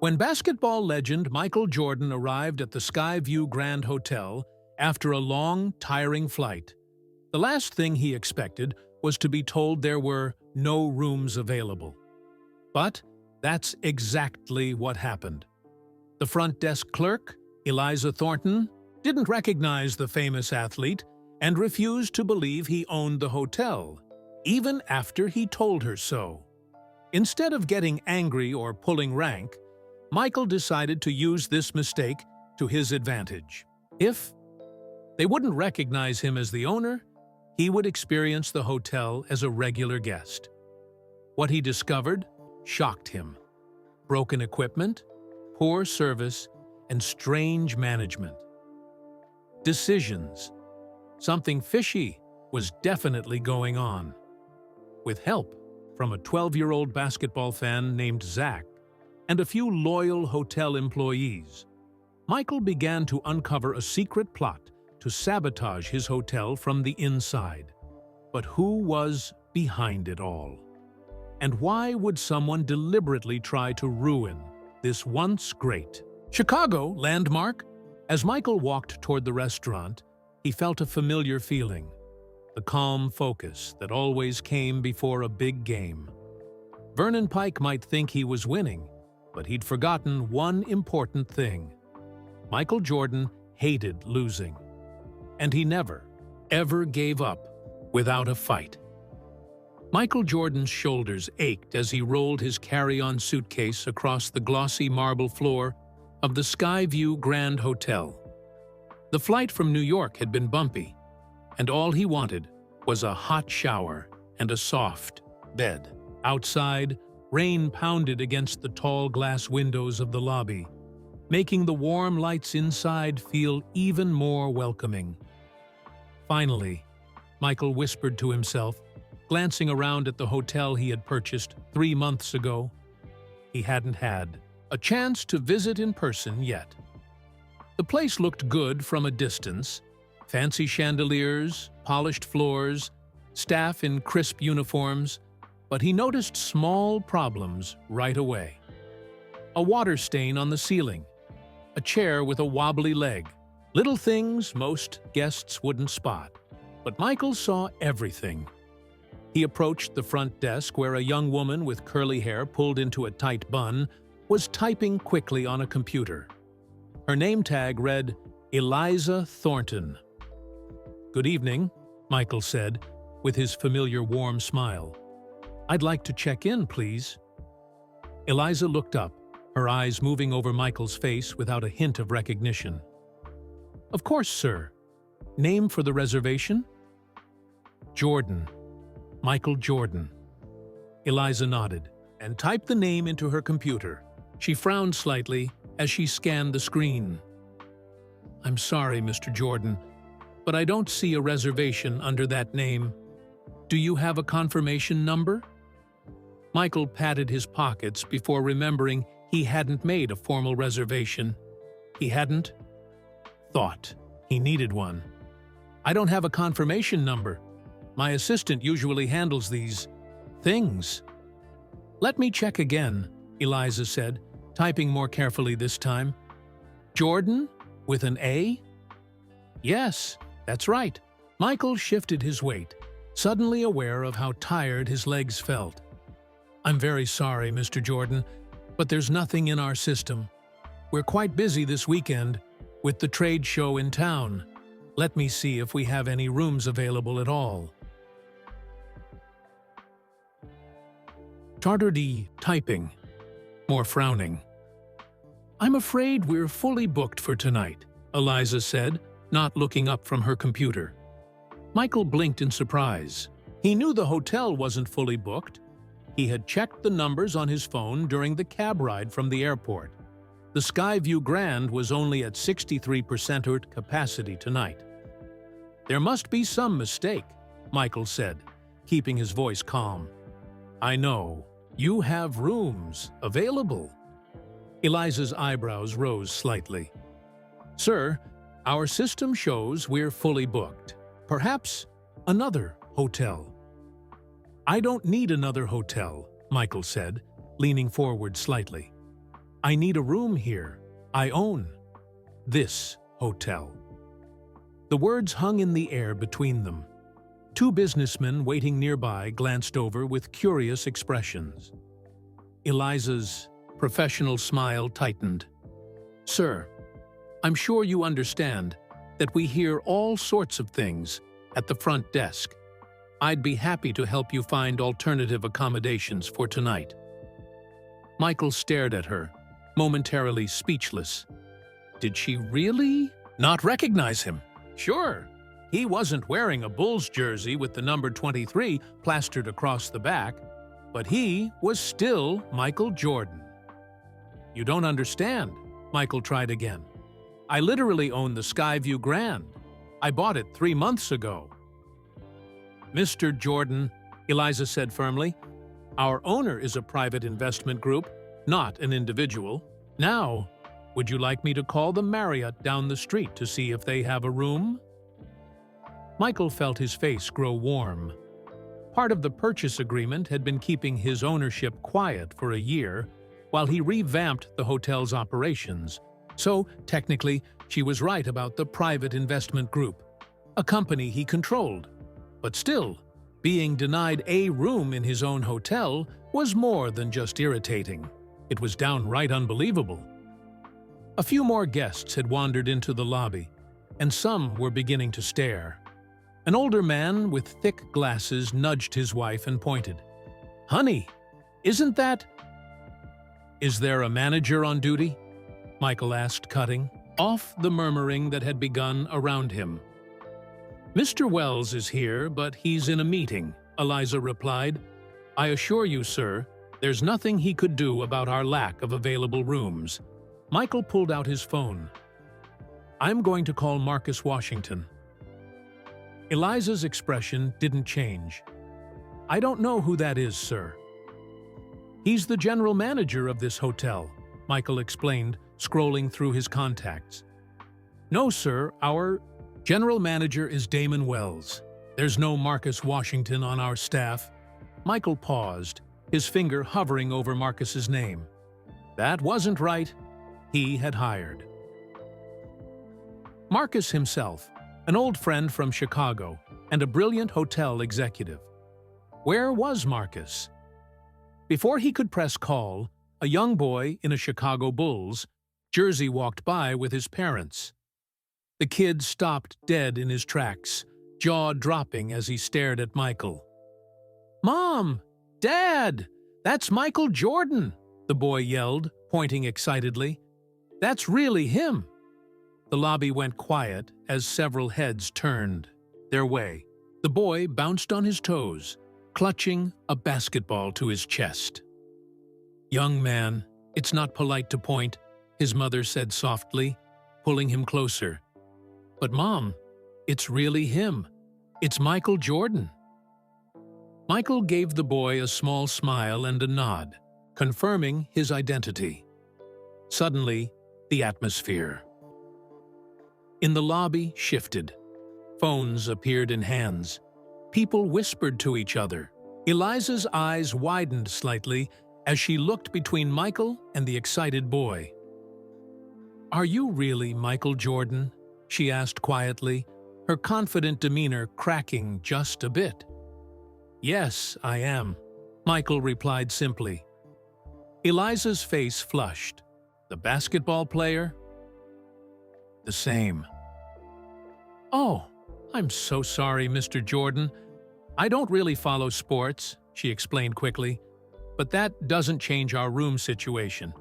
When basketball legend Michael Jordan arrived at the Skyview Grand Hotel after a long, tiring flight, the last thing he expected was to be told there were no rooms available. But that's exactly what happened. The front desk clerk, Eliza Thornton, didn't recognize the famous athlete and refused to believe he owned the hotel, even after he told her so. Instead of getting angry or pulling rank, Michael decided to use this mistake to his advantage. If they wouldn't recognize him as the owner, he would experience the hotel as a regular guest. What he discovered shocked him. Broken equipment, poor service, and strange management. Decisions. Something fishy was definitely going on. With help from a 12-year-old basketball fan named Zach and a few loyal hotel employees, Michael began to uncover a secret plot to sabotage his hotel from the inside. But who was behind it all? And why would someone deliberately try to ruin this once great Chicago landmark? As Michael walked toward the restaurant, he felt a familiar feeling, the calm focus that always came before a big game. Vernon Pike might think he was winning, but he'd forgotten one important thing. Michael Jordan hated losing, and he never, ever gave up without a fight. Michael Jordan's shoulders ached as he rolled his carry-on suitcase across the glossy marble floor of the Skyview Grand Hotel. The flight from New York had been bumpy, and all he wanted was a hot shower and a soft bed. Outside, rain pounded against the tall glass windows of the lobby, making the warm lights inside feel even more welcoming. Finally, Michael whispered to himself, glancing around at the hotel he had purchased 3 months ago. He hadn't had a chance to visit in person yet. The place looked good from a distance: fancy chandeliers, polished floors, staff in crisp uniforms, but he noticed small problems right away. A water stain on the ceiling, a chair with a wobbly leg, little things most guests wouldn't spot. But Michael saw everything. He approached the front desk where a young woman with curly hair pulled into a tight bun was typing quickly on a computer. Her name tag read, Eliza Thornton. "Good evening," Michael said, with his familiar warm smile. "I'd like to check in, please." Eliza looked up, her eyes moving over Michael's face without a hint of recognition. "Of course, sir. Name for the reservation?" "Jordan. Michael Jordan." Eliza nodded and typed the name into her computer. She frowned slightly as she scanned the screen. "I'm sorry, Mr. Jordan, but I don't see a reservation under that name. Do you have a confirmation number?" Michael patted his pockets before remembering he hadn't made a formal reservation. He hadn't thought he needed one. "I don't have a confirmation number. My assistant usually handles these things." "Let me check again," Eliza said, typing more carefully this time. "Jordan? With an A?" "Yes, that's right." Michael shifted his weight, suddenly aware of how tired his legs felt. "I'm very sorry, Mr. Jordan, but there's nothing in our system. We're quite busy this weekend with the trade show in town. Let me see if we have any rooms available at all." Tardy typing, more frowning. "I'm afraid we're fully booked for tonight," Eliza said, not looking up from her computer. Michael blinked in surprise. He knew the hotel wasn't fully booked. He had checked the numbers on his phone during the cab ride from the airport. The Skyview Grand was only at 63% capacity tonight. "There must be some mistake," Michael said, keeping his voice calm. "I know. You have rooms available." Eliza's eyebrows rose slightly. "Sir, our system shows we're fully booked. Perhaps another hotel." "I don't need another hotel," Michael said, leaning forward slightly. I need a room here. I own this hotel." The words hung in the air between them. Two businessmen waiting nearby glanced over with curious expressions. Eliza's professional smile tightened. "Sir, I'm sure you understand that we hear all sorts of things at the front desk. I'd be happy to help you find alternative accommodations for tonight." Michael stared at her, momentarily speechless. Did she really not recognize him? Sure, he wasn't wearing a Bulls jersey with the number 23 plastered across the back, but he was still Michael Jordan. "You don't understand," Michael tried again. "I literally own the Skyview Grand. I bought it 3 months ago." "Mr. Jordan," Eliza said firmly, "our owner is a private investment group, not an individual. Now, would you like me to call the Marriott down the street to see if they have a room?" Michael felt his face grow warm. Part of the purchase agreement had been keeping his ownership quiet for a year while he revamped the hotel's operations. So, technically, she was right about the private investment group, a company he controlled. But still, being denied a room in his own hotel was more than just irritating. It was downright unbelievable. A few more guests had wandered into the lobby, and some were beginning to stare. An older man with thick glasses nudged his wife and pointed. "Honey, isn't that—" "Is there a manager on duty?" Michael asked, cutting off the murmuring that had begun around him. "Mr. Wells is here, but he's in a meeting," Eliza replied. "I assure you, sir, there's nothing he could do about our lack of available rooms." Michael pulled out his phone. "I'm going to call Marcus Washington." Eliza's expression didn't change. "I don't know who that is, sir." "He's the general manager of this hotel," Michael explained, scrolling through his contacts. "No, sir, our general manager is Damon Wells. There's no Marcus Washington on our staff." Michael paused, his finger hovering over Marcus's name. That wasn't right. He had hired Marcus himself, an old friend from Chicago and a brilliant hotel executive. Where was Marcus? Before he could press call, a young boy in a Chicago Bulls jersey walked by with his parents. The kid stopped dead in his tracks, jaw dropping as he stared at Michael. "Mom! Dad! That's Michael Jordan!" the boy yelled, pointing excitedly. "That's really him!" The lobby went quiet as several heads turned their way. The boy bounced on his toes, clutching a basketball to his chest. "Young man, it's not polite to point," his mother said softly, pulling him closer. "But Mom, it's really him. It's Michael Jordan." Michael gave the boy a small smile and a nod, confirming his identity. Suddenly, the atmosphere in the lobby shifted. Phones appeared in hands. People whispered to each other. Eliza's eyes widened slightly as she looked between Michael and the excited boy. "Are you really Michael Jordan?" she asked quietly, her confident demeanor cracking just a bit. "Yes, I am," Michael replied simply. Eliza's face flushed. "The basketball player?" "The same." "Oh, I'm so sorry, Mr. Jordan. I don't really follow sports," she explained quickly, "but that doesn't change our room situation.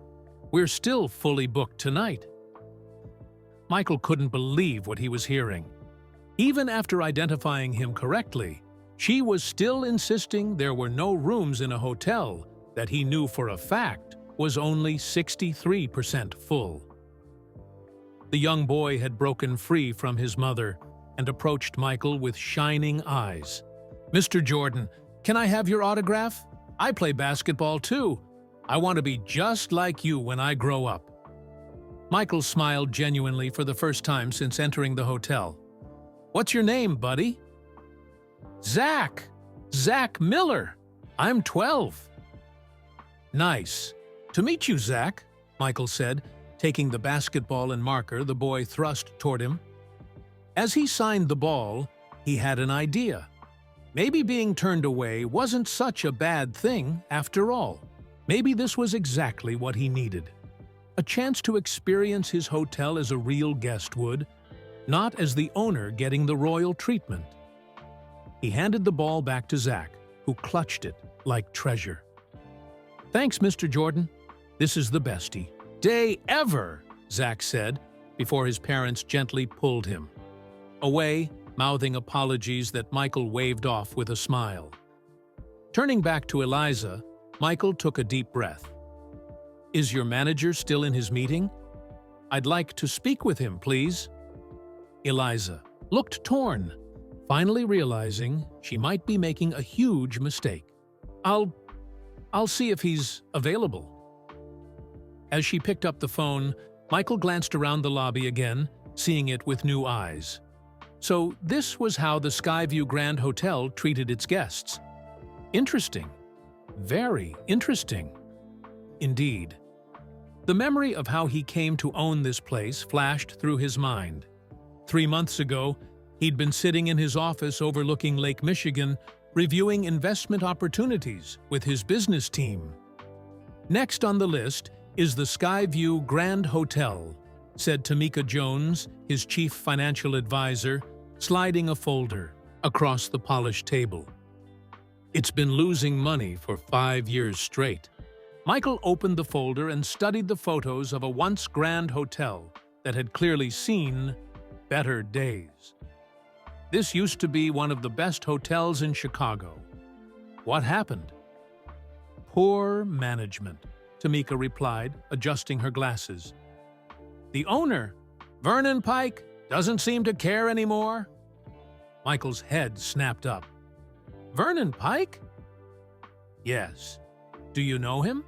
We're still fully booked tonight." Michael couldn't believe what he was hearing. Even after identifying him correctly, she was still insisting there were no rooms in a hotel that he knew for a fact was only 63% full. The young boy had broken free from his mother and approached Michael with shining eyes. "Mr. Jordan, can I have your autograph? I play basketball too. I want to be just like you when I grow up." Michael smiled genuinely for the first time since entering the hotel. "What's your name, buddy?" "Zach. Zach Miller. I'm 12. "Nice to meet you, Zach," Michael said, taking the basketball and marker the boy thrust toward him. As he signed the ball, he had an idea. Maybe being turned away wasn't such a bad thing after all. Maybe this was exactly what he needed. A chance to experience his hotel as a real guest would, not as the owner getting the royal treatment. He handed the ball back to Zach, who clutched it like treasure. "Thanks, Mr. Jordan. This is the bestie day ever," Zach said, before his parents gently pulled him away, mouthing apologies that Michael waved off with a smile. Turning back to Eliza, Michael took a deep breath. "Is your manager still in his meeting? I'd like to speak with him, please." Eliza looked torn, finally realizing she might be making a huge mistake. I'll see if he's available." As she picked up the phone, Michael glanced around the lobby again, seeing it with new eyes. So this was how the Skyview Grand Hotel treated its guests. Interesting. Very interesting. Indeed. The memory of how he came to own this place flashed through his mind. 3 months ago, he'd been sitting in his office overlooking Lake Michigan, reviewing investment opportunities with his business team. Next on the list is the Skyview Grand Hotel, said Tamika Jones, his chief financial advisor, sliding a folder across the polished table. "It's been losing money for 5 years straight." Michael opened the folder and studied the photos of a once grand hotel that had clearly seen better days. This used to be one of the best hotels in Chicago. What happened? "Poor management," Tamika replied, adjusting her glasses. "The owner, Vernon Pike, doesn't seem to care anymore." Michael's head snapped up. "Vernon Pike?" "Yes. Do you know him?"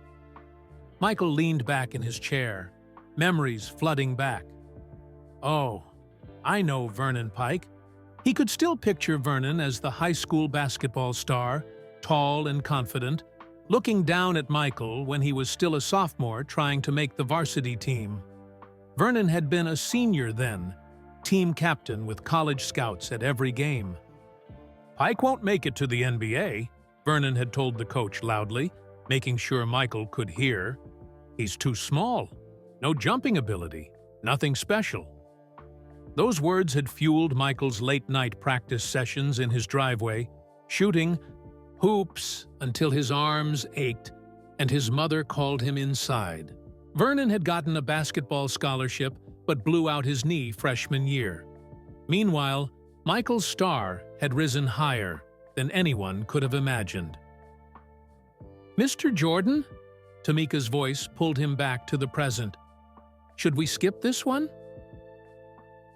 Michael leaned back in his chair, memories flooding back. "Oh, I know Vernon Pike." He could still picture Vernon as the high school basketball star, tall and confident, looking down at Michael when he was still a sophomore trying to make the varsity team. Vernon had been a senior then, team captain with college scouts at every game. "Pike won't make it to the NBA," Vernon had told the coach loudly, making sure Michael could hear. "He's too small. No jumping ability. Nothing special." Those words had fueled Michael's late-night practice sessions in his driveway, shooting hoops until his arms ached and his mother called him inside. Vernon had gotten a basketball scholarship but blew out his knee freshman year. Meanwhile, Michael's star had risen higher than anyone could have imagined. "Mr. Jordan?" Tamika's voice pulled him back to the present. "Should we skip this one?"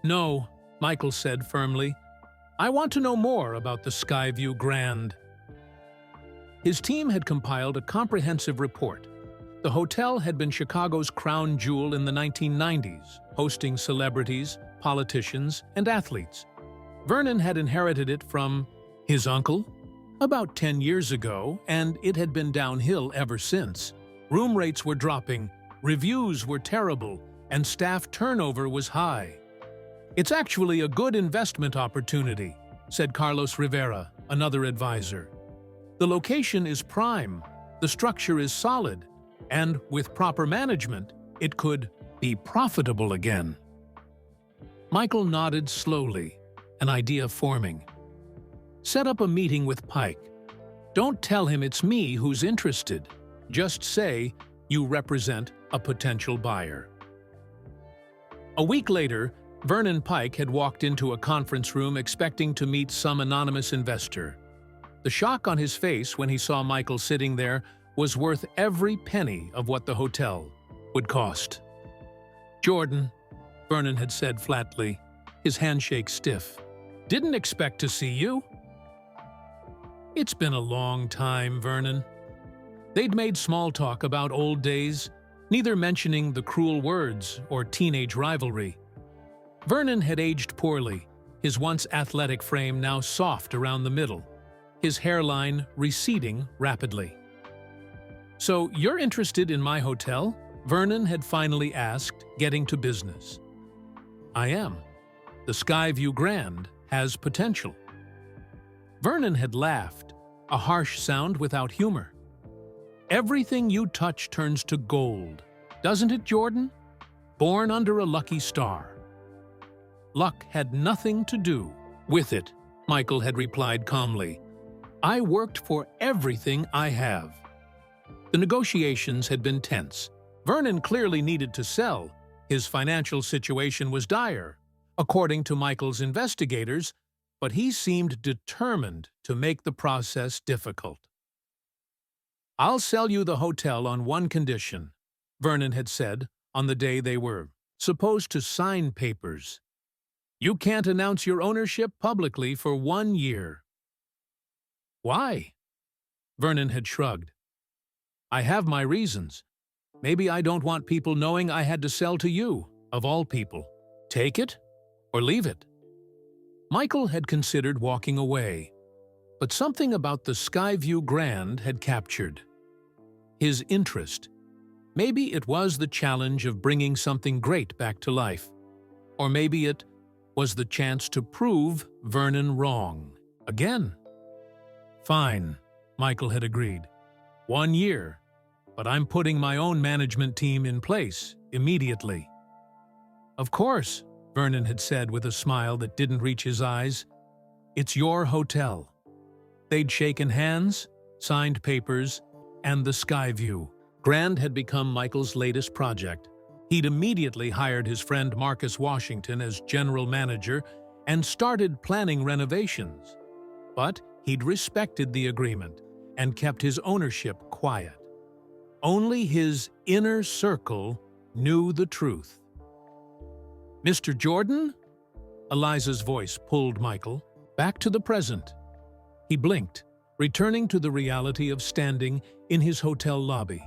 "No," Michael said firmly. "I want to know more about the Skyview Grand." His team had compiled a comprehensive report. The hotel had been Chicago's crown jewel in the 1990s, hosting celebrities, politicians, and athletes. Vernon had inherited it from his uncle about 10 years ago, and it had been downhill ever since. Room rates were dropping, reviews were terrible, and staff turnover was high. "It's actually a good investment opportunity," said Carlos Rivera, another advisor. "The location is prime, the structure is solid, and with proper management, it could be profitable again." Michael nodded slowly, an idea forming. "Set up a meeting with Pike. Don't tell him it's me who's interested. Just say you represent a potential buyer." A week later, Vernon Pike had walked into a conference room expecting to meet some anonymous investor. The shock on his face when he saw Michael sitting there was worth every penny of what the hotel would cost. "Jordan," Vernon had said flatly, his handshake stiff. "Didn't expect to see you." "It's been a long time, Vernon." They'd made small talk about old days, neither mentioning the cruel words or teenage rivalry. Vernon had aged poorly, his once athletic frame now soft around the middle, his hairline receding rapidly. "So you're interested in my hotel?" Vernon had finally asked, getting to business. I am. The Skyview Grand has potential. Vernon had laughed, a harsh sound without humor. Everything you touch turns to gold, doesn't it, Jordan? Born under a lucky star. Luck had nothing to do with it, Michael had replied calmly. I worked for everything I have. The negotiations had been tense. Vernon clearly needed to sell. His financial situation was dire, according to Michael's investigators, but he seemed determined to make the process difficult. I'll sell you the hotel on one condition, Vernon had said on the day they were supposed to sign papers. You can't announce your ownership publicly for 1 year. Why? Vernon had shrugged. I have my reasons. Maybe I don't want people knowing I had to sell to you, of all people. Take it or leave it. Michael had considered walking away, but something about the Skyview Grand had captured his interest. Maybe it was the challenge of bringing something great back to life, or maybe it was the chance to prove Vernon wrong again. Fine, Michael had agreed. 1 year, but I'm putting my own management team in place immediately. Of course, Vernon had said with a smile that didn't reach his eyes. It's your hotel. They'd shaken hands, signed papers, and the Skyview Grand had become Michael's latest project. He'd immediately hired his friend Marcus Washington as general manager and started planning renovations. But he'd respected the agreement and kept his ownership quiet. Only his inner circle knew the truth. Mr. Jordan? Eliza's voice pulled Michael back to the present. He blinked, returning to the reality of standing in his hotel lobby,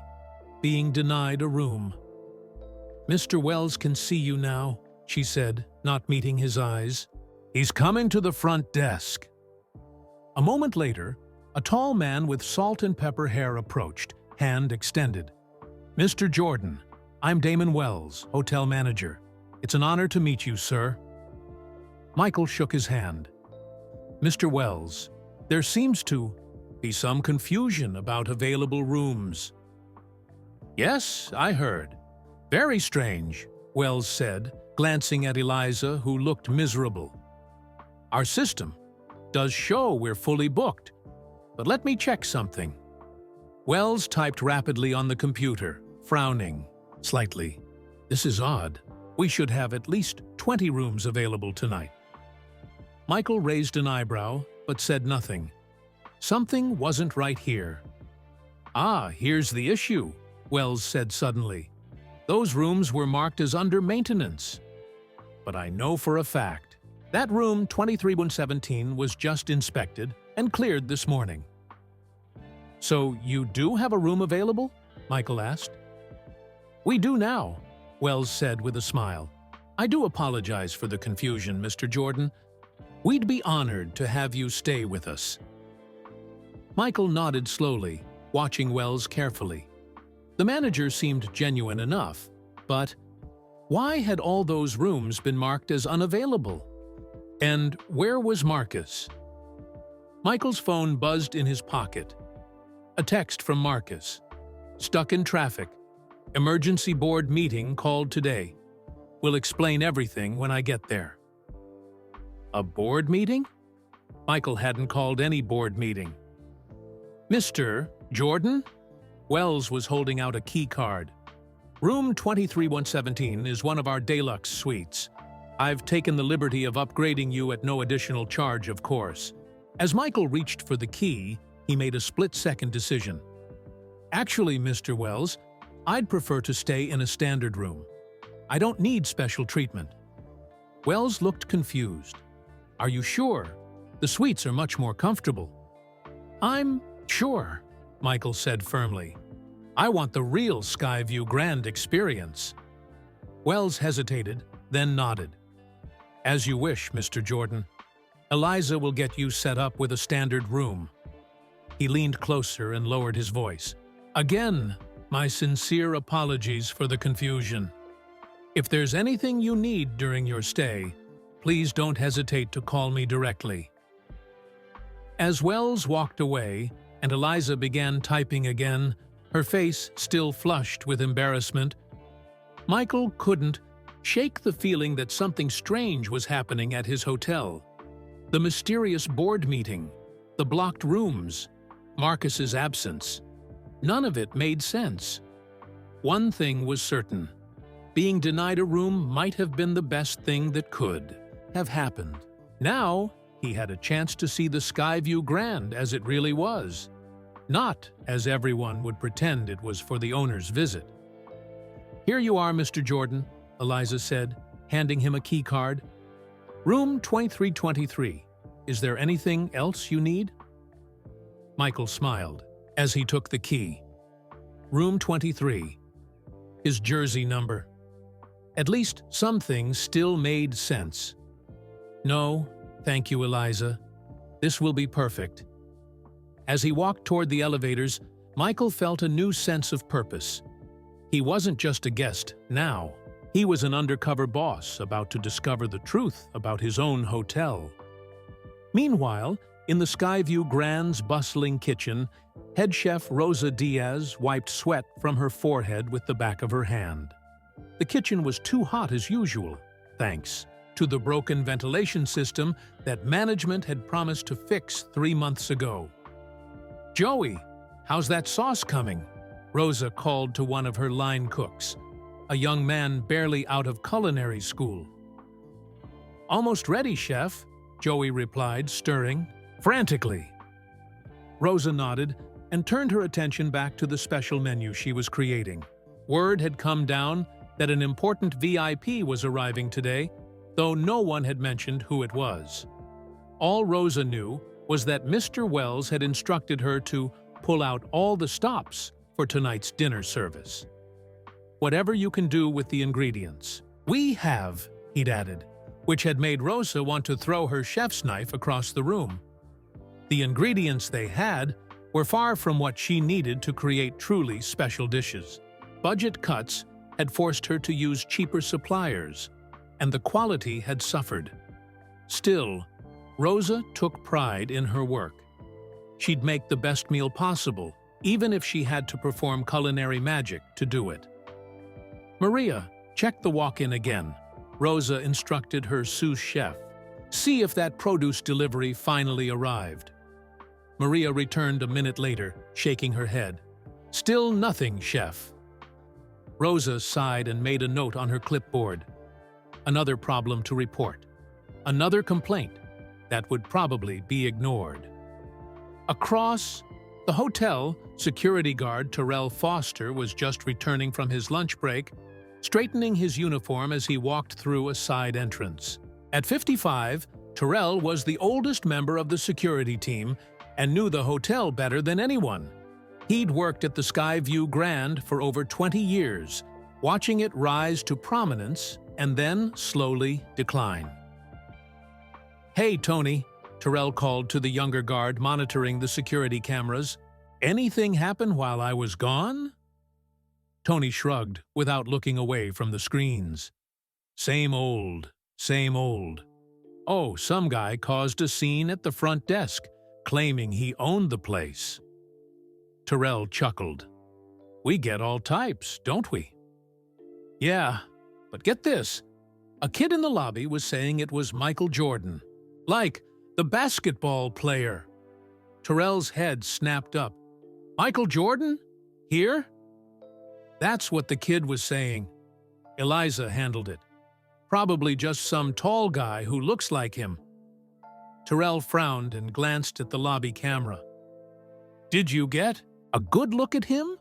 being denied a room. Mr. Wells can see you now, she said, not meeting his eyes. He's coming to the front desk. A moment later, a tall man with salt and pepper hair approached, hand extended. Mr. Jordan, I'm Damon Wells, hotel manager. It's an honor to meet you, sir. Michael shook his hand. Mr. Wells, there seems to be some confusion about available rooms. Yes, I heard. Very strange, Wells said, glancing at Eliza, who looked miserable. Our system does show we're fully booked, but let me check something. Wells typed rapidly on the computer, frowning slightly. This is odd. We should have at least 20 rooms available tonight. Michael raised an eyebrow, but said nothing. Something wasn't right here. Ah, here's the issue, Wells said suddenly. Those rooms were marked as under maintenance. But I know for a fact that room 23117 was just inspected and cleared this morning. So you do have a room available? Michael asked. We do now, Wells said with a smile. I do apologize for the confusion, Mr. Jordan. We'd be honored to have you stay with us. Michael nodded slowly, watching Wells carefully. The manager seemed genuine enough, but why had all those rooms been marked as unavailable? And where was Marcus? Michael's phone buzzed in his pocket. A text from Marcus. Stuck in traffic. Emergency board meeting called today. We'll explain everything when I get there. A board meeting? Michael hadn't called any board meeting. Mr. Jordan? Wells was holding out a key card. Room 23117 is one of our deluxe suites. I've taken the liberty of upgrading you at no additional charge, of course. As Michael reached for the key, he made a split-second decision. Actually, Mr. Wells, I'd prefer to stay in a standard room. I don't need special treatment. Wells looked confused. Are you sure? The suites are much more comfortable. I'm sure, Michael said firmly. I want the real Skyview Grand experience. Wells hesitated, then nodded. As you wish, Mr. Jordan. Eliza will get you set up with a standard room. He leaned closer and lowered his voice. Again, My sincere apologies for the confusion. If there's anything you need during your stay, please don't hesitate to call me directly." As Wells walked away and Eliza began typing again, her face still flushed with embarrassment, Michael couldn't shake the feeling that something strange was happening at his hotel. The mysterious board meeting, the blocked rooms, Marcus's absence. None of it made sense. One thing was certain. Being denied a room might have been the best thing that could have happened. Now, he had a chance to see the Skyview Grand as it really was, not as everyone would pretend it was for the owner's visit. "Here you are, Mr. Jordan," Eliza said, handing him a key card. "Room 2323. Is there anything else you need?" Michael smiled as he took the key. Room 23. His jersey number. At least some things still made sense. "No, thank you, Eliza. This will be perfect." As he walked toward the elevators, Michael felt a new sense of purpose. He wasn't just a guest now. He was an undercover boss about to discover the truth about his own hotel. Meanwhile, in the Skyview Grand's bustling kitchen, head chef Rosa Diaz wiped sweat from her forehead with the back of her hand. The kitchen was too hot as usual, thanks to the broken ventilation system that management had promised to fix 3 months ago. "Joey, how's that sauce coming?" Rosa called to one of her line cooks, a young man barely out of culinary school. "Almost ready, chef," Joey replied, stirring frantically. Rosa nodded and turned her attention back to the special menu she was creating. Word had come down that an important VIP was arriving today, though no one had mentioned who it was. All Rosa knew was that Mr. Wells had instructed her to pull out all the stops for tonight's dinner service. "Whatever you can do with the ingredients, we have," he'd added, which had made Rosa want to throw her chef's knife across the room. The ingredients they had were far from what she needed to create truly special dishes. Budget cuts had forced her to use cheaper suppliers, and the quality had suffered. Still, Rosa took pride in her work. She'd make the best meal possible, even if she had to perform culinary magic to do it. "Maria, check the walk-in again," Rosa instructed her sous chef. "See if that produce delivery finally arrived." Maria returned a minute later, shaking her head. "Still nothing, chef." Rosa sighed and made a note on her clipboard. Another problem to report. Another complaint that would probably be ignored. Across the hotel, security guard Terrell Foster was just returning from his lunch break, straightening his uniform as he walked through a side entrance. At 55, Terrell was the oldest member of the security team and knew the hotel better than anyone. He'd worked at the Skyview Grand for over 20 years, watching it rise to prominence and then slowly decline. "Hey, Tony," Terrell called to the younger guard monitoring the security cameras. "Anything happen while I was gone?" Tony shrugged without looking away from the screens. Same old, same old. Oh, some guy caused a scene at the front desk, claiming he owned the place. Terrell chuckled. "We get all types, don't we?" "Yeah, but get this. A kid in the lobby was saying it was Michael Jordan. Like, the basketball player." Terrell's head snapped up. "Michael Jordan? Here?" "That's what the kid was saying." Eliza handled it. "Probably just some tall guy who looks like him." Terrell frowned and glanced at the lobby camera. "Did you get a good look at him?"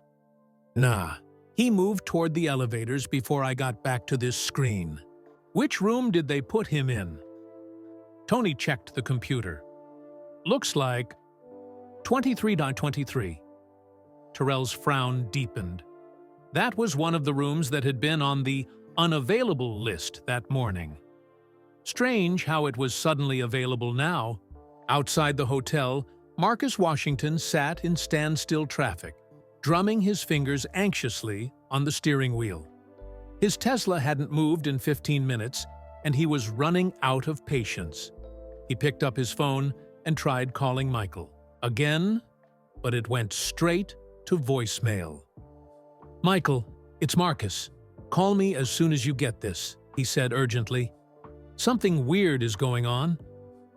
"Nah. He moved toward the elevators before I got back to this screen." "Which room did they put him in?" Tony checked the computer. "Looks like 23.23. Terrell's frown deepened. That was one of the rooms that had been on the unavailable list that morning. Strange how it was suddenly available now. Outside the hotel, Marcus Washington sat in standstill traffic, drumming his fingers anxiously on the steering wheel. His Tesla hadn't moved in 15 minutes, and he was running out of patience. He picked up his phone and tried calling Michael. Again, but it went straight to voicemail. "Michael, it's Marcus. Call me as soon as you get this," he said urgently. "Something weird is going on.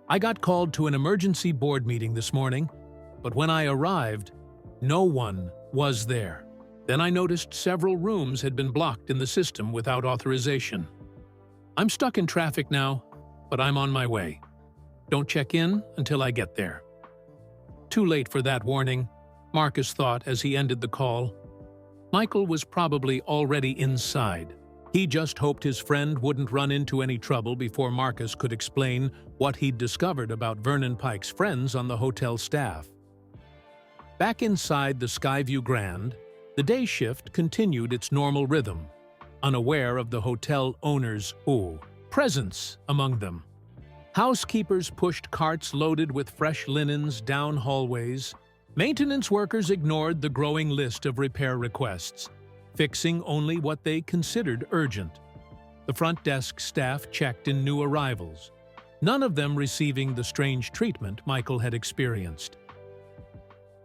I got called to an emergency board meeting this morning, but when I arrived, no one was there. Then I noticed several rooms had been blocked in the system without authorization. I'm stuck in traffic now, but I'm on my way. Don't check in until I get there." Too late for that warning, Marcus thought as he ended the call. Michael was probably already inside. He just hoped his friend wouldn't run into any trouble before Marcus could explain what he'd discovered about Vernon Pike's friends on the hotel staff. Back inside the Skyview Grand, the day shift continued its normal rhythm, unaware of the hotel owners' presence among them. Housekeepers pushed carts loaded with fresh linens down hallways. Maintenance workers ignored the growing list of repair requests, fixing only what they considered urgent. The front desk staff checked in new arrivals, none of them receiving the strange treatment Michael had experienced.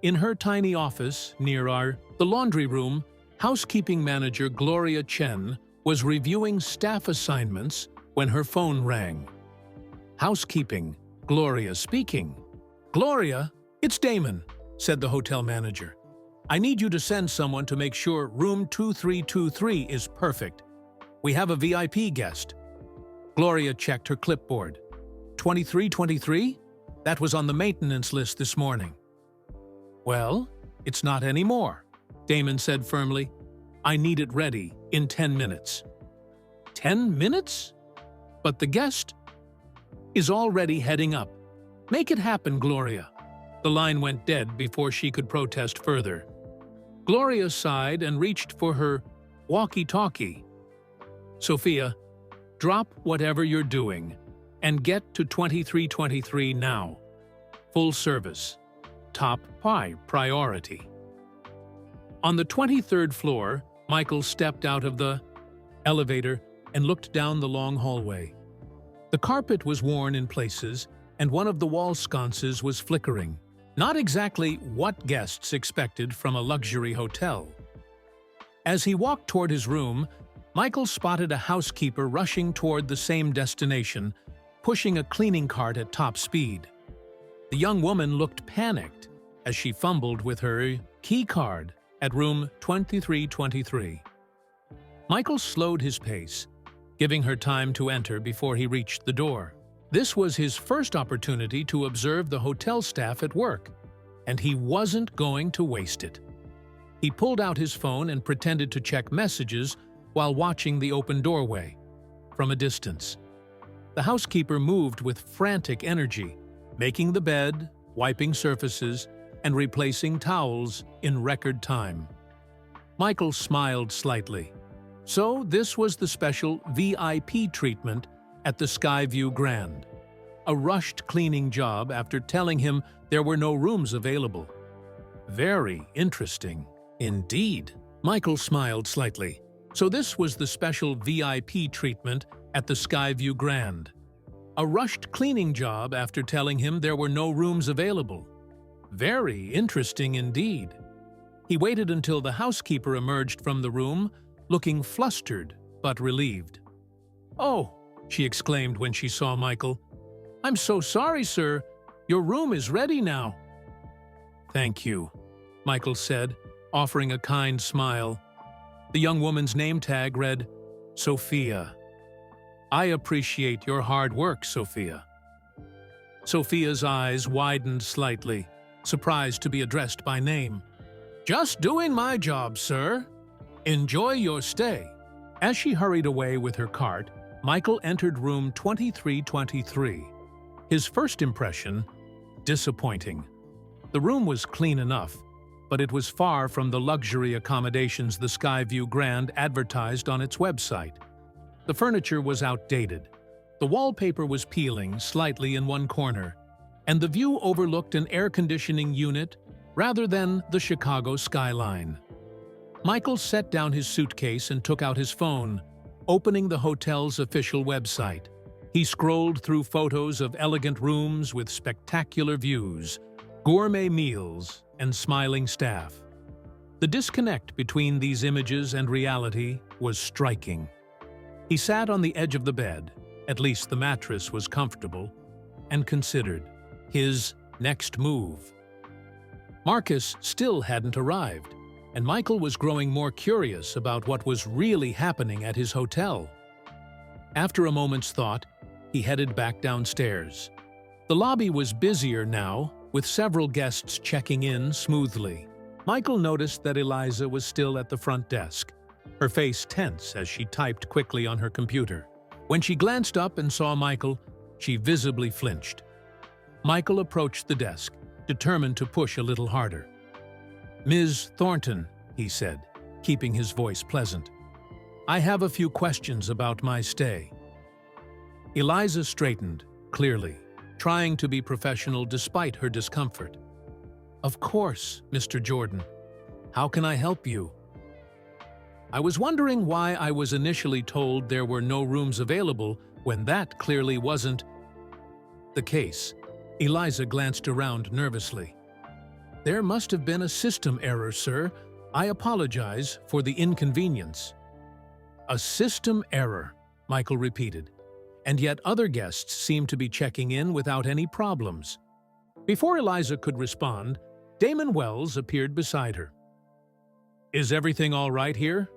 In her tiny office near the laundry room, housekeeping manager Gloria Chen was reviewing staff assignments when her phone rang. "Housekeeping, Gloria speaking." "Gloria, it's Damon," said the hotel manager. "I need you to send someone to make sure room 2323 is perfect. We have a VIP guest." Gloria checked her clipboard. 2323? That was on the maintenance list this morning. "Well, it's not anymore," Damon said firmly. "I need it ready in 10 minutes. 10 minutes? But the guest is already heading up. Make it happen, Gloria." The line went dead before she could protest further. Gloria sighed and reached for her walkie-talkie. "Sophia, drop whatever you're doing and get to 2323 now. Full service. Top priority." On the 23rd floor, Michael stepped out of the elevator and looked down the long hallway. The carpet was worn in places, and one of the wall sconces was flickering. Not exactly what guests expected from a luxury hotel. As he walked toward his room, Michael spotted a housekeeper rushing toward the same destination, pushing a cleaning cart at top speed. The young woman looked panicked as she fumbled with her key card at room 2323. Michael slowed his pace, giving her time to enter before he reached the door. This was his first opportunity to observe the hotel staff at work, and he wasn't going to waste it. He pulled out his phone and pretended to check messages while watching the open doorway from a distance. The housekeeper moved with frantic energy, making the bed, wiping surfaces, and replacing towels in record time. Michael smiled slightly. So this was the special VIP treatment at the Skyview Grand. A rushed cleaning job after telling him there were no rooms available. Very interesting indeed. Michael smiled slightly. So this was the special VIP treatment at the Skyview Grand. A rushed cleaning job after telling him there were no rooms available. Very interesting indeed. He waited until the housekeeper emerged from the room, looking flustered but relieved. "Oh," she exclaimed when she saw Michael. "I'm so sorry, sir. Your room is ready now." "Thank you," Michael said, offering a kind smile. The young woman's name tag read, Sophia. "I appreciate your hard work, Sophia." Sophia's eyes widened slightly, surprised to be addressed by name. "Just doing my job, sir. Enjoy your stay." As she hurried away with her cart, Michael entered room 2323. His first impression, disappointing. The room was clean enough, but it was far from the luxury accommodations the Skyview Grand advertised on its website. The furniture was outdated. The wallpaper was peeling slightly in one corner, and the view overlooked an air conditioning unit rather than the Chicago skyline. Michael set down his suitcase and took out his phone, opening the hotel's official website. He scrolled through photos of elegant rooms with spectacular views, gourmet meals, and smiling staff. The disconnect between these images and reality was striking. He sat on the edge of the bed, at least the mattress was comfortable, and considered his next move. Marcus still hadn't arrived, and Michael was growing more curious about what was really happening at his hotel. After a moment's thought, he headed back downstairs. The lobby was busier now, with several guests checking in smoothly. Michael noticed that Eliza was still at the front desk, her face tense as she typed quickly on her computer. When she glanced up and saw Michael, she visibly flinched. Michael approached the desk, determined to push a little harder. "Ms. Thornton," he said, keeping his voice pleasant, "I have a few questions about my stay." Eliza straightened, clearly, trying to be professional despite her discomfort. "Of course, Mr. Jordan. How can I help you?" "I was wondering why I was initially told there were no rooms available when that clearly wasn't the case." Eliza glanced around nervously. "There must have been a system error, sir. I apologize for the inconvenience." "A system error," Michael repeated, and yet other guests seemed to be checking in without any problems. Before Eliza could respond, Damon Wells appeared beside her. "Is everything all right here?"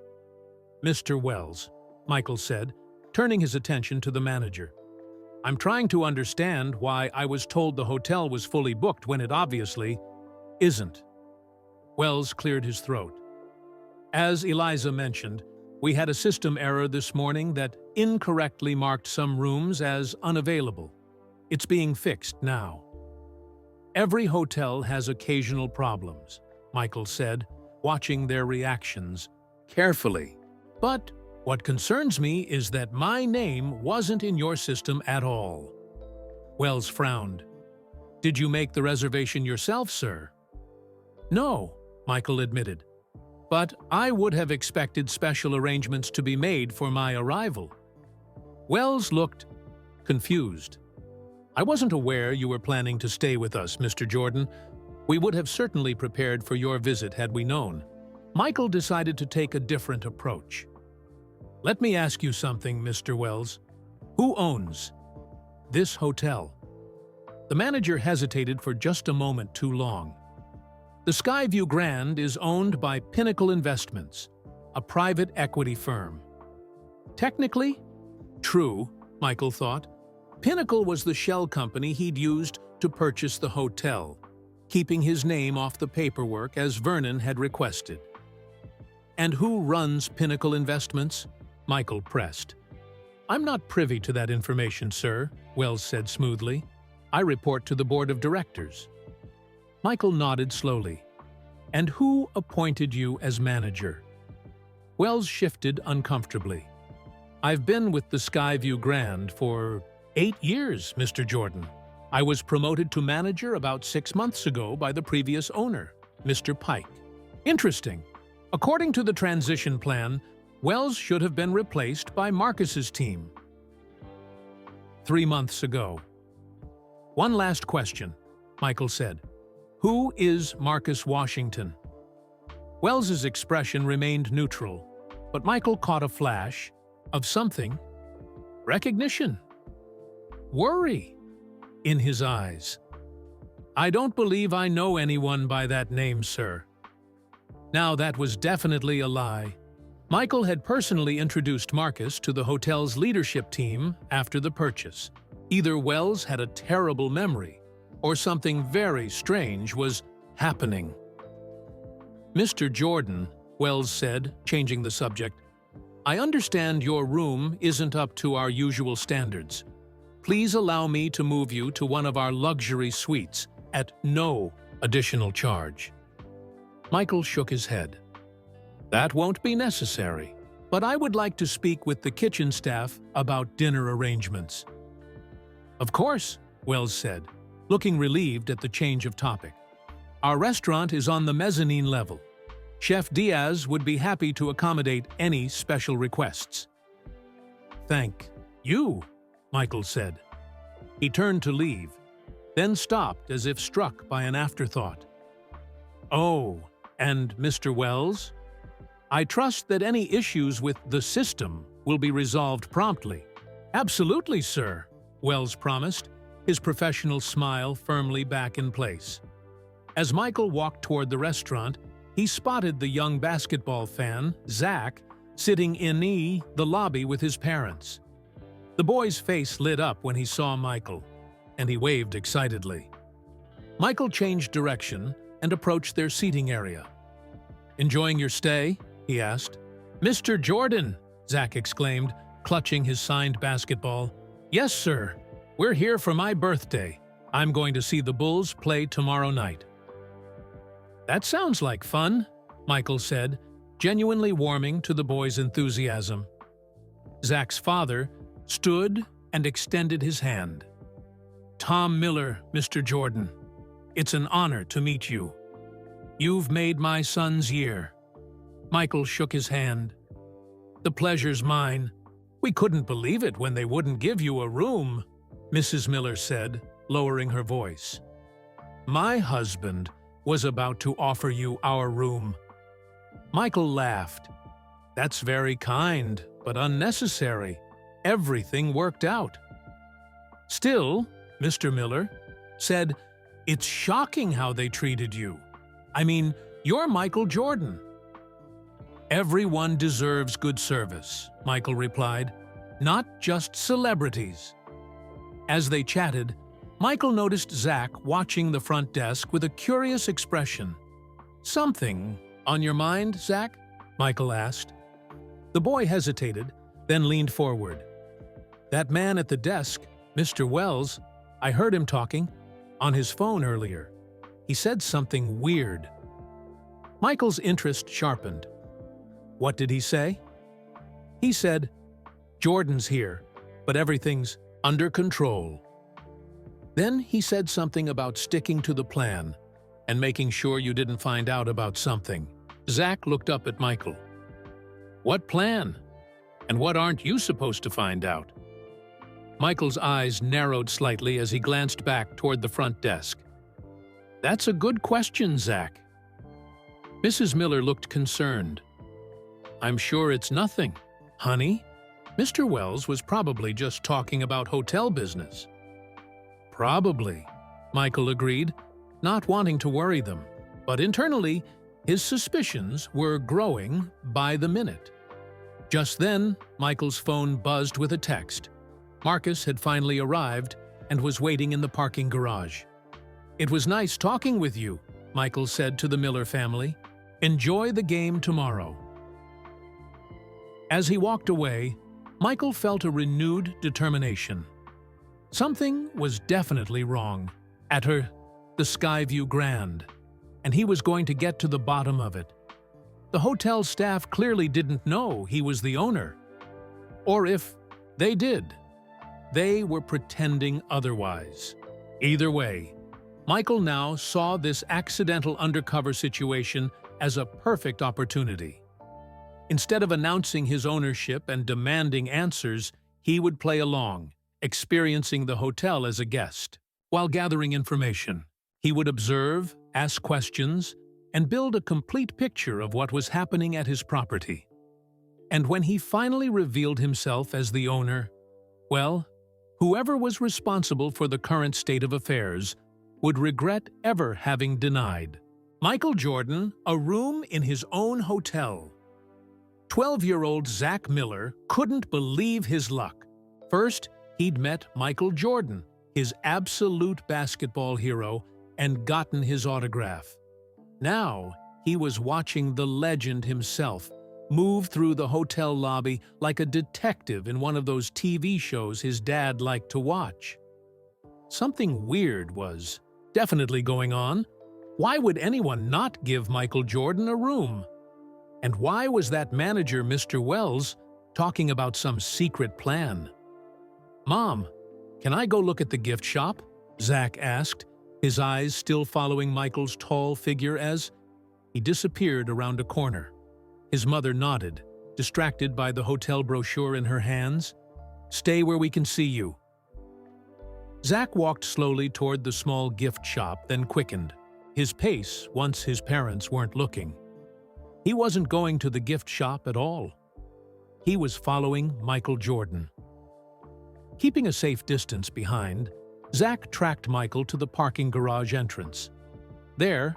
"Mr. Wells," Michael said, turning his attention to the manager. "I'm trying to understand why I was told the hotel was fully booked when it obviously isn't." Wells cleared his throat. "As Eliza mentioned, we had a system error this morning that incorrectly marked some rooms as unavailable. It's being fixed now." "Every hotel has occasional problems," Michael said, watching their reactions carefully. "But what concerns me is that my name wasn't in your system at all." Wells frowned. "Did you make the reservation yourself, sir?" "No," Michael admitted. "But I would have expected special arrangements to be made for my arrival." Wells looked confused. "I wasn't aware you were planning to stay with us, Mr. Jordan. We would have certainly prepared for your visit had we known." Michael decided to take a different approach. "Let me ask you something, Mr. Wells. Who owns this hotel?" The manager hesitated for just a moment too long. "The Skyview Grand is owned by Pinnacle Investments, a private equity firm." Technically, true, Michael thought. Pinnacle was the shell company he'd used to purchase the hotel, keeping his name off the paperwork as Vernon had requested. "And who runs Pinnacle Investments?" Michael pressed. "I'm not privy to that information, sir," Wells said smoothly. "I report to the board of directors." Michael nodded slowly. "And who appointed you as manager?" Wells shifted uncomfortably. "I've been with the Skyview Grand for 8 years, Mr. Jordan. I was promoted to manager about 6 months ago by the previous owner, Mr. Pike." "Interesting. According to the transition plan, Wells should have been replaced by Marcus's team 3 months ago." "One last question," Michael said. "Who is Marcus Washington?" Wells's expression remained neutral, but Michael caught a flash of something. Recognition. Worry in his eyes. "I don't believe I know anyone by that name, sir." Now that was definitely a lie. Michael had personally introduced Marcus to the hotel's leadership team after the purchase. Either Wells had a terrible memory, or something very strange was happening. "Mr. Jordan," Wells said, changing the subject, "I understand your room isn't up to our usual standards. Please allow me to move you to one of our luxury suites at no additional charge." Michael shook his head. "That won't be necessary, but I would like to speak with the kitchen staff about dinner arrangements." "Of course," Wells said, looking relieved at the change of topic. Our restaurant is on the mezzanine level. Chef Diaz would be happy to accommodate any special requests." "Thank you," Michael said. He turned to leave, then stopped as if struck by an afterthought. "Oh, and Mr. Wells? I trust that any issues with the system will be resolved promptly." "Absolutely, sir," Wells promised, his professional smile firmly back in place. As Michael walked toward the restaurant, he spotted the young basketball fan, Zach, sitting in the lobby with his parents. The boy's face lit up when he saw Michael, and he waved excitedly. Michael changed direction and approached their seating area. "Enjoying your stay?" he asked. "Mr. Jordan!" Zach exclaimed, clutching his signed basketball. "Yes, sir. We're here for my birthday. I'm going to see the Bulls play tomorrow night." "That sounds like fun," Michael said, genuinely warming to the boy's enthusiasm. Zach's father stood and extended his hand. "Tom Miller, Mr. Jordan. It's an honor to meet you. You've made my son's year." Michael shook his hand. "The pleasure's mine. We couldn't believe it when they wouldn't give you a room," Mrs. Miller said, lowering her voice. "My husband was about to offer you our room." Michael laughed. "That's very kind, but unnecessary. Everything worked out." "Still," Mr. Miller said, "it's shocking how they treated you. I mean, you're Michael Jordan." "Everyone deserves good service," Michael replied, "not just celebrities." As they chatted, Michael noticed Zach watching the front desk with a curious expression. "Something on your mind, Zach?" Michael asked. The boy hesitated, then leaned forward. "That man at the desk, Mr. Wells, I heard him talking on his phone earlier. He said something weird." Michael's interest sharpened. "What did he say?" "He said, 'Jordan's here, but everything's under control.' Then he said something about sticking to the plan and making sure you didn't find out about something." Zach looked up at Michael. "What plan? And what aren't you supposed to find out?" Michael's eyes narrowed slightly as he glanced back toward the front desk. "That's a good question, Zach." Mrs. Miller looked concerned. "I'm sure it's nothing, honey. Mr. Wells was probably just talking about hotel business." "Probably," Michael agreed, not wanting to worry them. But internally, his suspicions were growing by the minute. Just then, Michael's phone buzzed with a text. Marcus had finally arrived and was waiting in the parking garage. "It was nice talking with you," Michael said to the Miller family. "Enjoy the game tomorrow." As he walked away, Michael felt a renewed determination. Something was definitely wrong at the Skyview Grand, and he was going to get to the bottom of it. The hotel staff clearly didn't know he was the owner. Or if they did, they were pretending otherwise. Either way, Michael now saw this accidental undercover situation as a perfect opportunity. Instead of announcing his ownership and demanding answers, he would play along, experiencing the hotel as a guest. While gathering information, he would observe, ask questions, and build a complete picture of what was happening at his property. And when he finally revealed himself as the owner, well, whoever was responsible for the current state of affairs would regret ever having denied Michael Jordan a room in his own hotel. 12-year-old Zach Miller couldn't believe his luck. First, he'd met Michael Jordan, his absolute basketball hero, and gotten his autograph. Now, he was watching the legend himself move through the hotel lobby like a detective in one of those TV shows his dad liked to watch. Something weird was definitely going on. Why would anyone not give Michael Jordan a room? And why was that manager, Mr. Wells, talking about some secret plan? "Mom, can I go look at the gift shop?" Zach asked, his eyes still following Michael's tall figure as he disappeared around a corner. His mother nodded, distracted by the hotel brochure in her hands. "Stay where we can see you." Zach walked slowly toward the small gift shop, then quickened his pace once his parents weren't looking. He wasn't going to the gift shop at all. He was following Michael Jordan. Keeping a safe distance behind, Zach tracked Michael to the parking garage entrance. There,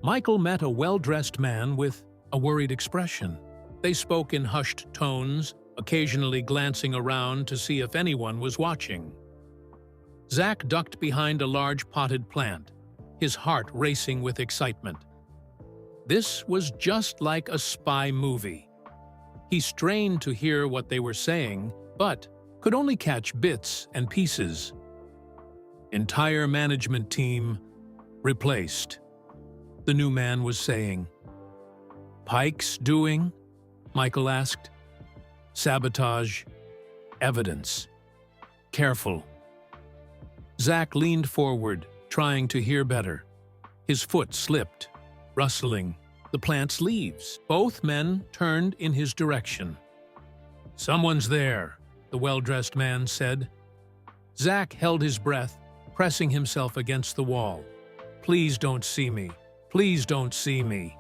Michael met a well-dressed man with a worried expression. They spoke in hushed tones, occasionally glancing around to see if anyone was watching. Zach ducked behind a large potted plant, his heart racing with excitement. This was just like a spy movie. He strained to hear what they were saying, but could only catch bits and pieces. "Entire management team replaced," the new man was saying. "Pike's doing?" Michael asked. "Sabotage. Evidence. Careful." Zach leaned forward, trying to hear better. His foot slipped, rustling the plant's leaves. Both men turned in his direction. "Someone's there," the well-dressed man said. Zach held his breath, pressing himself against the wall. "Please don't see me. Please don't see me."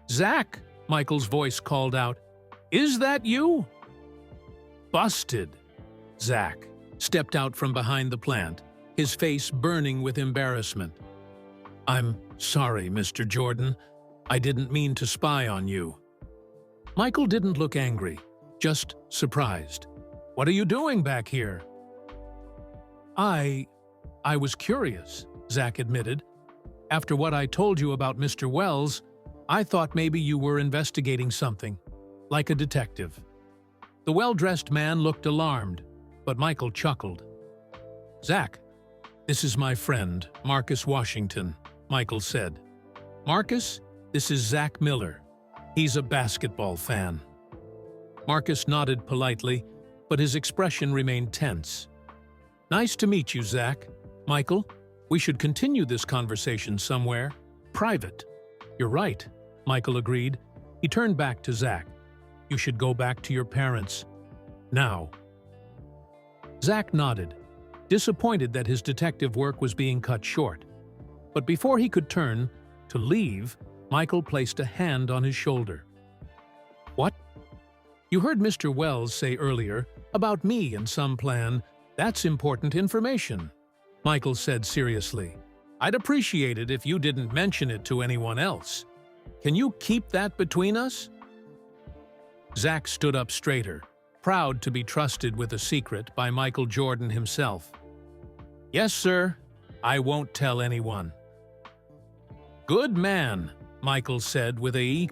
"Zach," Michael's voice called out, "is that you?" "Busted." Zach stepped out from behind the plant, his face burning with embarrassment. "I'm sorry, Mr. Jordan. I didn't mean to spy on you." Michael didn't look angry, just surprised. "What are you doing back here?" I was curious," Zach admitted. "After what I told you about Mr. Wells, I thought maybe you were investigating something, like a detective." The well-dressed man looked alarmed, but Michael chuckled. "Zach, this is my friend, Marcus Washington," Michael said. "Marcus, this is Zach Miller. He's a basketball fan." Marcus nodded politely, but his expression remained tense. "Nice to meet you, Zach. Michael, we should continue this conversation somewhere. Private." "You're right," Michael agreed. He turned back to Zach. "You should go back to your parents. Now." Zach nodded, disappointed that his detective work was being cut short. But before he could turn to leave, Michael placed a hand on his shoulder. "What? You heard Mr. Wells say earlier about me and some plan. That's important information," Michael said seriously. "I'd appreciate it if you didn't mention it to anyone else. Can you keep that between us?" Zach stood up straighter, proud to be trusted with a secret by Michael Jordan himself. "Yes, sir. I won't tell anyone." "Good man," Michael said with a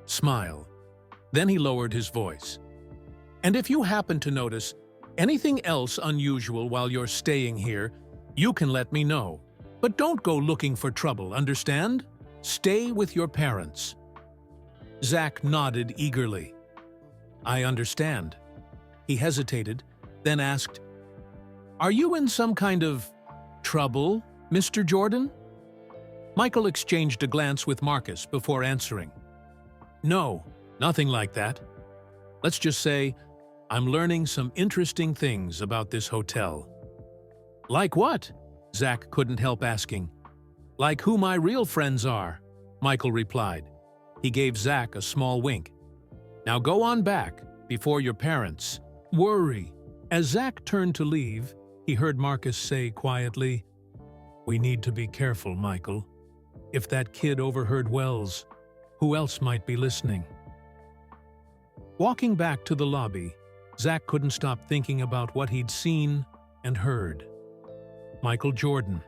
smile. Then he lowered his voice. "And if you happen to notice anything else unusual while you're staying here, you can let me know. But don't go looking for trouble, understand? Stay with your parents." Zach nodded eagerly. "I understand." He hesitated, then asked, "Are you in some kind of trouble, Mr. Jordan?" Michael exchanged a glance with Marcus before answering. "No, nothing like that. Let's just say I'm learning some interesting things about this hotel." "Like what?" Zach couldn't help asking. "Like who my real friends are," Michael replied. He gave Zach a small wink. "Now go on back before your parents worry." As Zach turned to leave, he heard Marcus say quietly, "We need to be careful, Michael. If that kid overheard Wells, who else might be listening?" Walking back to the lobby, Zach couldn't stop thinking about what he'd seen and heard. Michael Jordan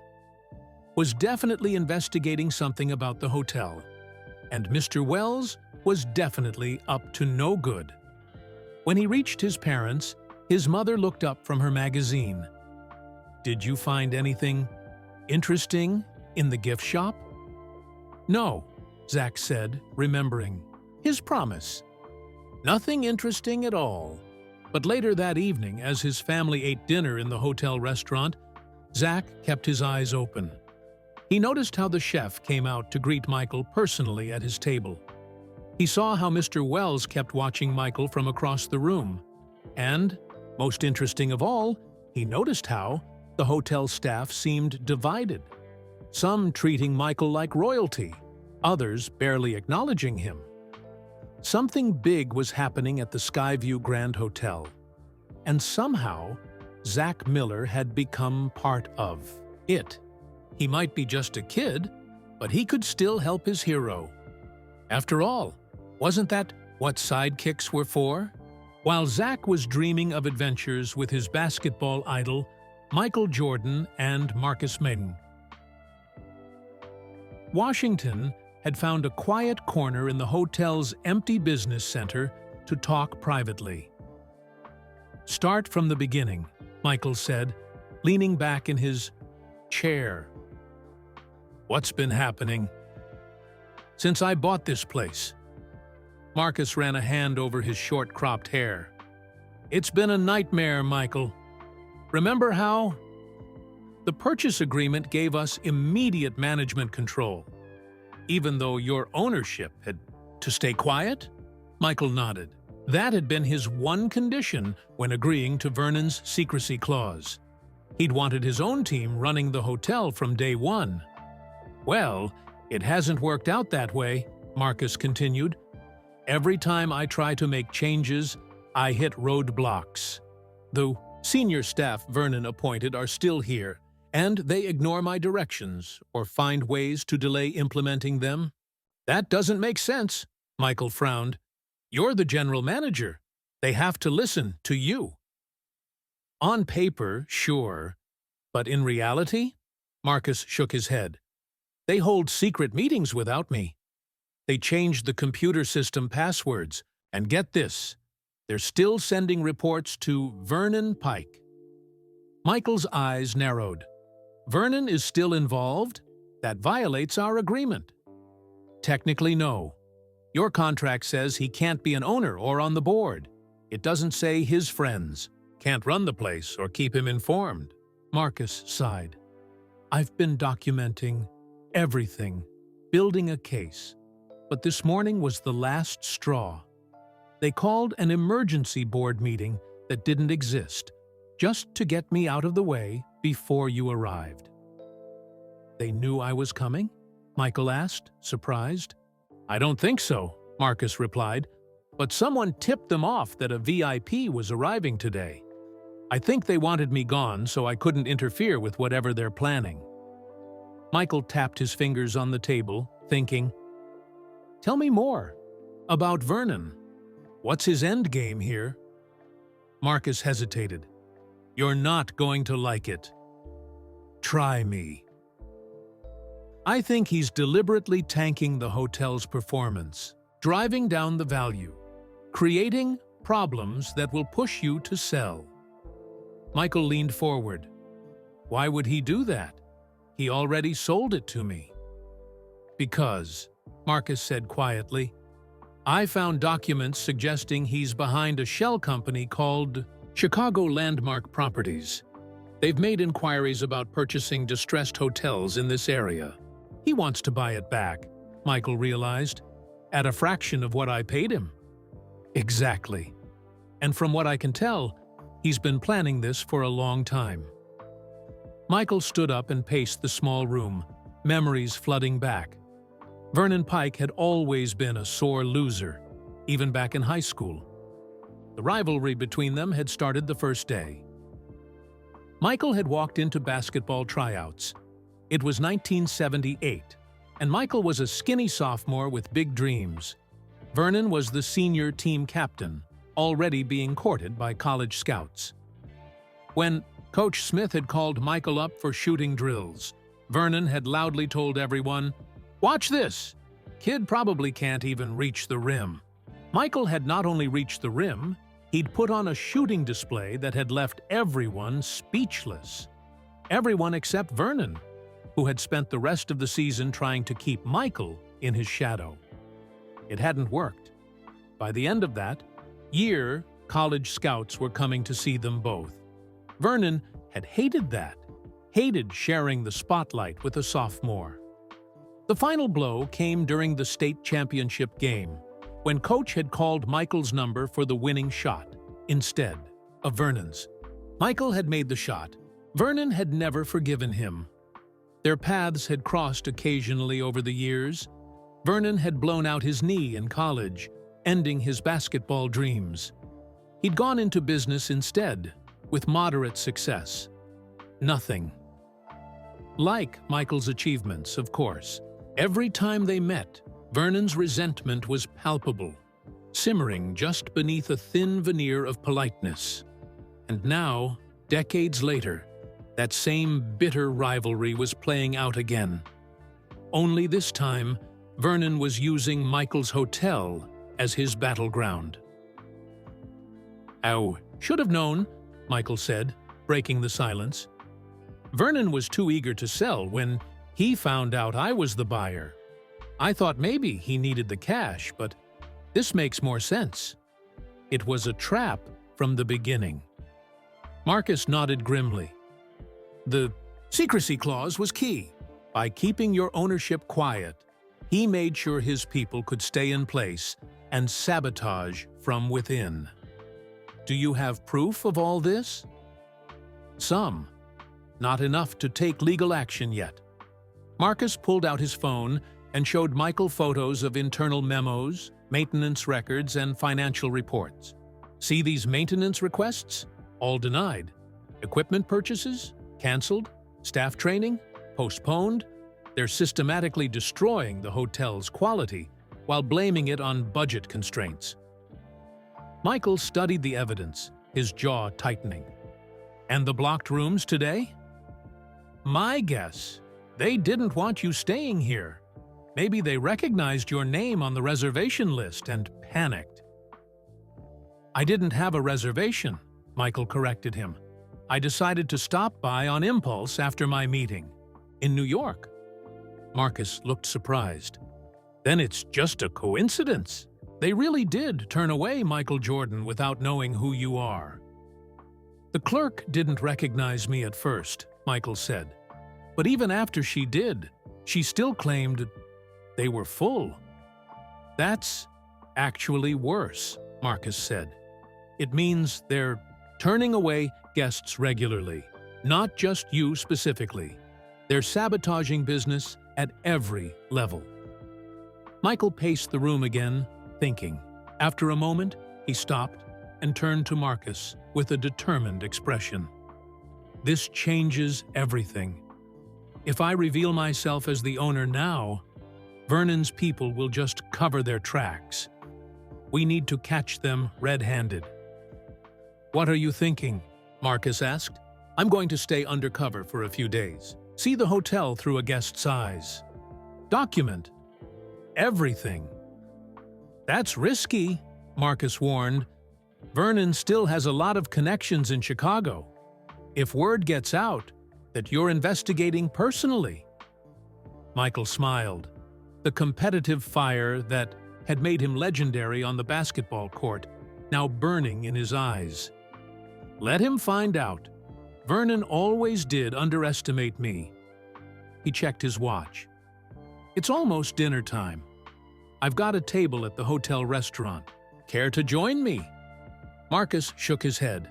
was definitely investigating something about the hotel, and Mr. Wells was definitely up to no good. When he reached his parents, his mother looked up from her magazine. "Did you find anything interesting in the gift shop?" "No," Zach said, remembering his promise. "Nothing interesting at all." But later that evening, as his family ate dinner in the hotel restaurant, Zach kept his eyes open. He noticed how the chef came out to greet Michael personally at his table. He saw how Mr. Wells kept watching Michael from across the room. And, most interesting of all, he noticed how the hotel staff seemed divided. Some treating Michael like royalty, others barely acknowledging him. Something big was happening at the Skyview Grand Hotel. And somehow, Zach Miller had become part of it. He might be just a kid, but he could still help his hero. After all, wasn't that what sidekicks were for? While Zach was dreaming of adventures with his basketball idol, Michael Jordan and Marcus Meng, Washington had found a quiet corner in the hotel's empty business center to talk privately. "Start from the beginning," Michael said, leaning back in his chair. "What's been happening?" "Since I bought this place." Marcus ran a hand over his short-cropped hair. "It's been a nightmare, Michael. Remember how? The purchase agreement gave us immediate management control, even though your ownership had to stay quiet?" Michael nodded. That had been his one condition when agreeing to Vernon's secrecy clause. He'd wanted his own team running the hotel from day one. "Well, it hasn't worked out that way," Marcus continued. "Every time I try to make changes, I hit roadblocks. The senior staff Vernon appointed are still here, and they ignore my directions or find ways to delay implementing them." "That doesn't make sense," Michael frowned. "You're the general manager. They have to listen to you." "On paper, sure. But in reality?" Marcus shook his head. "They hold secret meetings without me. They changed the computer system passwords, and get this, they're still sending reports to Vernon Pike." Michael's eyes narrowed. "Vernon is still involved? That violates our agreement." "Technically, no. Your contract says he can't be an owner or on the board. It doesn't say his friends can't run the place or keep him informed." Marcus sighed. "I've been documenting everything, building a case. But this morning was the last straw. They called an emergency board meeting that didn't exist, just to get me out of the way before you arrived." "They knew I was coming?" Michael asked, surprised. "I don't think so," Marcus replied, "but someone tipped them off that a VIP was arriving today. I think they wanted me gone so I couldn't interfere with whatever they're planning." Michael tapped his fingers on the table, thinking, "Tell me more. About Vernon. What's his end game here?" Marcus hesitated. "You're not going to like it. Try me. I think he's deliberately tanking the hotel's performance, driving down the value, creating problems that will push you to sell." Michael leaned forward. "Why would he do that? He already sold it to me." "Because," Marcus said quietly, "I found documents suggesting he's behind a shell company called Chicago Landmark Properties. They've made inquiries about purchasing distressed hotels in this area. He wants to buy it back," Michael realized, "at a fraction of what I paid him." "Exactly. And from what I can tell, he's been planning this for a long time." Michael stood up and paced the small room, memories flooding back. Vernon Pike had always been a sore loser, even back in high school. The rivalry between them had started the first day. Michael had walked into basketball tryouts. It was 1978, and Michael was a skinny sophomore with big dreams. Vernon was the senior team captain, already being courted by college scouts. When Coach Smith had called Michael up for shooting drills, Vernon had loudly told everyone, "Watch this! Kid probably can't even reach the rim." Michael had not only reached the rim, he'd put on a shooting display that had left everyone speechless. Everyone except Vernon, who had spent the rest of the season trying to keep Michael in his shadow. It hadn't worked. By the end of that year, college scouts were coming to see them both. Vernon had hated that. hated sharing the spotlight with a sophomore. The final blow came during the state championship game, when coach had called Michael's number for the winning shot, instead of Vernon's. Michael had made the shot. Vernon had never forgiven him. Their paths had crossed occasionally over the years. Vernon had blown out his knee in college, ending his basketball dreams. He'd gone into business instead, with moderate success. Nothing like Michael's achievements, of course. Every time they met, Vernon's resentment was palpable, simmering just beneath a thin veneer of politeness. And now, decades later, that same bitter rivalry was playing out again. Only this time, Vernon was using Michael's hotel as his battleground. "I should have known," Michael said, breaking the silence. "Vernon was too eager to sell when he found out I was the buyer. I thought maybe he needed the cash, but this makes more sense. It was a trap from the beginning." Marcus nodded grimly. "The secrecy clause was key. By keeping your ownership quiet, he made sure his people could stay in place and sabotage from within. Do you have proof of all this?" "Some. Not enough to take legal action yet." Marcus pulled out his phone and showed Michael photos of internal memos, maintenance records, and financial reports. "See these maintenance requests? All denied. Equipment purchases? Canceled. Staff training? Postponed. They're systematically destroying the hotel's quality while blaming it on budget constraints." Michael studied the evidence, his jaw tightening. "And the blocked rooms today?" "My guess, they didn't want you staying here. Maybe they recognized your name on the reservation list and panicked." "I didn't have a reservation," Michael corrected him. "I decided to stop by on impulse after my meeting. In New York." Marcus looked surprised. "Then it's just a coincidence. They really did turn away Michael Jordan without knowing who you are." "The clerk didn't recognize me at first," Michael said. "But even after she did, she still claimed they were full." "That's actually worse," Marcus said. "It means they're turning away guests regularly, not just you specifically. They're sabotaging business at every level." Michael paced the room again, thinking. After a moment, he stopped and turned to Marcus with a determined expression. "This changes everything. If I reveal myself as the owner now, Vernon's people will just cover their tracks. We need to catch them red-handed." "What are you thinking?" Marcus asked. "I'm going to stay undercover for a few days. See the hotel through a guest's eyes. Document everything." "That's risky," Marcus warned. "Vernon still has a lot of connections in Chicago. If word gets out that you're investigating personally." Michael smiled, the competitive fire that had made him legendary on the basketball court now burning in his eyes. "Let him find out. Vernon always did underestimate me." He checked his watch. "It's almost dinner time. I've got a table at the hotel restaurant. Care to join me?" Marcus shook his head.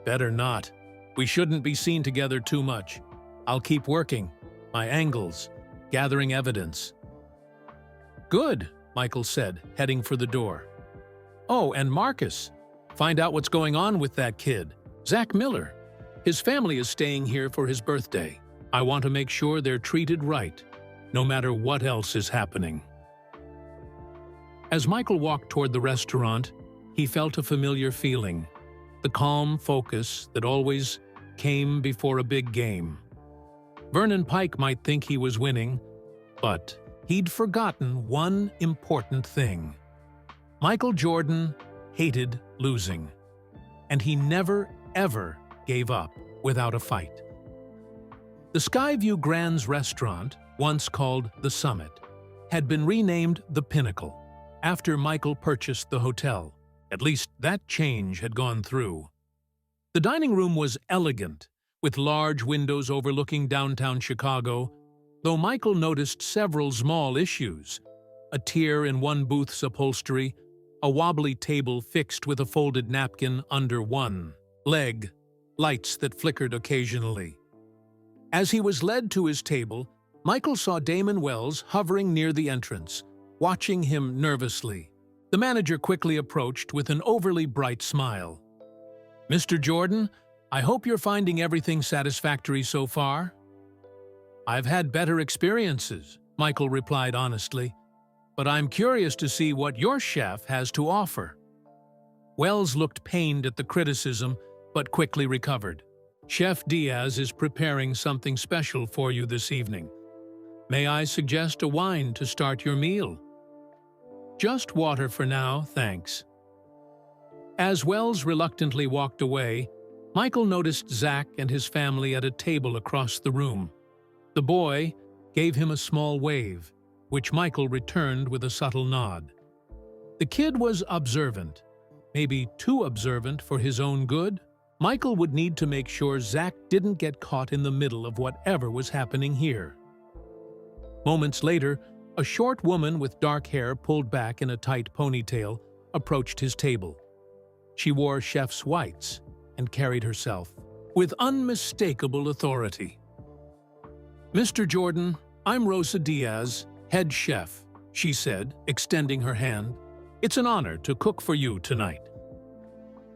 "Better not. We shouldn't be seen together too much. I'll keep working my angles, gathering evidence." "Good," Michael said, heading for the door. "Oh, and Marcus, find out what's going on with that kid, Zach Miller. His family is staying here for his birthday. I want to make sure they're treated right, no matter what else is happening." As Michael walked toward the restaurant, he felt a familiar feeling, the calm focus that always came before a big game. Vernon Pike might think he was winning, but he'd forgotten one important thing. Michael Jordan hated losing, and he never, ever gave up without a fight. The Skyview Grand's restaurant, once called The Summit, had been renamed The Pinnacle after Michael purchased the hotel. At least that change had gone through. The dining room was elegant, with large windows overlooking downtown Chicago, though Michael noticed several small issues: a tear in one booth's upholstery, a wobbly table fixed with a folded napkin under one leg, lights that flickered occasionally. As he was led to his table, Michael saw Damon Wells hovering near the entrance, watching him nervously. The manager quickly approached with an overly bright smile. "Mr. Jordan, I hope you're finding everything satisfactory so far." "I've had better experiences," Michael replied honestly, "but I'm curious to see what your chef has to offer." Wells looked pained at the criticism, but quickly recovered. "Chef Diaz is preparing something special for you this evening. May I suggest a wine to start your meal?" "Just water for now, thanks." As Wells reluctantly walked away, Michael noticed Zach and his family at a table across the room. The boy gave him a small wave, which Michael returned with a subtle nod. The kid was observant, maybe too observant for his own good. Michael would need to make sure Zach didn't get caught in the middle of whatever was happening here. Moments later, a short woman with dark hair pulled back in a tight ponytail approached his table. She wore chef's whites and carried herself with unmistakable authority. "Mr. Jordan, I'm Rosa Diaz, head chef," she said, extending her hand. "It's an honor to cook for you tonight."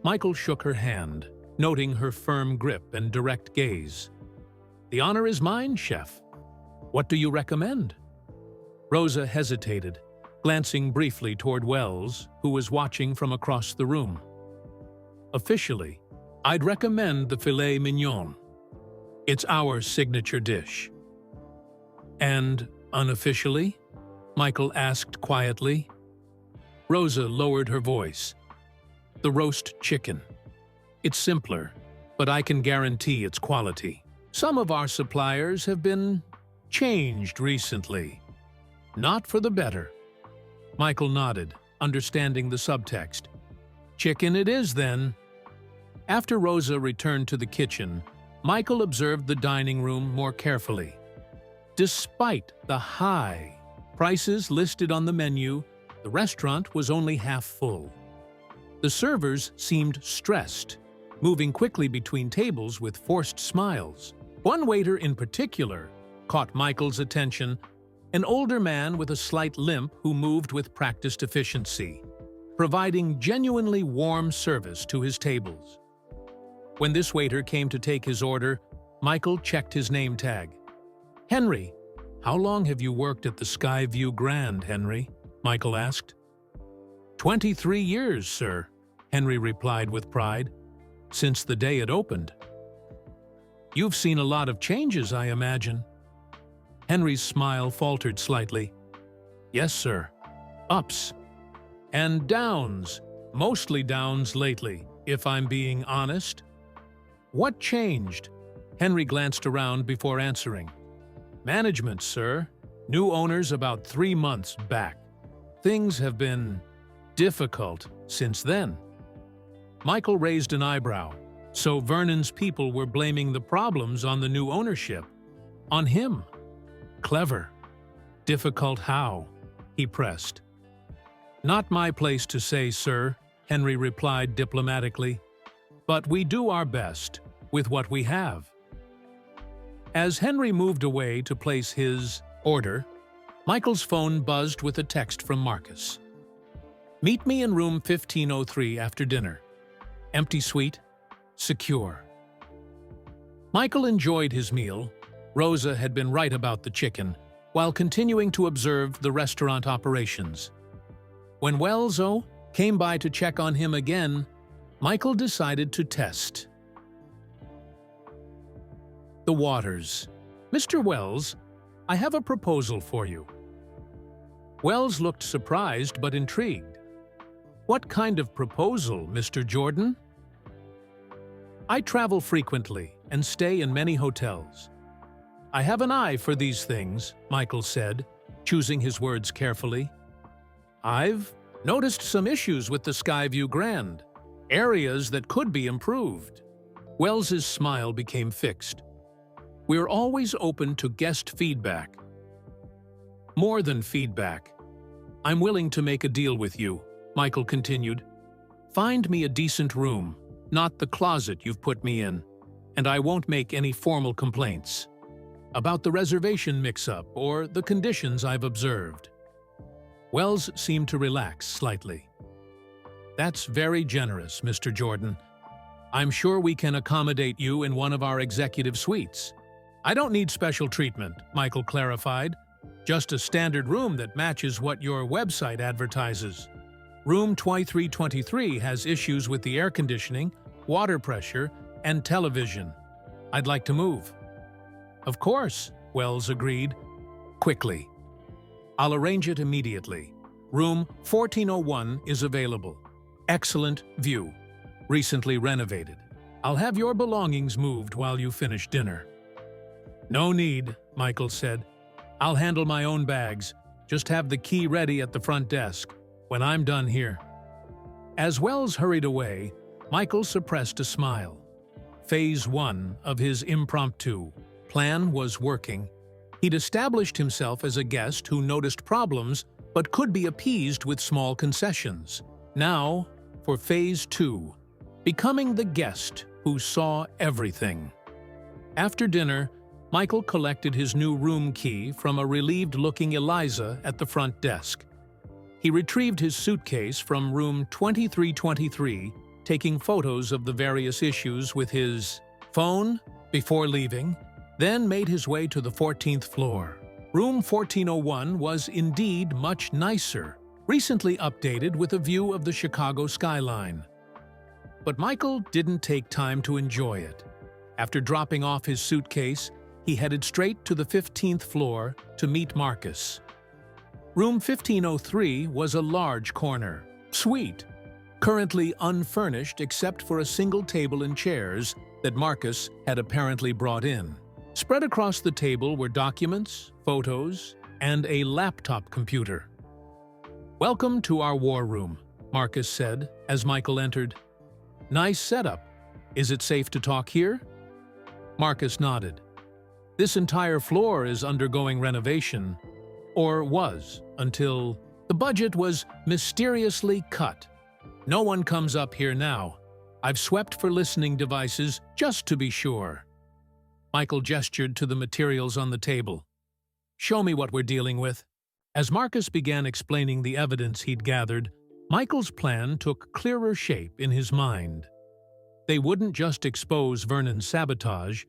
Michael shook her hand, noting her firm grip and direct gaze. "The honor is mine, chef. What do you recommend?" Rosa hesitated, glancing briefly toward Wells, who was watching from across the room. "Officially, I'd recommend the filet mignon. It's our signature dish." "And unofficially?" Michael asked quietly. Rosa lowered her voice. "The roast chicken. It's simpler, but I can guarantee its quality. Some of our suppliers have been changed recently. Not for the better." Michael nodded, understanding the subtext. "Chicken it is, then." After Rosa returned to the kitchen, Michael observed the dining room more carefully. Despite the high prices listed on the menu, the restaurant was only half full. The servers seemed stressed, moving quickly between tables with forced smiles. One waiter in particular caught Michael's attention, an older man with a slight limp who moved with practiced efficiency, providing genuinely warm service to his tables. When this waiter came to take his order, Michael checked his name tag. "Henry, how long have you worked at the Skyview Grand, Henry?" Michael asked. 23 years, sir," Henry replied with pride, "since the day it opened." "You've seen a lot of changes, I imagine." Henry's smile faltered slightly. "Yes, sir. Ups. And downs. Mostly downs lately, if I'm being honest." "What changed?" Henry glanced around before answering. "Management, sir. New owners about 3 months back. Things have been difficult since then." Michael raised an eyebrow. So Vernon's people were blaming the problems on the new ownership. On him. Clever. Difficult how? He pressed. "Not my place to say, sir," Henry replied diplomatically. "But we do our best with what we have." As Henry moved away to place his order, Michael's phone buzzed with a text from Marcus. "Meet me in room 1503 after dinner. Empty suite. Secure." Michael enjoyed his meal. Rosa had been right about the chicken, while continuing to observe the restaurant operations. When Wells came by to check on him again, Michael decided to test the waters. "Mr. Wells, I have a proposal for you." Wells looked surprised but intrigued. "What kind of proposal, Mr. Jordan?" "I travel frequently and stay in many hotels. I have an eye for these things," Michael said, choosing his words carefully. "I've noticed some issues with the Skyview Grand, areas that could be improved." Wells's smile became fixed. "We're always open to guest feedback." "More than feedback. I'm willing to make a deal with you," Michael continued. "Find me a decent room, not the closet you've put me in, and I won't make any formal complaints about the reservation mix-up or the conditions I've observed." Wells seemed to relax slightly. "That's very generous, Mr. Jordan. I'm sure we can accommodate you in one of our executive suites." "I don't need special treatment," Michael clarified. "Just a standard room that matches what your website advertises. Room 2323 has issues with the air conditioning, water pressure, and television. I'd like to move." "Of course," Wells agreed. "Quickly. I'll arrange it immediately. Room 1401 is available. Excellent view. Recently renovated. I'll have your belongings moved while you finish dinner." "No need," Michael said. "I'll handle my own bags. Just have the key ready at the front desk when I'm done here." As Wells hurried away, Michael suppressed a smile. Phase 1 of his impromptu plan was working. He'd established himself as a guest who noticed problems but could be appeased with small concessions. Now, for Phase 2, becoming the guest who saw everything. After dinner, Michael collected his new room key from a relieved-looking Eliza at the front desk. He retrieved his suitcase from room 2323, taking photos of the various issues with his phone before leaving, then made his way to the 14th floor. Room 1401 was indeed much nicer, recently updated with a view of the Chicago skyline. But Michael didn't take time to enjoy it. After dropping off his suitcase, he headed straight to the 15th floor to meet Marcus. Room 1503 was a large corner suite, currently unfurnished except for a single table and chairs that Marcus had apparently brought in. Spread across the table were documents, photos, and a laptop computer. "Welcome to our war room," Marcus said as Michael entered. "Nice setup. Is it safe to talk here?" Marcus nodded. "This entire floor is undergoing renovation, or was, until the budget was mysteriously cut. No one comes up here now. I've swept for listening devices just to be sure." Michael gestured to the materials on the table. "Show me what we're dealing with." As Marcus began explaining the evidence he'd gathered, Michael's plan took clearer shape in his mind. They wouldn't just expose Vernon's sabotage,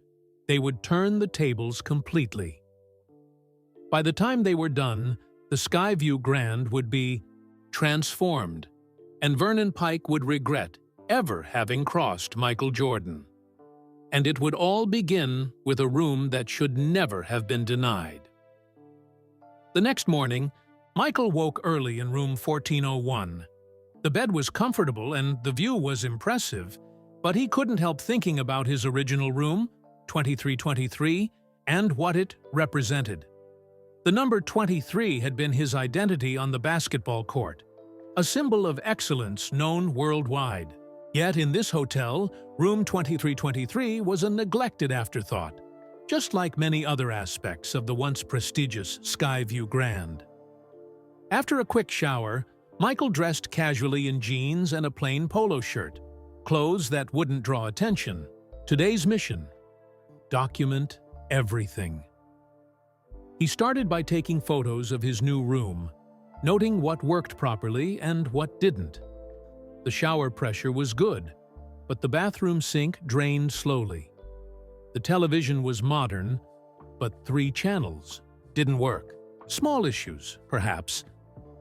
they would turn the tables completely. By the time they were done, the Skyview Grand would be transformed, and Vernon Pike would regret ever having crossed Michael Jordan. And it would all begin with a room that should never have been denied. The next morning, Michael woke early in room 1401. The bed was comfortable and the view was impressive, but he couldn't help thinking about his original room, 2323, and what it represented. The number 23 had been his identity on the basketball court, a symbol of excellence known worldwide. Yet in this hotel, room 2323 was a neglected afterthought, just like many other aspects of the once prestigious Skyview Grand. After a quick shower, Michael dressed casually in jeans and a plain polo shirt, clothes that wouldn't draw attention. Today's mission: document everything. He started by taking photos of his new room, noting what worked properly and what didn't. The shower pressure was good, but the bathroom sink drained slowly. The television was modern, but 3 channels didn't work. Small issues, perhaps,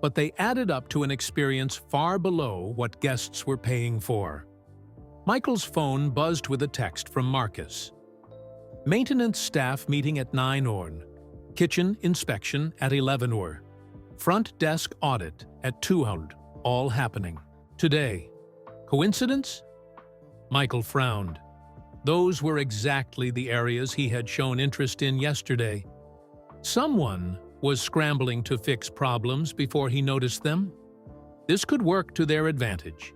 but they added up to an experience far below what guests were paying for. Michael's phone buzzed with a text from Marcus. Maintenance staff meeting at 9 AM. Kitchen inspection at 11 AM. Front desk audit at 2 AM. All happening today. Coincidence? Michael frowned. Those were exactly the areas he had shown interest in yesterday. Someone was scrambling to fix problems before he noticed them. This could work to their advantage.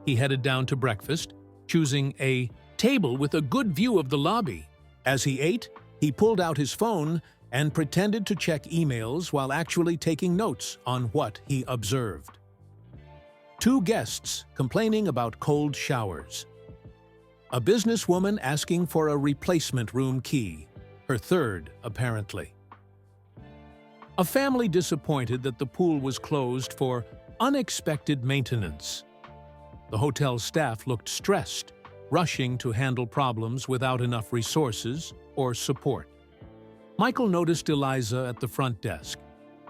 He headed down to breakfast, choosing a table with a good view of the lobby. As he ate, he pulled out his phone and pretended to check emails while actually taking notes on what he observed. 2 guests complaining about cold showers. A businesswoman asking for a replacement room key, her third, apparently. A family disappointed that the pool was closed for unexpected maintenance. The hotel staff looked stressed, rushing to handle problems without enough resources or support. Michael noticed Eliza at the front desk,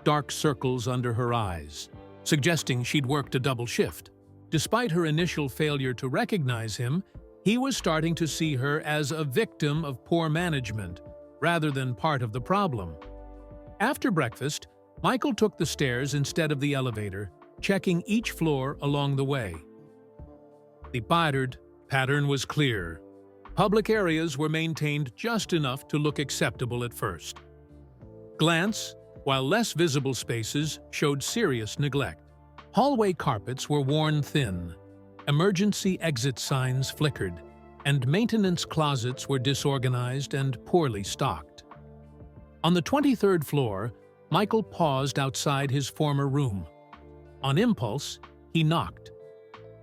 dark circles under her eyes, suggesting she'd worked a double shift. Despite her initial failure to recognize him, he was starting to see her as a victim of poor management, rather than part of the problem. After breakfast, Michael took the stairs instead of the elevator, checking each floor along the way. The pattern was clear. Public areas were maintained just enough to look acceptable at first. Glance, while less visible spaces showed serious neglect. Hallway carpets were worn thin, emergency exit signs flickered, and maintenance closets were disorganized and poorly stocked. On the 23rd floor, Michael paused outside his former room. On impulse, he knocked.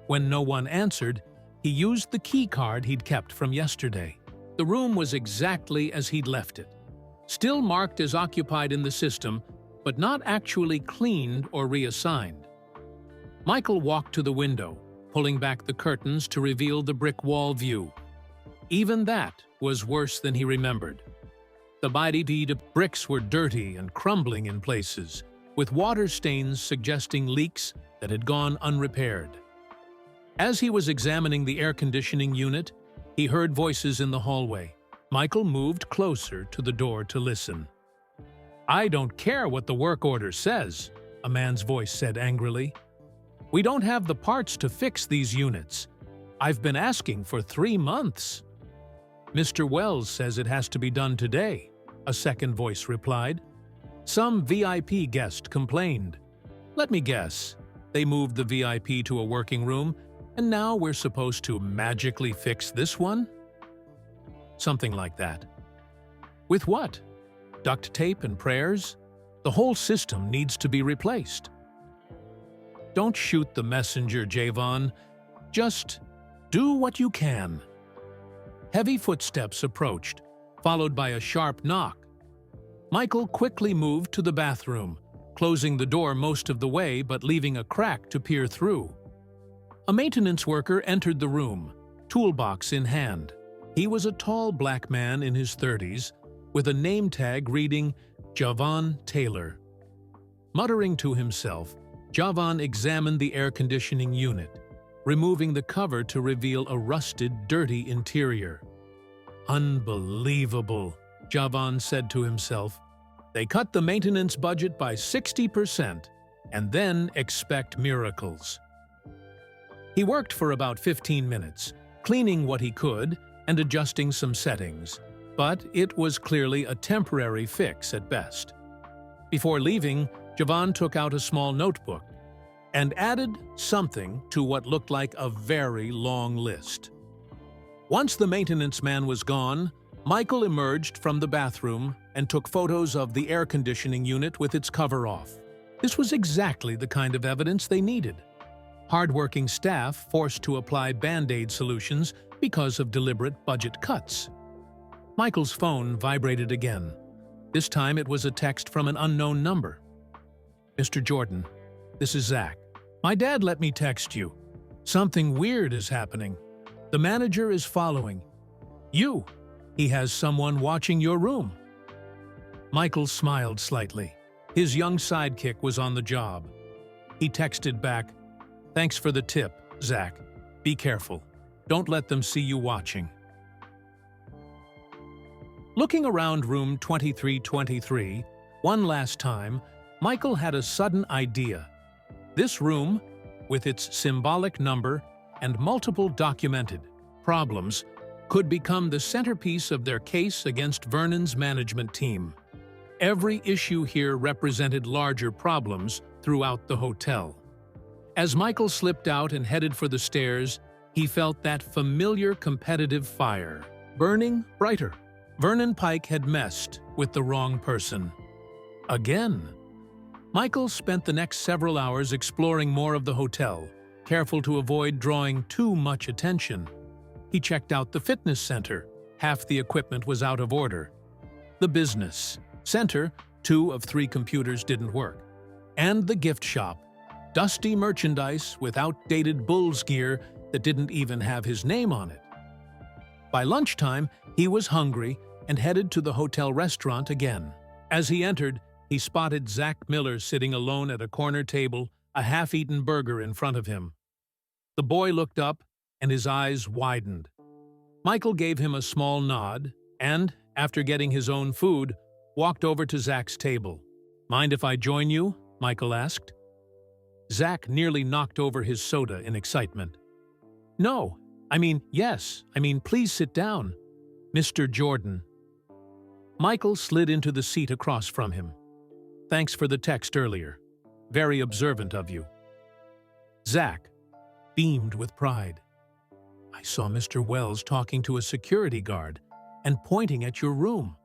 When no one answered, he used the key card he'd kept from yesterday. The room was exactly as he'd left it, still marked as occupied in the system, but not actually cleaned or reassigned. Michael walked to the window, pulling back the curtains to reveal the brick wall view. Even that was worse than he remembered. The bricks were dirty and crumbling in places, with water stains suggesting leaks that had gone unrepaired. As he was examining the air conditioning unit, he heard voices in the hallway. Michael moved closer to the door to listen. "I don't care what the work order says," a man's voice said angrily. "We don't have the parts to fix these units. I've been asking for 3 months." "Mr. Wells says it has to be done today," a second voice replied. "Some VIP guest complained. Let me guess, they moved the VIP to a working room, and now we're supposed to magically fix this one?" Something like that. With what? Duct tape and prayers? The whole system needs to be replaced. Don't shoot the messenger, Javon. Just do what you can. Heavy footsteps approached, followed by a sharp knock. Michael quickly moved to the bathroom, closing the door most of the way but leaving a crack to peer through. A maintenance worker entered the room, toolbox in hand. He was a tall black man in his 30s, with a name tag reading Javon Taylor. Muttering to himself, Javon examined the air conditioning unit, removing the cover to reveal a rusted, dirty interior. "Unbelievable," Javon said to himself. "They cut the maintenance budget by 60% and then expect miracles." He worked for about 15 minutes, cleaning what he could and adjusting some settings, but it was clearly a temporary fix at best. Before leaving, Javon took out a small notebook and added something to what looked like a very long list. Once the maintenance man was gone, Michael emerged from the bathroom and took photos of the air conditioning unit with its cover off. This was exactly the kind of evidence they needed. Hardworking staff forced to apply Band-Aid solutions because of deliberate budget cuts. Michael's phone vibrated again. This time it was a text from an unknown number. "Mr. Jordan, this is Zach. My dad let me text you. Something weird is happening. The manager is following you. He has someone watching your room." Michael smiled slightly. His young sidekick was on the job. He texted back, "Thanks for the tip, Zach. Be careful. Don't let them see you watching." Looking around room 2323, one last time, Michael had a sudden idea. This room, with its symbolic number and multiple documented problems, could become the centerpiece of their case against Vernon's management team. Every issue here represented larger problems throughout the hotel. As Michael slipped out and headed for the stairs, He felt that familiar competitive fire, burning brighter. Vernon Pike had messed with the wrong person. Again. Michael spent the next several hours exploring more of the hotel, careful to avoid drawing too much attention. He checked out the fitness center. Half the equipment was out of order. The business center, 2 of 3 computers didn't work. And the gift shop. Dusty merchandise with outdated Bulls gear that didn't even have his name on it. By lunchtime, he was hungry and headed to the hotel restaurant again. As he entered, he spotted Zach Miller sitting alone at a corner table, a half-eaten burger in front of him. The boy looked up, and his eyes widened. Michael gave him a small nod and, after getting his own food, walked over to Zach's table. "Mind if I join you?" Michael asked. Zach nearly knocked over his soda in excitement. "No, yes, please sit down, Mr. Jordan." Michael slid into the seat across from him. "Thanks for the text earlier. Very observant of you." Zach beamed with pride. "I saw Mr. Wells talking to a security guard and pointing at your room.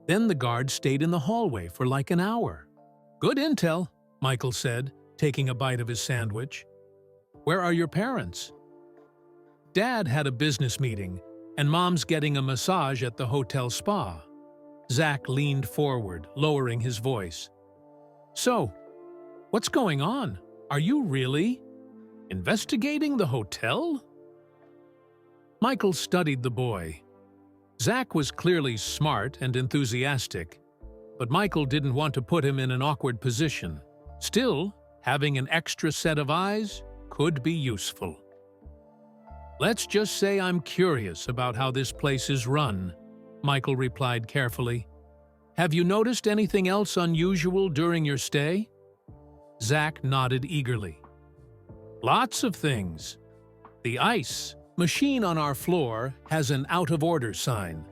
Then the guard stayed in the hallway for like an hour." "Good intel," Michael said, taking a bite of his sandwich. "Where are your parents?" "Dad had a business meeting, and Mom's getting a massage at the hotel spa." Zach leaned forward, lowering his voice. "So, what's going on? Are you really investigating the hotel?" Michael studied the boy. Zach was clearly smart and enthusiastic, but Michael didn't want to put him in an awkward position. Still, having an extra set of eyes could be useful. "Let's just say I'm curious about how this place is run," Michael replied carefully. "Have you noticed anything else unusual during your stay?" Zach nodded eagerly. "Lots of things. The ice machine on our floor has an out-of-order sign,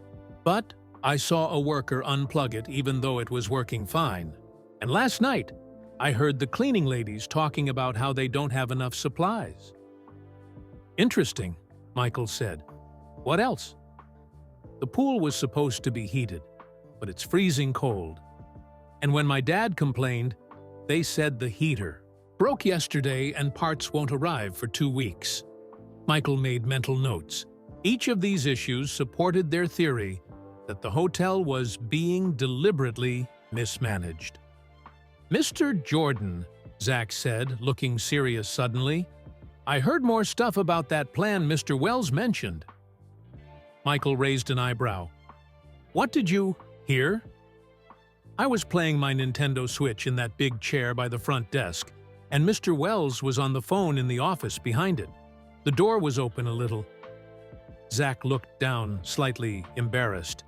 but I saw a worker unplug it even though it was working fine. And last night, I heard the cleaning ladies talking about how they don't have enough supplies." "Interesting," Michael said. "What else?" "The pool was supposed to be heated, but it's freezing cold. And when my dad complained, they said the heater broke yesterday and parts won't arrive for 2 weeks." Michael made mental notes. Each of these issues supported their theory that the hotel was being deliberately mismanaged. "Mr. Jordan," Zach said, looking serious suddenly, "I heard more stuff about that plan Mr. Wells mentioned." Michael raised an eyebrow. "What did you hear?" "I was playing my Nintendo Switch in that big chair by the front desk, and Mr. Wells was on the phone in the office behind it. The door was open a little." Zach looked down, slightly embarrassed.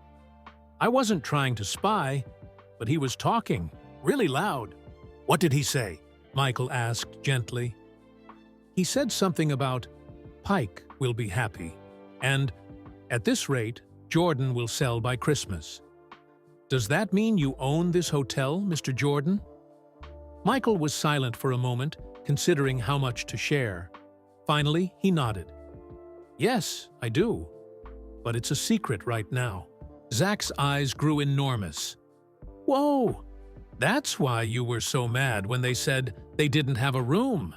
"I wasn't trying to spy, but he was talking, really loud." "What did he say?" Michael asked gently. "He said something about Pike will be happy, and at this rate, Jordan will sell by Christmas. Does that mean you own this hotel, Mr. Jordan?" Michael was silent for a moment, considering how much to share. Finally, he nodded. "Yes, I do. But it's a secret right now." Zach's eyes grew enormous. "Whoa! That's why you were so mad when they said they didn't have a room.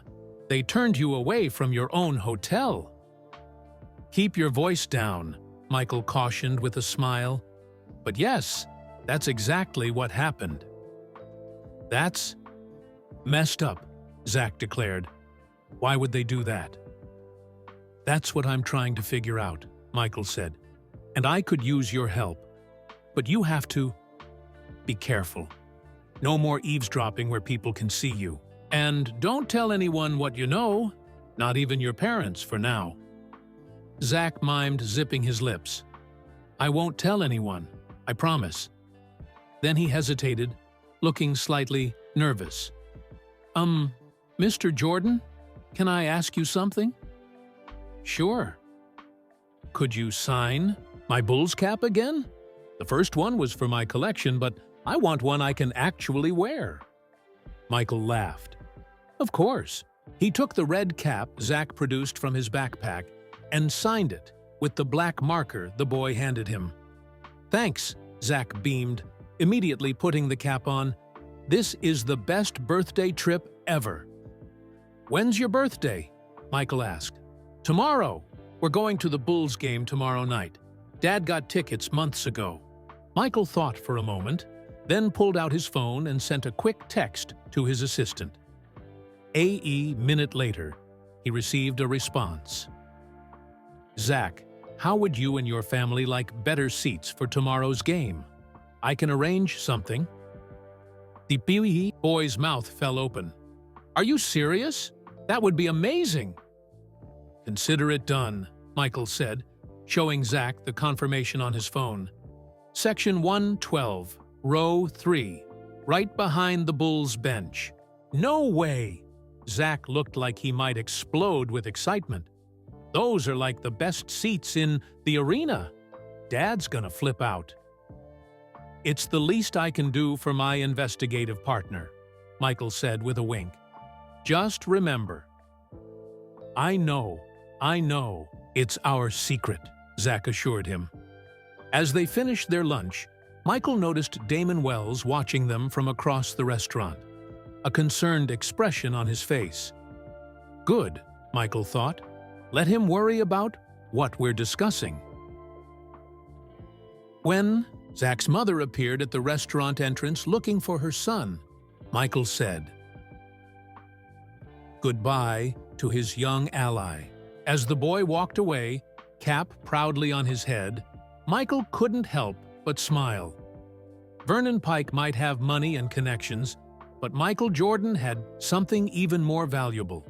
They turned you away from your own hotel." "Keep your voice down," Michael cautioned with a smile. "But yes, that's exactly what happened." "That's messed up," Zach declared. "Why would they do that?" "That's what I'm trying to figure out," Michael said. "And I could use your help. But you have to be careful. No more eavesdropping where people can see you. And don't tell anyone what you know, not even your parents for now." Zach mimed, zipping his lips. "I won't tell anyone, I promise." Then he hesitated, looking slightly nervous. Mr. Jordan, can I ask you something?" "Sure." "Could you sign my Bulls cap again? The first one was for my collection, but I want one I can actually wear." Michael laughed. "Of course. He took the red cap Zach produced from his backpack and signed it with the black marker the boy handed him. "Thanks," Zach beamed, immediately putting the cap on. "This is the best birthday trip ever." "When's your birthday?" Michael asked. "Tomorrow. We're going to the Bulls game tomorrow night. Dad got tickets months ago." Michael thought for a moment, then pulled out his phone and sent a quick text to his assistant. Minute later, he received a response. "Zach, how would you and your family like better seats for tomorrow's game? I can arrange something." The boy's mouth fell open. "Are you serious? That would be amazing." "Consider it done," Michael said, showing Zach the confirmation on his phone. "Section 112, row 3, right behind the Bulls bench." "No way!" Zach looked like he might explode with excitement. "Those are like the best seats in the arena. Dad's gonna flip out." "It's the least I can do for my investigative partner," Michael said with a wink. "Just remember." I know, it's our secret," Zach assured him. As they finished their lunch, Michael noticed Damon Wells watching them from across the restaurant, a concerned expression on his face. Good, Michael thought. Let him worry about what we're discussing. When Zach's mother appeared at the restaurant entrance looking for her son, Michael said goodbye to his young ally. As the boy walked away, cap proudly on his head, Michael couldn't help but smile. Vernon Pike might have money and connections, but Michael Jordan had something even more valuable: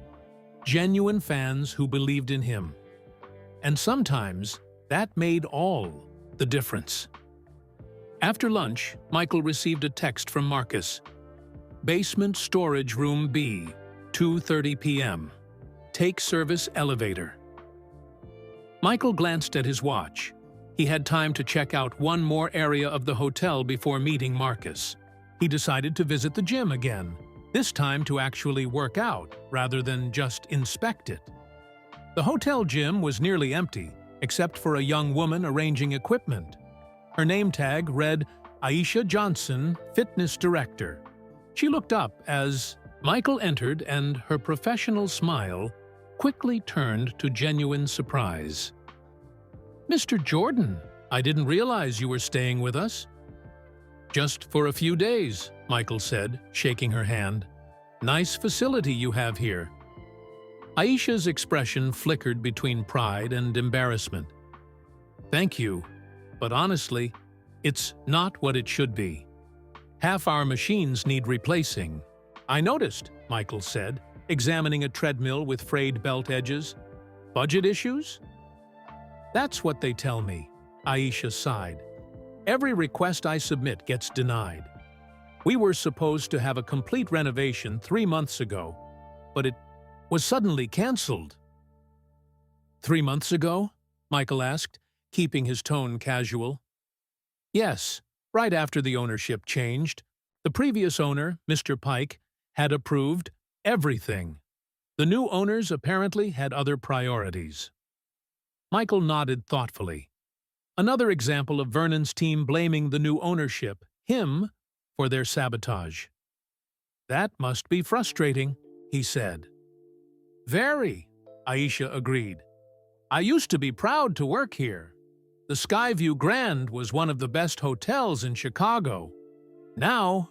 genuine fans who believed in him. And sometimes that made all the difference. After lunch, Michael received a text from Marcus. "Basement storage room B, 2:30 p.m. Take service elevator." Michael glanced at his watch. He had time to check out one more area of the hotel before meeting Marcus. He decided to visit the gym again, this time to actually work out rather than just inspect it. The hotel gym was nearly empty, except for a young woman arranging equipment. Her name tag read Aisha Johnson, Fitness Director. She looked up as Michael entered, and her professional smile quickly turned to genuine surprise. "Mr. Jordan, I didn't realize you were staying with us." "Just for a few days," Michael said, shaking her hand. "Nice facility you have here." Aisha's expression flickered between pride and embarrassment. "Thank you, but honestly, it's not what it should be. Half our machines need replacing." "I noticed," Michael said, examining a treadmill with frayed belt edges. "Budget issues?" "That's what they tell me," Aisha sighed. "Every request I submit gets denied. We were supposed to have a complete renovation 3 months ago, but it was suddenly canceled." "3 months ago?" Michael asked, keeping his tone casual. "Yes, right after the ownership changed. The previous owner, Mr. Pike, had approved everything. The new owners apparently had other priorities." Michael nodded thoughtfully. Another example of Vernon's team blaming the new ownership, him, for their sabotage. "That must be frustrating," he said. "Very," Aisha agreed. "I used to be proud to work here. The Skyview Grand was one of the best hotels in Chicago. Now,"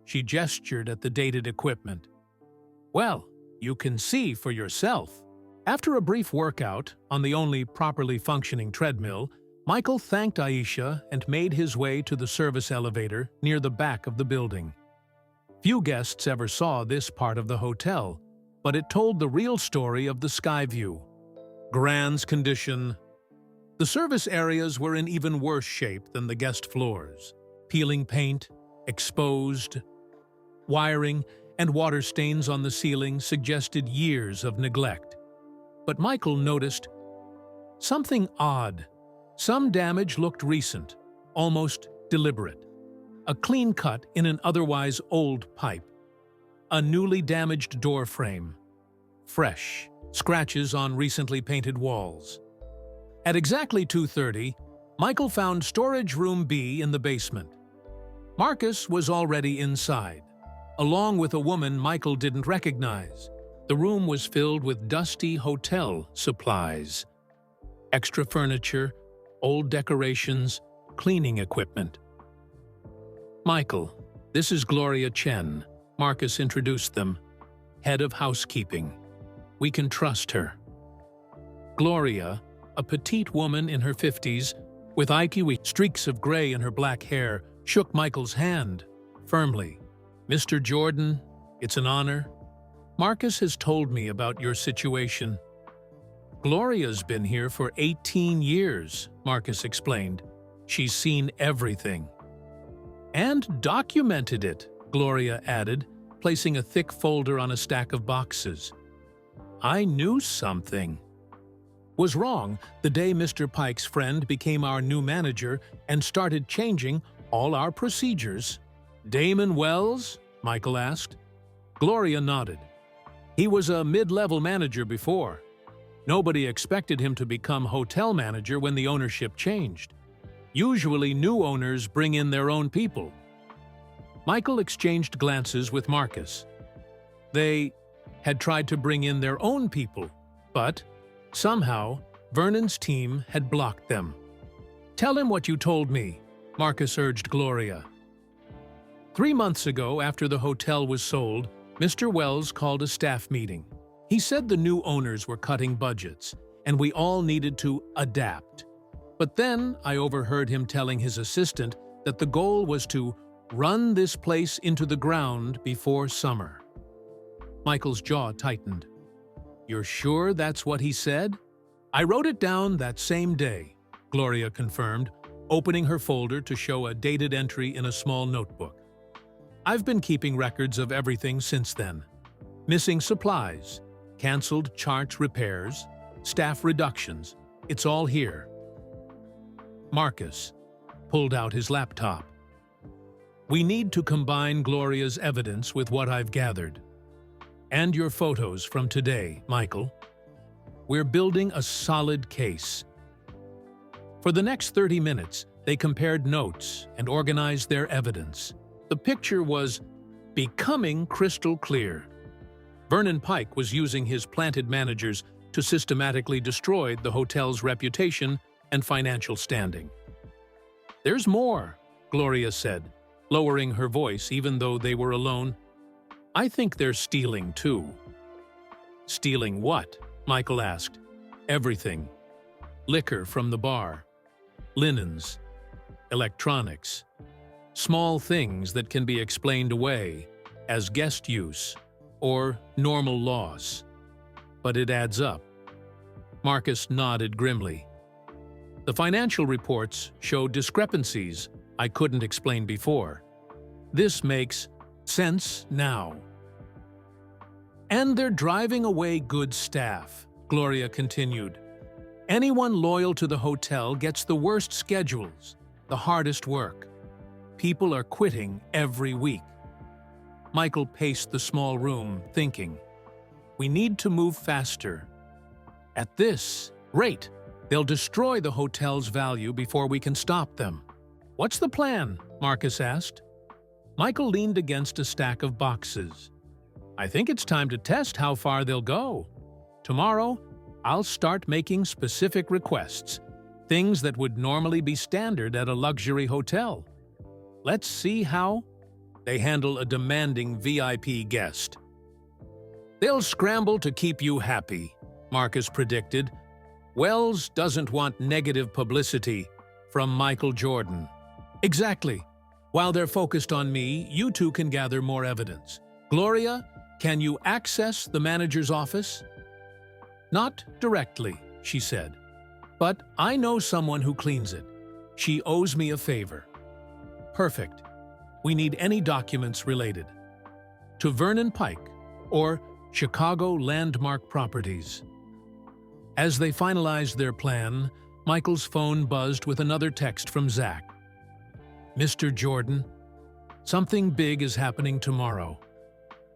she gestured at the dated equipment, "well, you can see for yourself." After a brief workout on the only properly functioning treadmill, Michael thanked Aisha and made his way to the service elevator near the back of the building. Few guests ever saw this part of the hotel, but it told the real story of the Skyview. Grand's condition. The service areas were in even worse shape than the guest floors. Peeling paint, exposed wiring, and water stains on the ceiling suggested years of neglect. But Michael noticed something odd. Some damage looked recent, almost deliberate. A clean cut in an otherwise old pipe. A newly damaged door frame. fresh, scratches on recently painted walls. At exactly 2:30, Michael found storage room B in the basement. Marcus was already inside, along with a woman Michael didn't recognize. The room was filled with dusty hotel supplies, extra furniture, old decorations, cleaning equipment. "Michael, this is Gloria Chen," Marcus introduced them, head of housekeeping. "We can trust her." Gloria, a petite woman in her 50s, with IQ streaks of gray in her black hair, shook Michael's hand firmly. "Mr. Jordan, it's an honor. Marcus has told me about your situation." "Gloria's been here for 18 years, Marcus explained. "She's seen everything." "And documented it," Gloria added, placing a thick folder on a stack of boxes. "I knew something was wrong the day Mr. Pike's friend became our new manager and started changing all our procedures." "Damon Wells?" Michael asked. Gloria nodded. "He was a mid-level manager before. Nobody expected him to become hotel manager when the ownership changed. Usually new owners bring in their own people." Michael exchanged glances with Marcus. They had tried to bring in their own people, but somehow Vernon's team had blocked them. "Tell him what you told me," Marcus urged Gloria. 3 months ago, after the hotel was sold, Mr. Wells called a staff meeting. He said the new owners were cutting budgets, and we all needed to adapt. But then I overheard him telling his assistant that the goal was to run this place into the ground before summer. Michael's jaw tightened. "You're sure that's what he said?" "I wrote it down that same day," Gloria confirmed, opening her folder to show a dated entry in a small notebook. "I've been keeping records of everything since then. Missing supplies, canceled charts repairs, staff reductions. It's all here." Marcus pulled out his laptop. "We need to combine Gloria's evidence with what I've gathered. And your photos from today, Michael. We're building a solid case." For the next 30 minutes, they compared notes and organized their evidence. The picture was becoming crystal clear. Vernon Pike was using his planted managers to systematically destroy the hotel's reputation and financial standing. "There's more," Gloria said, lowering her voice even though they were alone. "I think they're stealing too." "Stealing what?" Michael asked. "Everything. Liquor from the bar, linens, electronics, small things that can be explained away as guest use or normal loss. But it adds up." Marcus nodded grimly. "The financial reports show discrepancies I couldn't explain before. This makes sense now." "And they're driving away good staff," Gloria continued. "Anyone loyal to the hotel gets the worst schedules, the hardest work. People are quitting every week." Michael paced the small room, thinking, "We need to move faster. At this rate, they'll destroy the hotel's value before we can stop them." "What's the plan?" Marcus asked. Michael leaned against a stack of boxes. "I think it's time to test how far they'll go. Tomorrow, I'll start making specific requests, things that would normally be standard at a luxury hotel. Let's see how they handle a demanding VIP guest." "They'll scramble to keep you happy," Marcus predicted. "Wells doesn't want negative publicity from Michael Jordan." "Exactly. While they're focused on me, you two can gather more evidence. Gloria, can you access the manager's office?" "Not directly," she said. "But I know someone who cleans it. She owes me a favor." "Perfect. We need any documents related to Vernon Pike or Chicago Landmark Properties." As they finalized their plan, Michael's phone buzzed with another text from Zach. "Mr. Jordan, something big is happening tomorrow.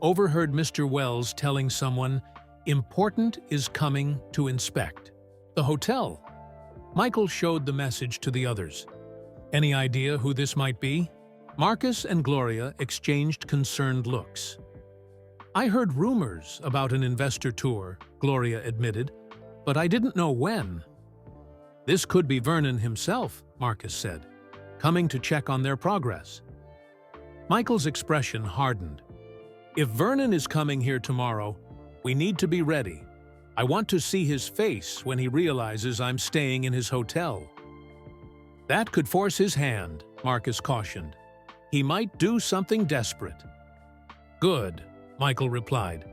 Overheard Mr. Wells telling someone Important is coming to inspect. The hotel. Michael showed the message to the others. Any idea who this might be? Marcus and Gloria exchanged concerned looks. I heard rumors about an investor tour, Gloria admitted, but I didn't know when. This could be Vernon himself, Marcus said, coming to check on their progress. Michael's expression hardened. If Vernon is coming here tomorrow, we need to be ready. I want to see his face when he realizes I'm staying in his hotel. That could force his hand, Marcus cautioned. He might do something desperate. Good, Michael replied.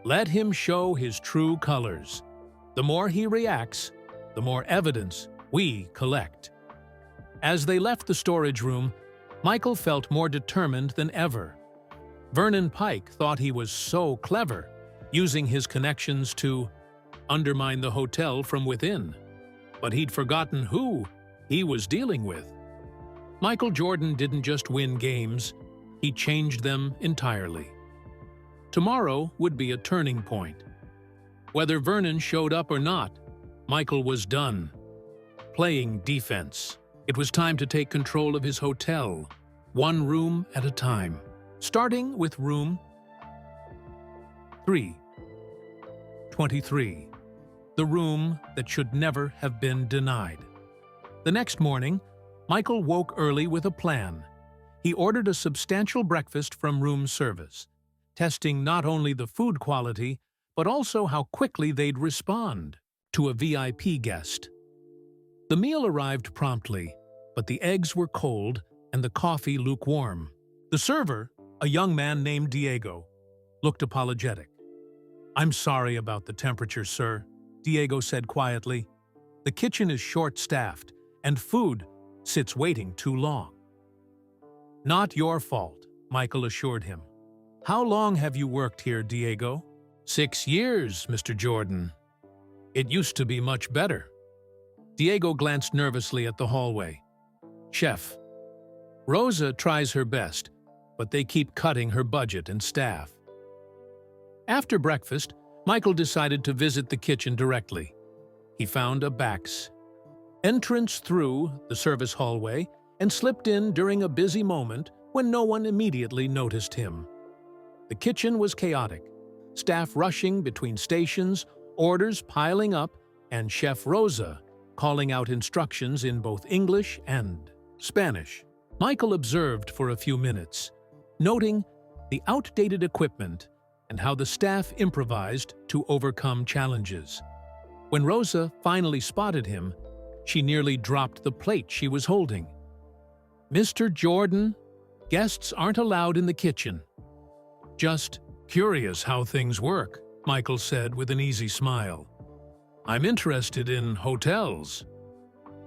Let him show his true colors. The more he reacts, the more evidence we collect. As they left the storage room, Michael felt more determined than ever. Vernon Pike thought he was so clever, using his connections to undermine the hotel from within. But he'd forgotten who he was dealing with. Michael Jordan didn't just win games, he changed them entirely. Tomorrow would be a turning point. Whether Vernon showed up or not, Michael was done. Playing defense. It was time to take control of his hotel, one room at a time. Starting with room 323, the room that should never have been denied. The next morning, Michael woke early with a plan. He ordered a substantial breakfast from room service, testing not only the food quality, but also how quickly they'd respond to a VIP guest. The meal arrived promptly, but the eggs were cold and the coffee lukewarm. The server, a young man named Diego, looked apologetic. "I'm sorry about the temperature, sir," Diego said quietly. "The kitchen is short-staffed, and food sits waiting too long." "Not your fault," Michael assured him. "How long have you worked here, Diego?" "6 years, Mr. Jordan. It used to be much better." Diego glanced nervously at the hallway. "Chef, Rosa tries her best, but they keep cutting her budget and staff." After breakfast, Michael decided to visit the kitchen directly. He found a back entrance through the service hallway and slipped in during a busy moment when no one immediately noticed him. The kitchen was chaotic, staff rushing between stations, orders piling up, and Chef Rosa calling out instructions in both English and Spanish. Michael observed for a few minutes, noting the outdated equipment and how the staff improvised to overcome challenges. When Rosa finally spotted him, she nearly dropped the plate she was holding. "Mr. Jordan, guests aren't allowed in the kitchen." "Just curious how things work," Michael said with an easy smile. "I'm interested in hotels."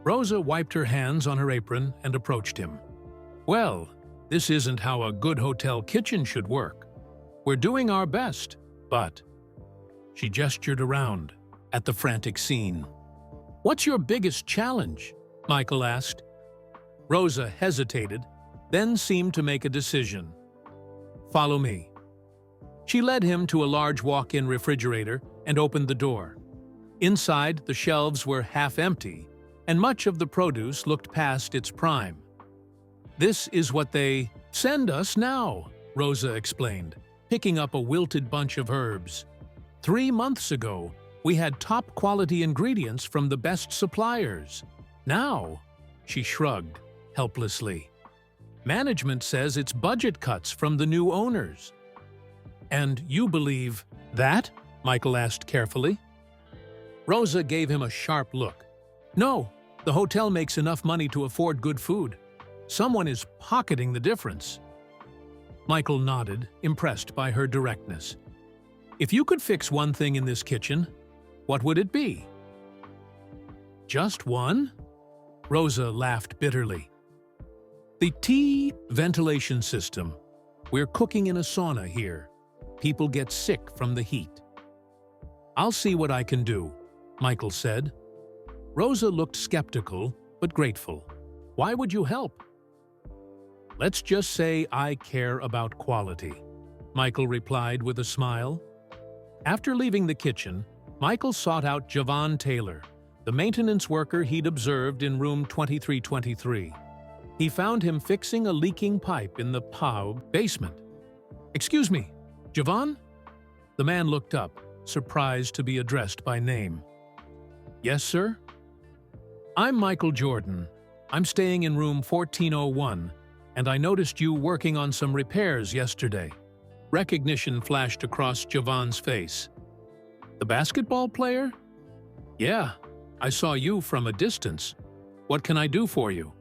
Rosa wiped her hands on her apron and approached him. "Well, this isn't how a good hotel kitchen should work. We're doing our best, but..." She gestured around at the frantic scene. "What's your biggest challenge?" Michael asked. Rosa hesitated, then seemed to make a decision. "Follow me." She led him to a large walk-in refrigerator and opened the door. Inside, the shelves were half empty, and much of the produce looked past its prime. "This is what they send us now," Rosa explained, picking up a wilted bunch of herbs. 3 months ago, we had top-quality ingredients from the best suppliers. Now," she shrugged helplessly, "management says it's budget cuts from the new owners." "And you believe that?" Michael asked carefully. Rosa gave him a sharp look. "No, the hotel makes enough money to afford good food. Someone is pocketing the difference." Michael nodded, impressed by her directness. "If you could fix one thing in this kitchen, what would it be?" "Just one?" Rosa laughed bitterly. "The tea ventilation system. We're cooking in a sauna here. People get sick from the heat." "I'll see what I can do," Michael said. Rosa looked skeptical, but grateful. "Why would you help?" "Let's just say I care about quality," Michael replied with a smile. After leaving the kitchen, Michael sought out Javon Taylor, the maintenance worker he'd observed in room 2323. He found him fixing a leaking pipe in the pub basement. "Excuse me, Javon?" The man looked up, surprised to be addressed by name. "Yes, sir?" "I'm Michael Jordan. I'm staying in room 1401, and I noticed you working on some repairs yesterday." Recognition flashed across Javon's face. "The basketball player?" "Yeah, I saw you from a distance. What can I do for you?"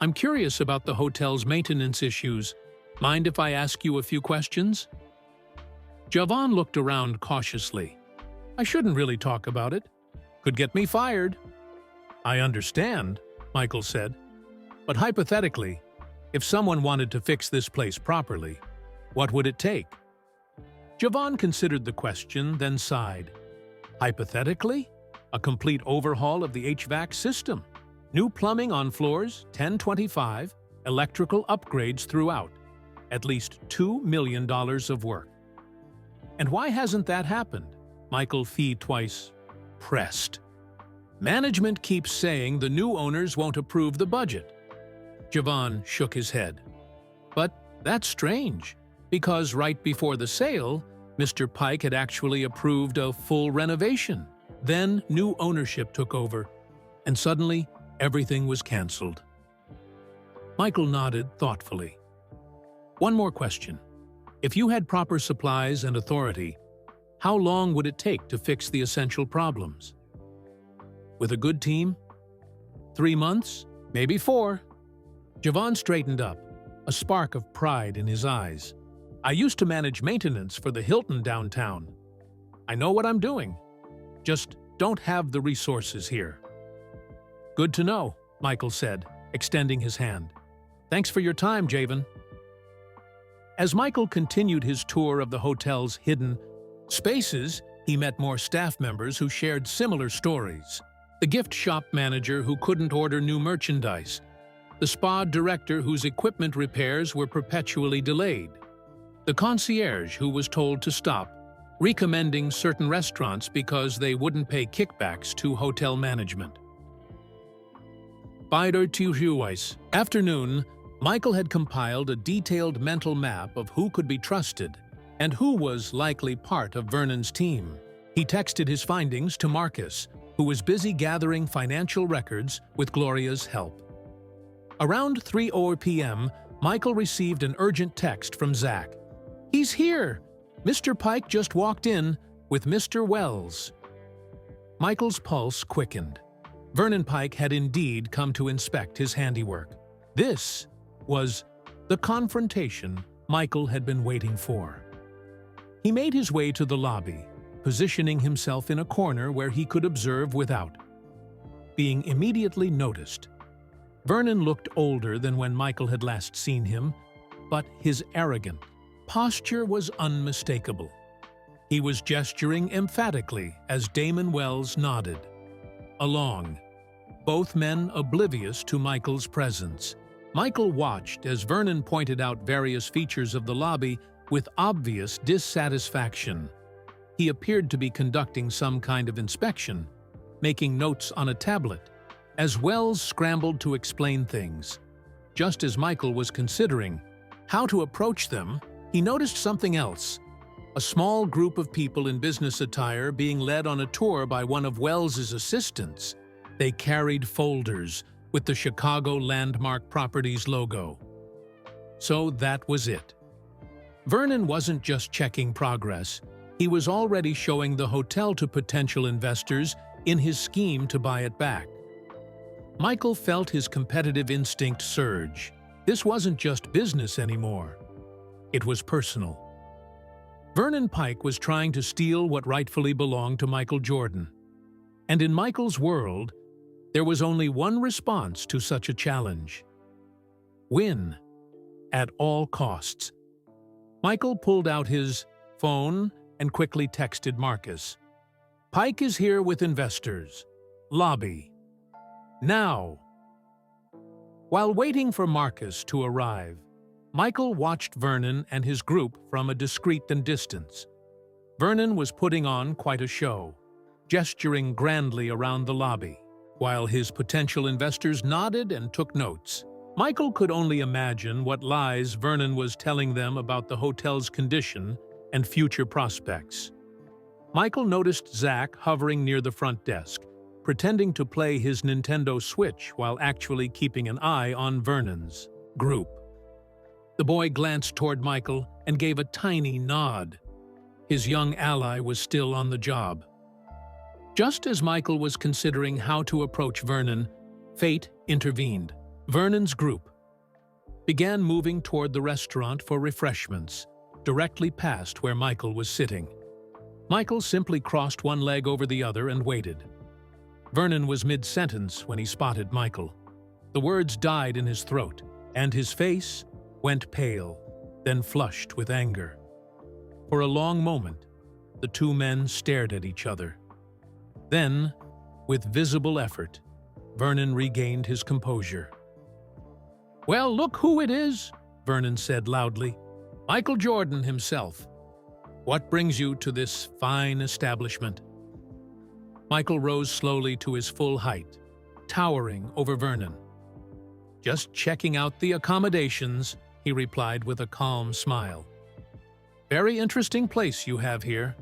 "I'm curious about the hotel's maintenance issues. Mind if I ask you a few questions?" Javon looked around cautiously. "I shouldn't really talk about it. Could get me fired." "I understand," Michael said. "But hypothetically, if someone wanted to fix this place properly, what would it take?" Javon considered the question, then sighed. "Hypothetically, a complete overhaul of the HVAC system. New plumbing on floors 1025, electrical upgrades throughout. At least $2 million of work." "And why hasn't that happened?" Michael Fee twice pressed. "Management keeps saying the new owners won't approve the budget." Javon shook his head. "But that's strange, because right before the sale, Mr. Pike had actually approved a full renovation. Then new ownership took over, and suddenly everything was canceled." Michael nodded thoughtfully. "One more question. If you had proper supplies and authority, how long would it take to fix the essential problems?" "With a good team? 3 months, maybe 4. Javon straightened up, a spark of pride in his eyes. "I used to manage maintenance for the Hilton downtown. I know what I'm doing. Just don't have the resources here." "Good to know," Michael said, extending his hand. "Thanks for your time, Javon." As Michael continued his tour of the hotel's hidden spaces, he met more staff members who shared similar stories. The gift shop manager who couldn't order new merchandise, the spa director whose equipment repairs were perpetually delayed, the concierge who was told to stop, recommending certain restaurants because they wouldn't pay kickbacks to hotel management. By the afternoon, Michael had compiled a detailed mental map of who could be trusted and who was likely part of Vernon's team. He texted his findings to Marcus, who was busy gathering financial records with Gloria's help. Around 3:00 p.m., Michael received an urgent text from Zach. "He's here! Mr. Pike just walked in with Mr. Wells." Michael's pulse quickened. Vernon Pike had indeed come to inspect his handiwork. This was the confrontation Michael had been waiting for. He made his way to the lobby, positioning himself in a corner where he could observe without being immediately noticed. Vernon looked older than when Michael had last seen him, but his arrogant posture was unmistakable. He was gesturing emphatically as Damon Wells nodded along, both men oblivious to Michael's presence. Michael watched as Vernon pointed out various features of the lobby with obvious dissatisfaction. He appeared to be conducting some kind of inspection, making notes on a tablet, as Wells scrambled to explain things. Just as Michael was considering how to approach them, he noticed something else. A small group of people in business attire being led on a tour by one of Wells's assistants. They carried folders with the Chicago Landmark Properties logo. So that was it. Vernon wasn't just checking progress. He was already showing the hotel to potential investors in his scheme to buy it back. Michael felt his competitive instinct surge. This wasn't just business anymore. It was personal. Vernon Pike was trying to steal what rightfully belonged to Michael Jordan. And in Michael's world, there was only one response to such a challenge: win at all costs. Michael pulled out his phone and quickly texted Marcus. "Pike is here with investors. Lobby. Now." While waiting for Marcus to arrive, Michael watched Vernon and his group from a discreet distance. Vernon was putting on quite a show, gesturing grandly around the lobby, while his potential investors nodded and took notes. Michael could only imagine what lies Vernon was telling them about the hotel's condition and future prospects. Michael noticed Zach hovering near the front desk, pretending to play his Nintendo Switch while actually keeping an eye on Vernon's group. The boy glanced toward Michael and gave a tiny nod. His young ally was still on the job. Just as Michael was considering how to approach Vernon, fate intervened. Vernon's group began moving toward the restaurant for refreshments, directly past where Michael was sitting. Michael simply crossed one leg over the other and waited. Vernon was mid-sentence when he spotted Michael. The words died in his throat, and his face went pale, then flushed with anger. For a long moment, the two men stared at each other. Then, with visible effort, Vernon regained his composure. "Well, look who it is," Vernon said loudly. "Michael Jordan himself. What brings you to this fine establishment?" Michael rose slowly to his full height, towering over Vernon. "Just checking out the accommodations," he replied with a calm smile. "Very interesting place you have here."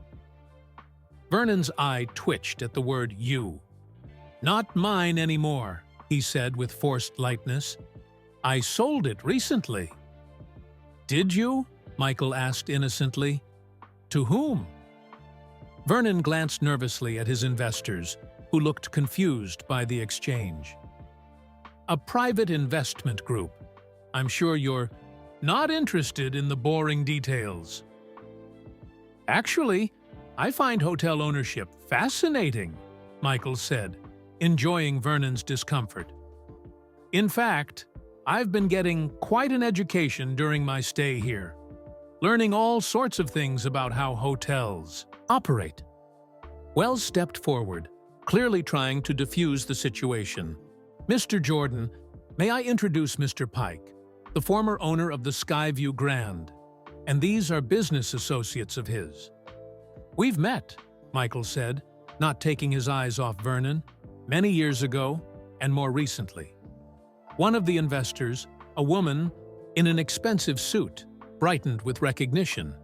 Vernon's eye twitched at the word "you." "Not mine anymore," he said with forced lightness. "I sold it recently." "Did you?" Michael asked innocently. "To whom?" Vernon glanced nervously at his investors, who looked confused by the exchange. "A private investment group. I'm sure you're not interested in the boring details." "Actually, I find hotel ownership fascinating," Michael said, enjoying Vernon's discomfort. "In fact, I've been getting quite an education during my stay here, learning all sorts of things about how hotels operate." Wells stepped forward, clearly trying to defuse the situation. "Mr. Jordan, may I introduce Mr. Pike, the former owner of the Skyview Grand, and these are business associates of his." "We've met," Michael said, not taking his eyes off Vernon, "many years ago and more recently." One of the investors, a woman in an expensive suit, brightened with recognition.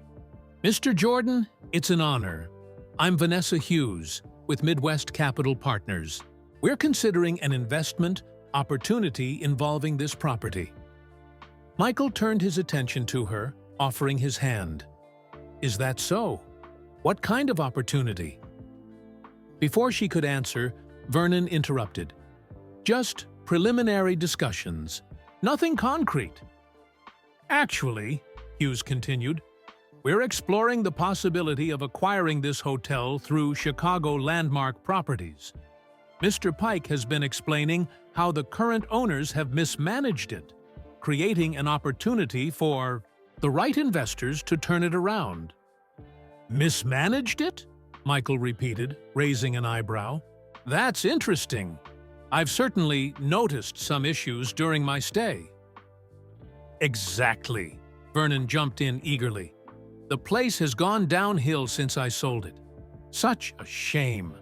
"Mr. Jordan, it's an honor. I'm Vanessa Hughes with Midwest Capital Partners. We're considering an investment opportunity involving this property." Michael turned his attention to her, offering his hand. "Is that so? What kind of opportunity?" Before she could answer, Vernon interrupted. "Just preliminary discussions. Nothing concrete." "Actually," Hughes continued, "we're exploring the possibility of acquiring this hotel through Chicago Landmark Properties. Mr. Pike has been explaining how the current owners have mismanaged it, creating an opportunity for the right investors to turn it around." "Mismanaged it?" Michael repeated, raising an eyebrow. "That's interesting. I've certainly noticed some issues during my stay." "Exactly," Vernon jumped in eagerly. "The place has gone downhill since I sold it. Such a shame."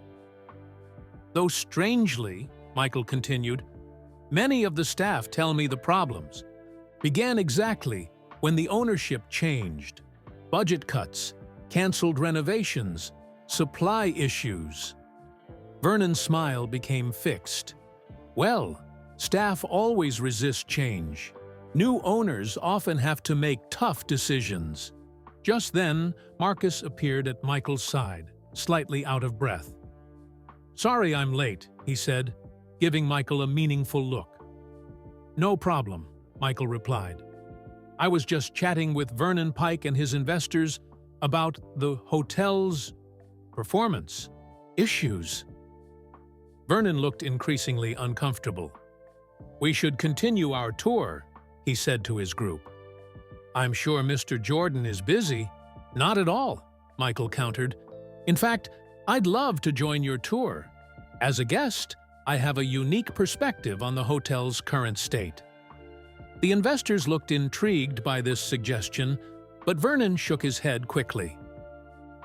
"Though strangely," Michael continued, "many of the staff tell me the problems began exactly when the ownership changed. Budget cuts, canceled renovations, supply issues." Vernon's smile became fixed. "Well, staff always resist change. New owners often have to make tough decisions." Just then, Marcus appeared at Michael's side, slightly out of breath. "Sorry I'm late," he said, giving Michael a meaningful look. "No problem," Michael replied. "I was just chatting with Vernon Pike and his investors about the hotel's performance issues." Vernon looked increasingly uncomfortable. "We should continue our tour," he said to his group. "I'm sure Mr. Jordan is busy." "Not at all," Michael countered. "In fact, I'd love to join your tour. As a guest, I have a unique perspective on the hotel's current state." The investors looked intrigued by this suggestion, but Vernon shook his head quickly.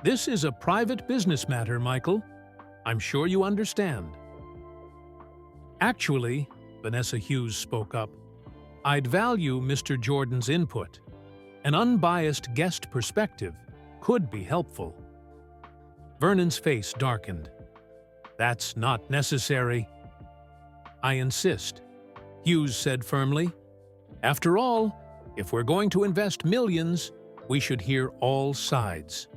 This is a private business matter, Michael. I'm sure you understand. Actually, Vanessa Hughes spoke up, I'd value Mr. Jordan's input. An unbiased guest perspective could be helpful. Vernon's face darkened. That's not necessary. I insist, Hughes said firmly. After all, if we're going to invest millions, we should hear all sides.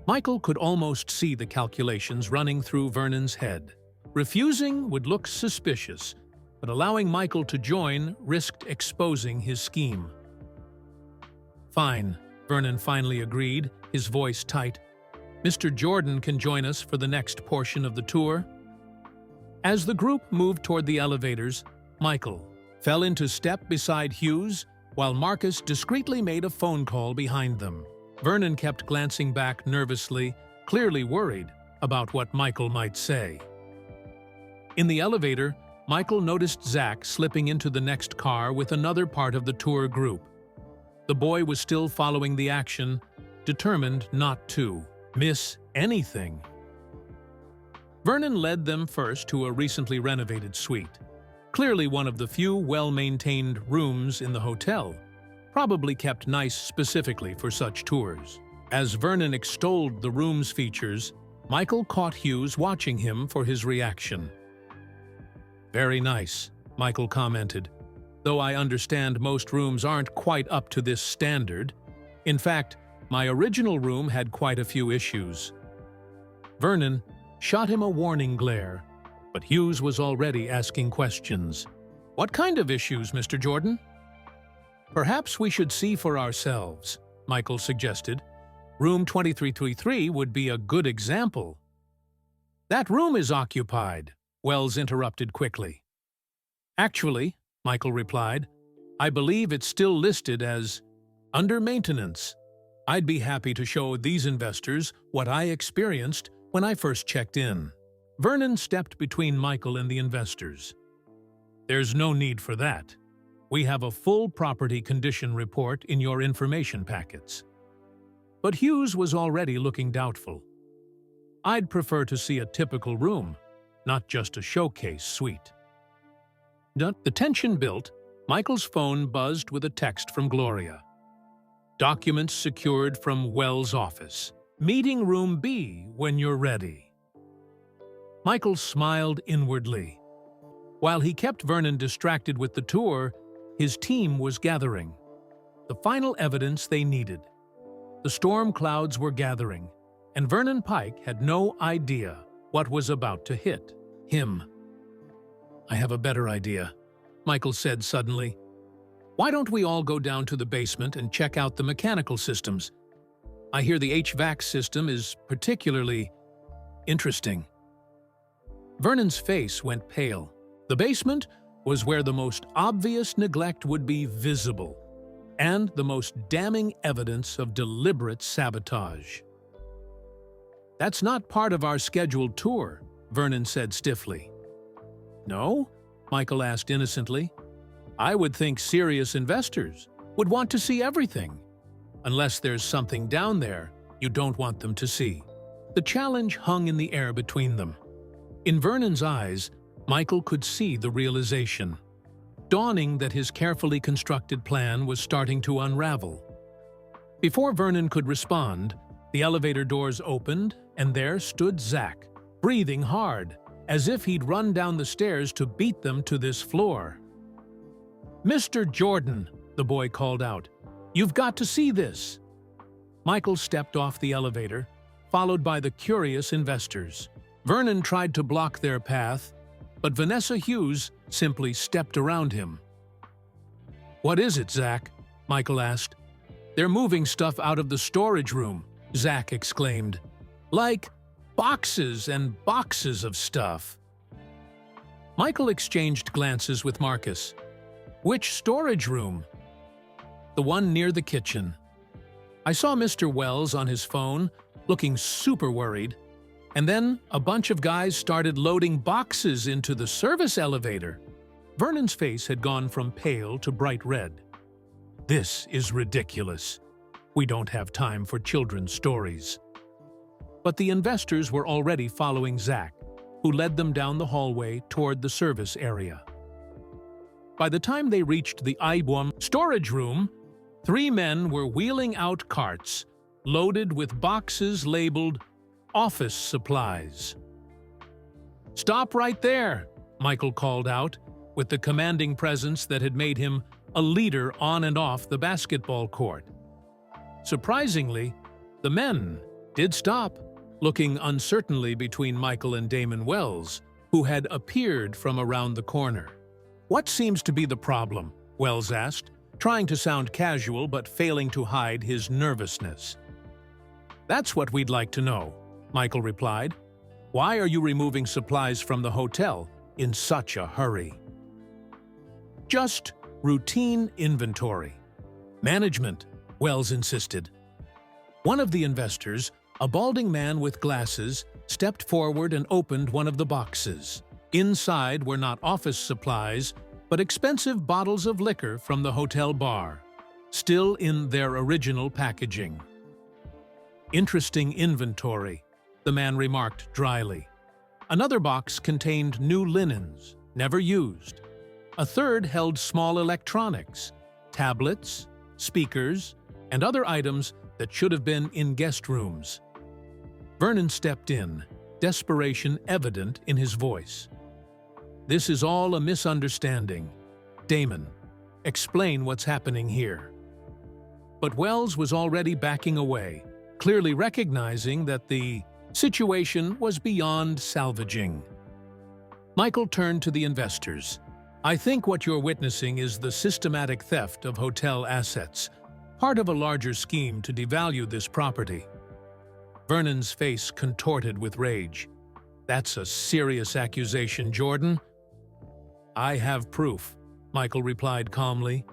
Michael could almost see the calculations running through Vernon's head. Refusing would look suspicious, but allowing Michael to join risked exposing his scheme. Fine, Vernon finally agreed, his voice tight. Mr. Jordan can join us for the next portion of the tour. As the group moved toward the elevators, Michael fell into step beside Hughes, while Marcus discreetly made a phone call behind them. Vernon kept glancing back nervously, clearly worried about what Michael might say. In the elevator, Michael noticed Zach slipping into the next car with another part of the tour group. The boy was still following the action, determined not to miss anything. Vernon led them first to a recently renovated suite, clearly one of the few well-maintained rooms in the hotel, probably kept nice specifically for such tours. As Vernon extolled the room's features, Michael caught Hughes watching him for his reaction. Very nice, Michael commented, though I understand most rooms aren't quite up to this standard. In fact, my original room had quite a few issues. Vernon shot him a warning glare, but Hughes was already asking questions. What kind of issues, Mr. Jordan? Perhaps we should see for ourselves, Michael suggested. Room 2333 would be a good example. That room is occupied, Wells interrupted quickly. Actually, Michael replied, I believe it's still listed as under maintenance. I'd be happy to show these investors what I experienced when I first checked in. Vernon stepped between Michael and the investors. There's no need for that. We have a full property condition report in your information packets. But Hughes was already looking doubtful. I'd prefer to see a typical room, not just a showcase suite. The tension built. Michael's phone buzzed with a text from Gloria. Documents secured from Wells' office. Meeting room B when you're ready. Michael smiled inwardly. While he kept Vernon distracted with the tour, his team was gathering. The final evidence they needed. The storm clouds were gathering, and Vernon Pike had no idea what was about to hit him. I have a better idea, Michael said suddenly. Why don't we all go down to the basement and check out the mechanical systems? I hear the HVAC system is particularly interesting. Vernon's face went pale. The basement was where the most obvious neglect would be visible, and the most damning evidence of deliberate sabotage. That's not part of our scheduled tour, Vernon said stiffly. No? Michael asked innocently. I would think serious investors would want to see everything, unless there's something down there you don't want them to see. The challenge hung in the air between them. In Vernon's eyes, Michael could see the realization, dawning that his carefully constructed plan was starting to unravel. Before Vernon could respond, the elevator doors opened, and there stood Zach, breathing hard, as if he'd run down the stairs to beat them to this floor. Mr. Jordan, the boy called out, you've got to see this. Michael stepped off the elevator, followed by the curious investors. Vernon tried to block their path, but Vanessa Hughes simply stepped around him. What is it, Zach? Michael asked. They're moving stuff out of the storage room, Zach exclaimed. Like boxes and boxes of stuff. Michael exchanged glances with Marcus. Which storage room? The one near the kitchen. I saw Mr. Wells on his phone, looking super worried, and then a bunch of guys started loading boxes into the service elevator. Vernon's face had gone from pale to bright red. This is ridiculous. We don't have time for children's stories. But the investors were already following Zach, who led them down the hallway toward the service area. By the time they reached the IBM storage room, 3 men were wheeling out carts loaded with boxes labeled office supplies. "Stop right there," Michael called out, with the commanding presence that had made him a leader on and off the basketball court. Surprisingly, the men did stop, looking uncertainly between Michael and Damon Wells, who had appeared from around the corner. "What seems to be the problem?" Wells asked, trying to sound casual but failing to hide his nervousness. "That's what we'd like to know," Michael replied. "Why are you removing supplies from the hotel in such a hurry?" "Just routine inventory. Management," Wells insisted. One of the investors, a balding man with glasses, stepped forward and opened one of the boxes. Inside were not office supplies, but expensive bottles of liquor from the hotel bar, still in their original packaging. "Interesting inventory," the man remarked dryly. Another box contained new linens, never used. A third held small electronics, tablets, speakers, and other items that should have been in guest rooms. Vernon stepped in, desperation evident in his voice. "This is all a misunderstanding. Damon, explain what's happening here." But Wells was already backing away, clearly recognizing that the situation was beyond salvaging. Michael turned to the investors. "I think what you're witnessing is the systematic theft of hotel assets, part of a larger scheme to devalue this property." Vernon's face contorted with rage. "That's a serious accusation, Jordan." "I have proof," Michael replied calmly.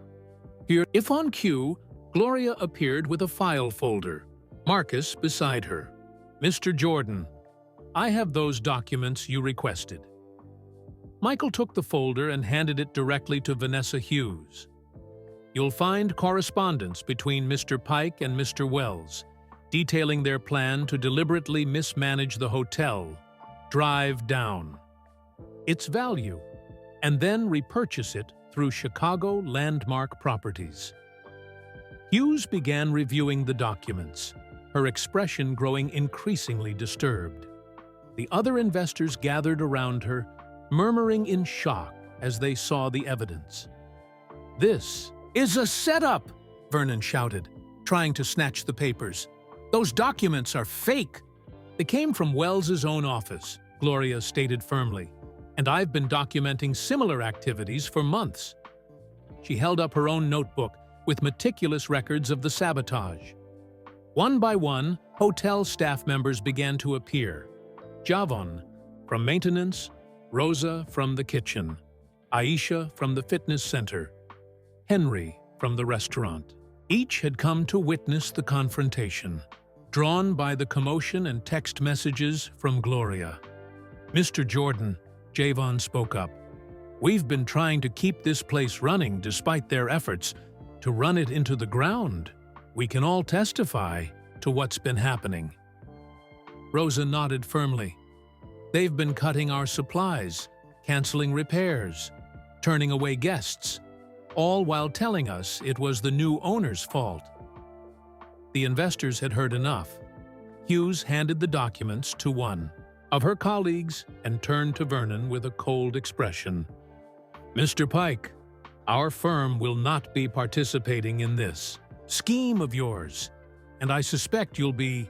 "Here, if on cue, Gloria appeared with a file folder, Marcus beside her. Mr. Jordan, I have those documents you requested." Michael took the folder and handed it directly to Vanessa Hughes. "You'll find correspondence between Mr. Pike and Mr. Wells, detailing their plan to deliberately mismanage the hotel, drive down its value, and then repurchase it through Chicago Landmark Properties." Hughes began reviewing the documents, her expression growing increasingly disturbed. The other investors gathered around her, murmuring in shock as they saw the evidence. "This is a setup!" Vernon shouted, trying to snatch the papers. "Those documents are fake!" "They came from Wells's own office," Gloria stated firmly, "and I've been documenting similar activities for months." She held up her own notebook with meticulous records of the sabotage. One by one, hotel staff members began to appear. Javon from maintenance, Rosa from the kitchen, Aisha from the fitness center, Henry from the restaurant. Each had come to witness the confrontation, drawn by the commotion and text messages from Gloria. "Mr. Jordan," Javon spoke up, "we've been trying to keep this place running despite their efforts to run it into the ground. We can all testify to what's been happening." Rosa nodded firmly. "They've been cutting our supplies, canceling repairs, turning away guests, all while telling us it was the new owner's fault." The investors had heard enough. Hughes handed the documents to one of her colleagues and turned to Vernon with a cold expression. "Mr. Pike, our firm will not be participating in this scheme of yours, and I suspect you'll be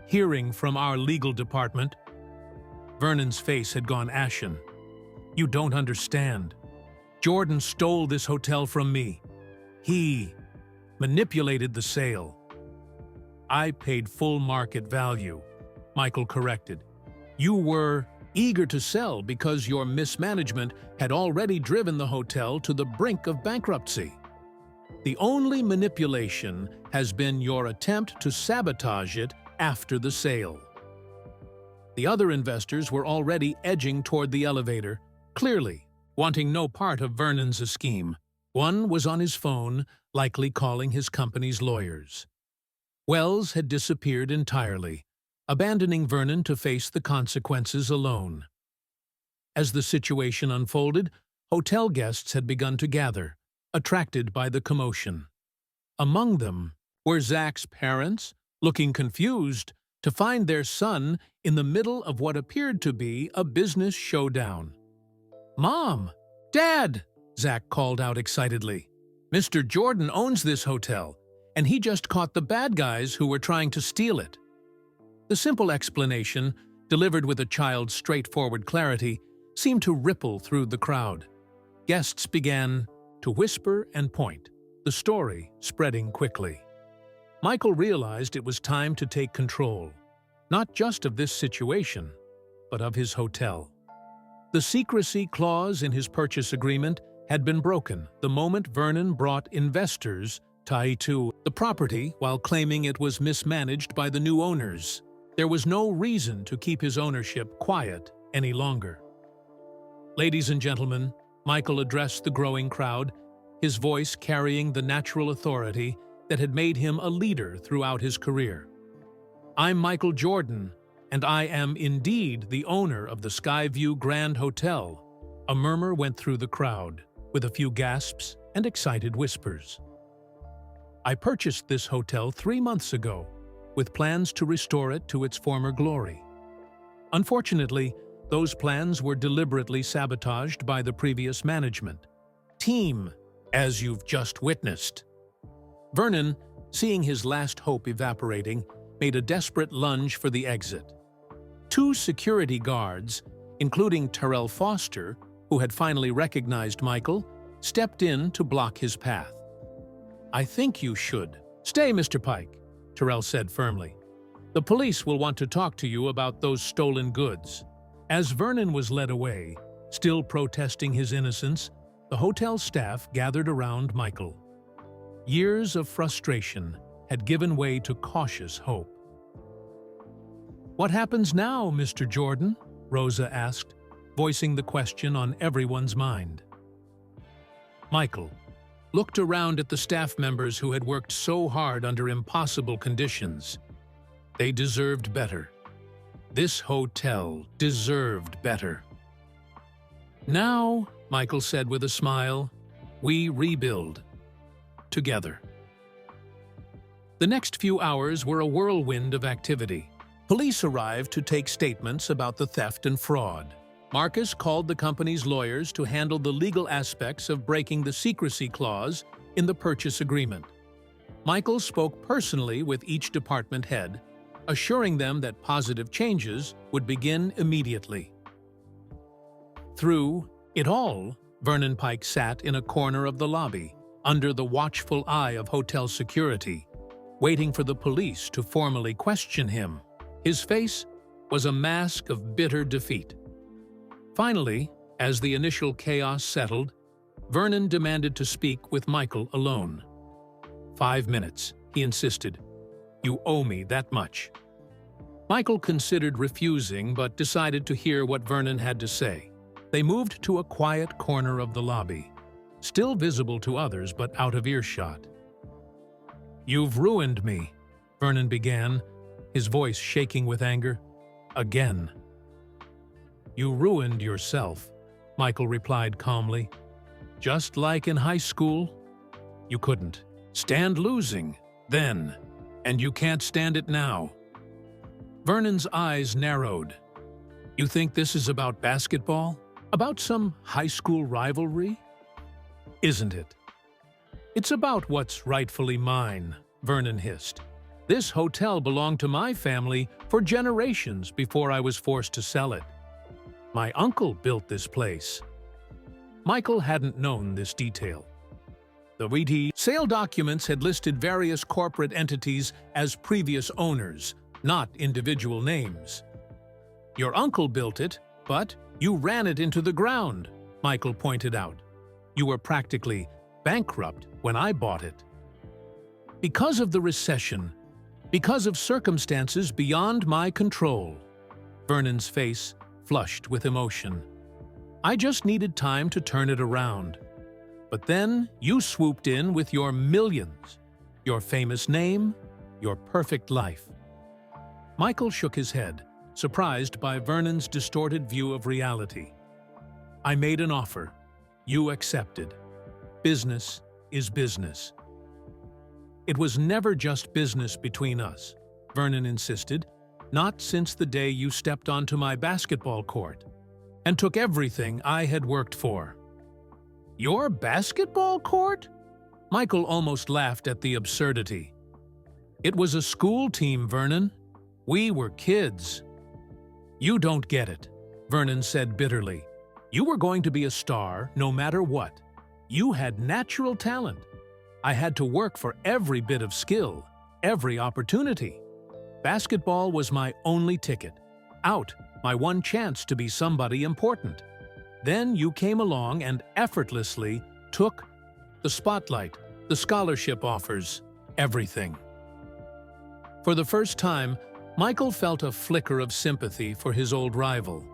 hearing from our legal department." Vernon's face had gone ashen. "You don't understand. Jordan stole this hotel from me. He manipulated the sale." "I paid full market value," Michael corrected. "You were eager to sell because your mismanagement had already driven the hotel to the brink of bankruptcy. The only manipulation has been your attempt to sabotage it after the sale." The other investors were already edging toward the elevator, clearly wanting no part of Vernon's scheme. One was on his phone, likely calling his company's lawyers. Wells had disappeared entirely, abandoning Vernon to face the consequences alone. As the situation unfolded, hotel guests had begun to gather, attracted by the commotion. Among them were Zach's parents, looking confused to find their son in the middle of what appeared to be a business showdown. "Mom! Dad!" Zach called out excitedly. "Mr. Jordan owns this hotel, and he just caught the bad guys who were trying to steal it." The simple explanation, delivered with a child's straightforward clarity, seemed to ripple through the crowd. Guests began to whisper and point, the story spreading quickly. Michael realized it was time to take control, not just of this situation, but of his hotel. The secrecy clause in his purchase agreement had been broken the moment Vernon brought investors tied to the property while claiming it was mismanaged by the new owners. There was no reason to keep his ownership quiet any longer. "Ladies and gentlemen," Michael addressed the growing crowd, his voice carrying the natural authority that had made him a leader throughout his career. "I'm Michael Jordan, and I am indeed the owner of the Skyview Grand Hotel." A murmur went through the crowd, with a few gasps and excited whispers. "I purchased this hotel 3 months ago, with plans to restore it to its former glory. Unfortunately, those plans were deliberately sabotaged by the previous management team, as you've just witnessed." Vernon, seeing his last hope evaporating, made a desperate lunge for the exit. 2 security guards, including Terrell Foster, who had finally recognized Michael, stepped in to block his path. "I think you should stay, Mr. Pike," Terrell said firmly. "The police will want to talk to you about those stolen goods." As Vernon was led away, still protesting his innocence, the hotel staff gathered around Michael. Years of frustration had given way to cautious hope. "What happens now, Mr. Jordan?" Rosa asked, voicing the question on everyone's mind. Michael looked around at the staff members who had worked so hard under impossible conditions. They deserved better. This hotel deserved better. "Now," Michael said with a smile, "we rebuild. Together." The next few hours were a whirlwind of activity. Police arrived to take statements about the theft and fraud. Marcus called the company's lawyers to handle the legal aspects of breaking the secrecy clause in the purchase agreement. Michael spoke personally with each department head, assuring them that positive changes would begin immediately. Through it all, Vernon Pike sat in a corner of the lobby, under the watchful eye of hotel security, waiting for the police to formally question him. His face was a mask of bitter defeat. Finally, as the initial chaos settled, Vernon demanded to speak with Michael alone. 5 minutes, he insisted. "You owe me that much." Michael considered refusing but decided to hear what Vernon had to say. They moved to a quiet corner of the lobby, still visible to others but out of earshot. "You've ruined me," Vernon began, his voice shaking with anger. "Again." "You ruined yourself," Michael replied calmly. "Just like in high school. You couldn't stand losing then, and you can't stand it now." Vernon's eyes narrowed. "You think this is about basketball? About some high school rivalry? Isn't it?" "It's about what's rightfully mine," Vernon hissed. "This hotel belonged to my family for generations before I was forced to sell it. My uncle built this place." Michael hadn't known this detail. The sale documents had listed various corporate entities as previous owners, not individual names. "Your uncle built it, but you ran it into the ground," Michael pointed out. "You were practically bankrupt when I bought it." "Because of the recession, because of circumstances beyond my control." Vernon's face flushed with emotion. "I just needed time to turn it around. But then you swooped in with your millions, your famous name, your perfect life." Michael shook his head, surprised by Vernon's distorted view of reality. I made an offer. You accepted. Business is business. It was never just business between us, Vernon insisted, not since the day you stepped onto my basketball court and took everything I had worked for. Your basketball court? Michael almost laughed at the absurdity. It was a school team, Vernon. We were kids. You don't get it, Vernon said bitterly. You were going to be a star no matter what. You had natural talent. I had to work for every bit of skill, every opportunity. Basketball was my only ticket. Out, my one chance to be somebody important. Then you came along and effortlessly took the spotlight, the scholarship offers, everything. For the first time, Michael felt a flicker of sympathy for his old rival.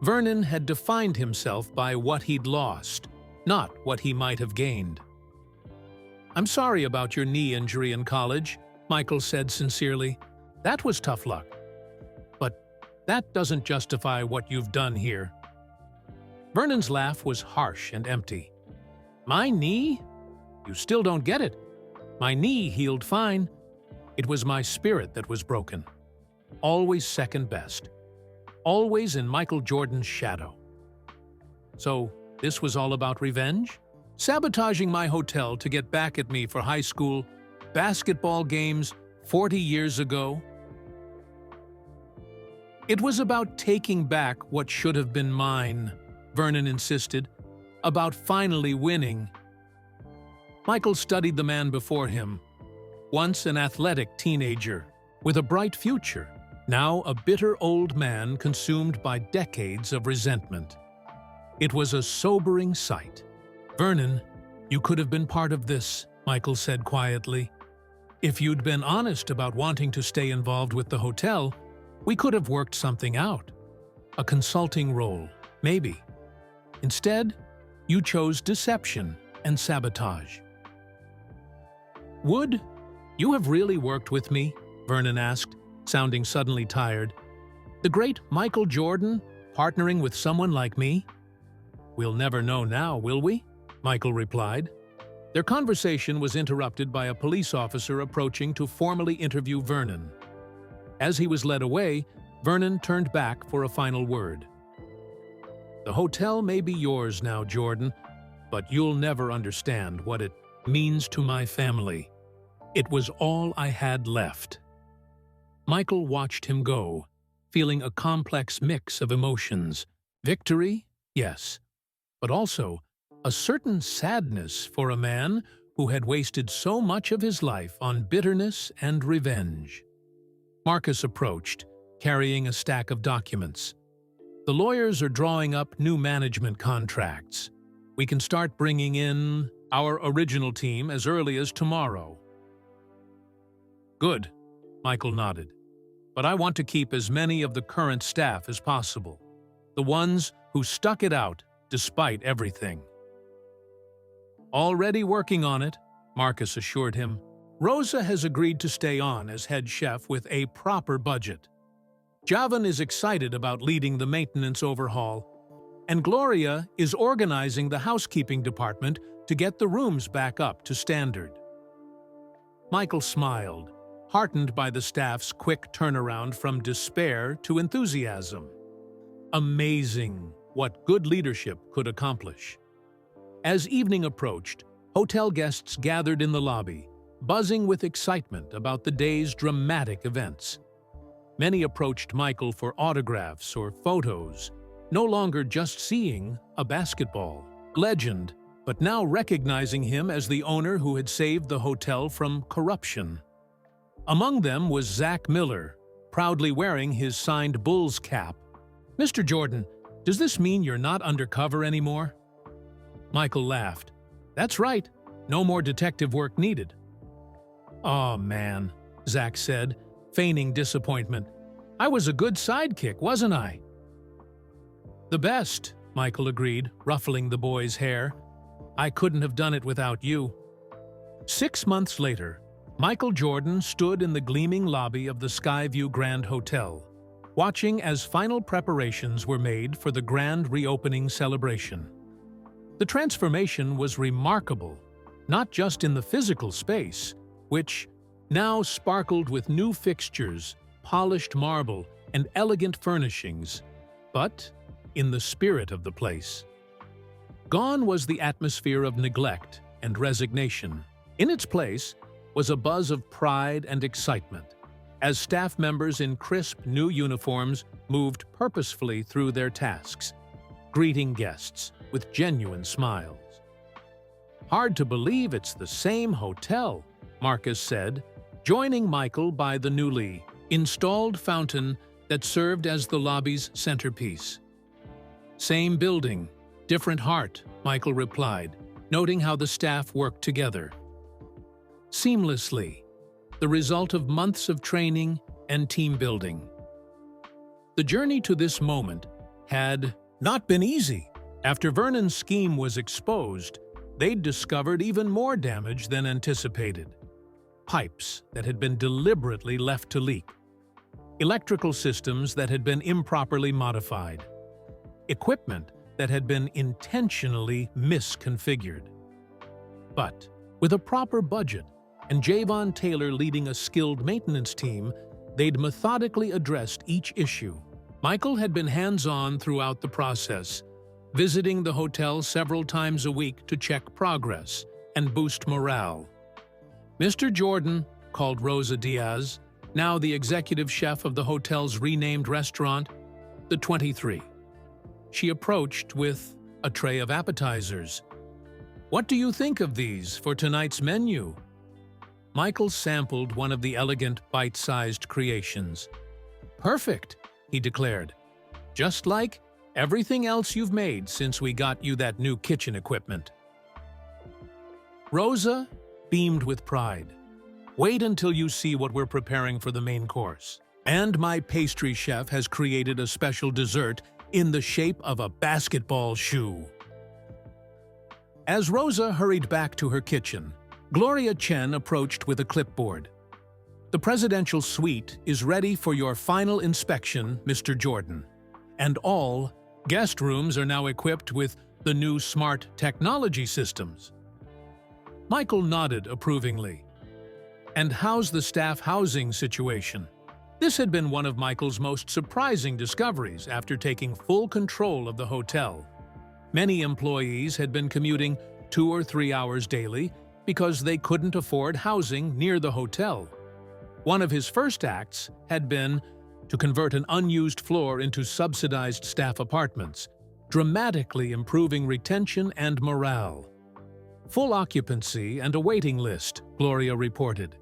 Vernon had defined himself by what he'd lost, not what he might have gained. I'm sorry about your knee injury in college, Michael said sincerely. That was tough luck. But that doesn't justify what you've done here. Vernon's laugh was harsh and empty. My knee? You still don't get it. My knee healed fine. It was my spirit that was broken. Always second best. Always in Michael Jordan's shadow. So, this was all about revenge? Sabotaging my hotel to get back at me for high school basketball games 40 years ago? It was about taking back what should have been mine, Vernon insisted, about finally winning. Michael studied the man before him, once an athletic teenager with a bright future, now a bitter old man consumed by decades of resentment. It was a sobering sight. Vernon, you could have been part of this, Michael said quietly. If you'd been honest about wanting to stay involved with the hotel, we could have worked something out. A consulting role, maybe. Instead, you chose deception and sabotage. Would you have really worked with me? Vernon asked, sounding suddenly tired. The great Michael Jordan partnering with someone like me? We'll never know now, will we? Michael replied. Their conversation was interrupted by a police officer approaching to formally interview Vernon. As he was led away, Vernon turned back for a final word. The hotel may be yours now, Jordan, but you'll never understand what it means to my family. It was all I had left. Michael watched him go, feeling a complex mix of emotions. Victory, yes, but also a certain sadness for a man who had wasted so much of his life on bitterness and revenge. Marcus approached, carrying a stack of documents. The lawyers are drawing up new management contracts. We can start bringing in our original team as early as tomorrow. Good, Michael nodded. But I want to keep as many of the current staff as possible. The ones who stuck it out despite everything. Already working on it, Marcus assured him. Rosa has agreed to stay on as head chef with a proper budget. Javan is excited about leading the maintenance overhaul, and Gloria is organizing the housekeeping department to get the rooms back up to standard. Michael smiled, heartened by the staff's quick turnaround from despair to enthusiasm. Amazing what good leadership could accomplish. As evening approached, hotel guests gathered in the lobby, buzzing with excitement about the day's dramatic events. Many approached Michael for autographs or photos, no longer just seeing a basketball legend, but now recognizing him as the owner who had saved the hotel from corruption. Among them was Zach Miller, proudly wearing his signed Bulls cap. Mr. Jordan, does this mean you're not undercover anymore? Michael laughed. That's right, no more detective work needed. Oh man, Zach said, feigning disappointment. I was a good sidekick, wasn't I? The best, Michael agreed, ruffling the boy's hair. I couldn't have done it without you. 6 months later, Michael Jordan stood in the gleaming lobby of the Skyview Grand Hotel, watching as final preparations were made for the grand reopening celebration. The transformation was remarkable, not just in the physical space, which now sparkled with new fixtures, polished marble, and elegant furnishings, but in the spirit of the place. Gone was the atmosphere of neglect and resignation. In its place was a buzz of pride and excitement, as staff members in crisp new uniforms moved purposefully through their tasks, greeting guests with genuine smiles. "Hard to believe it's the same hotel," Marcus said, joining Michael by the newly installed fountain that served as the lobby's centerpiece. "Same building, different heart," Michael replied, noting how the staff worked together seamlessly, the result of months of training and team building. The journey to this moment had not been easy. After Vernon's scheme was exposed, they'd discovered even more damage than anticipated. Pipes that had been deliberately left to leak, electrical systems that had been improperly modified, equipment that had been intentionally misconfigured. But with a proper budget and Javon Taylor leading a skilled maintenance team, they'd methodically addressed each issue. Michael had been hands-on throughout the process, visiting the hotel several times a week to check progress and boost morale. Mr. Jordan, called Rosa Diaz, now the executive chef of the hotel's renamed restaurant, the 23. She approached with a tray of appetizers. "What do you think of these for tonight's menu?" Michael sampled one of the elegant, bite-sized creations. "Perfect," he declared. "Just like everything else you've made since we got you that new kitchen equipment." Rosa beamed with pride. "Wait until you see what we're preparing for the main course. And my pastry chef has created a special dessert in the shape of a basketball shoe." As Rosa hurried back to her kitchen, Gloria Chen approached with a clipboard. "The presidential suite is ready for your final inspection, Mr. Jordan. And all guest rooms are now equipped with the new smart technology systems." Michael nodded approvingly. "And how's the staff housing situation?" This had been one of Michael's most surprising discoveries after taking full control of the hotel. Many employees had been commuting 2 or 3 hours daily because they couldn't afford housing near the hotel. One of his first acts had been to convert an unused floor into subsidized staff apartments, dramatically improving retention and morale. "Full occupancy and a waiting list," Gloria reported.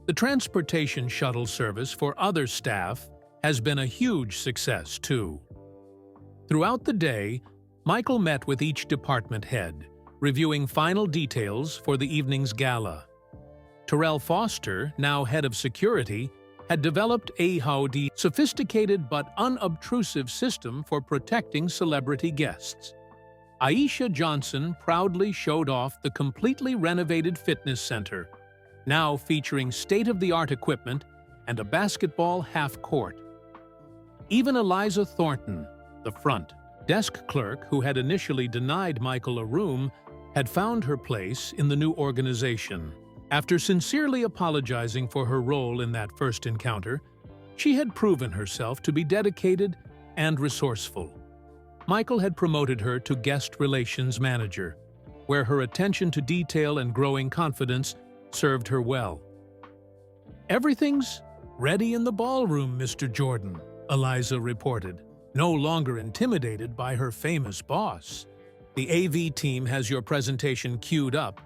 The transportation shuttle service for other staff has been a huge success, too. Throughout the day, Michael met with each department head, reviewing final details for the evening's gala. Terrell Foster, now head of security, had developed a sophisticated but unobtrusive system for protecting celebrity guests. Aisha Johnson proudly showed off the completely renovated fitness center, now featuring state-of-the-art equipment and a basketball half-court. Even Eliza Thornton, the front desk clerk who had initially denied Michael a room, had found her place in the new organization. After sincerely apologizing for her role in that first encounter, she had proven herself to be dedicated and resourceful. Michael had promoted her to guest relations manager, where her attention to detail and growing confidence served her well. "Everything's ready in the ballroom, Mr. Jordan," Eliza reported, no longer intimidated by her famous boss. "The AV team has your presentation queued up,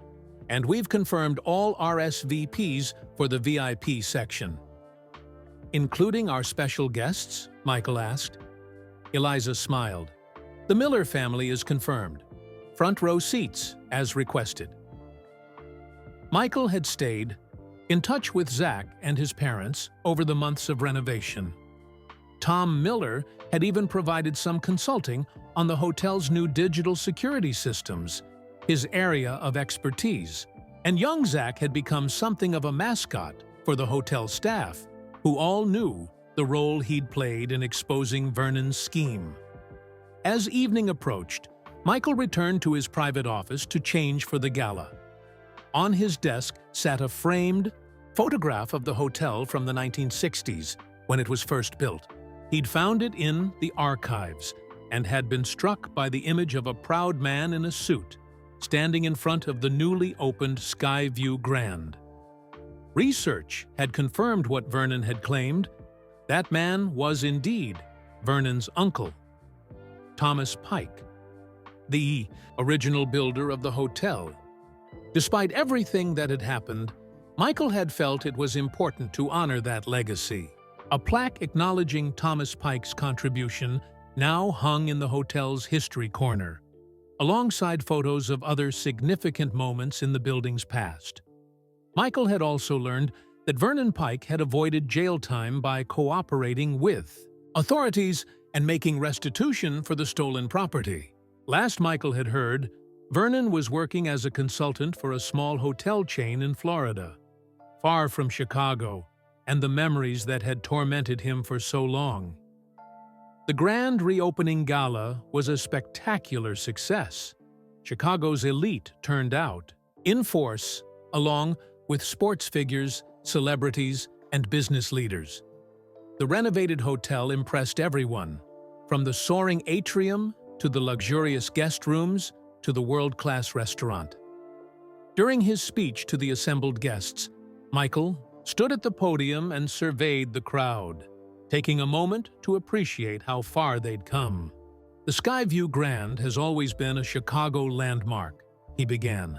and we've confirmed all RSVPs for the VIP section." "Including our special guests?" Michael asked. Eliza smiled. "The Miller family is confirmed. Front row seats, as requested." Michael had stayed in touch with Zach and his parents over the months of renovation. Tom Miller had even provided some consulting on the hotel's new digital security systems, his area of expertise. And young Zach had become something of a mascot for the hotel staff, who all knew the role he'd played in exposing Vernon's scheme. As evening approached, Michael returned to his private office to change for the gala. On his desk sat a framed photograph of the hotel from the 1960s, when it was first built. He'd found it in the archives and had been struck by the image of a proud man in a suit, standing in front of the newly opened Skyview Grand. Research had confirmed what Vernon had claimed. That man was indeed Vernon's uncle, Thomas Pike, the original builder of the hotel. Despite everything that had happened, Michael had felt it was important to honor that legacy. A plaque acknowledging Thomas Pike's contribution now hung in the hotel's history corner, alongside photos of other significant moments in the building's past. Michael had also learned that Vernon Pike had avoided jail time by cooperating with authorities and making restitution for the stolen property. Last Michael had heard, Vernon was working as a consultant for a small hotel chain in Florida, far from Chicago and the memories that had tormented him for so long. The grand reopening gala was a spectacular success. Chicago's elite turned out, in force, along with sports figures, celebrities, and business leaders. The renovated hotel impressed everyone, from the soaring atrium to the luxurious guest rooms to the world-class restaurant. During his speech to the assembled guests, Michael stood at the podium and surveyed the crowd, taking a moment to appreciate how far they'd come. "The Skyview Grand has always been a Chicago landmark," he began.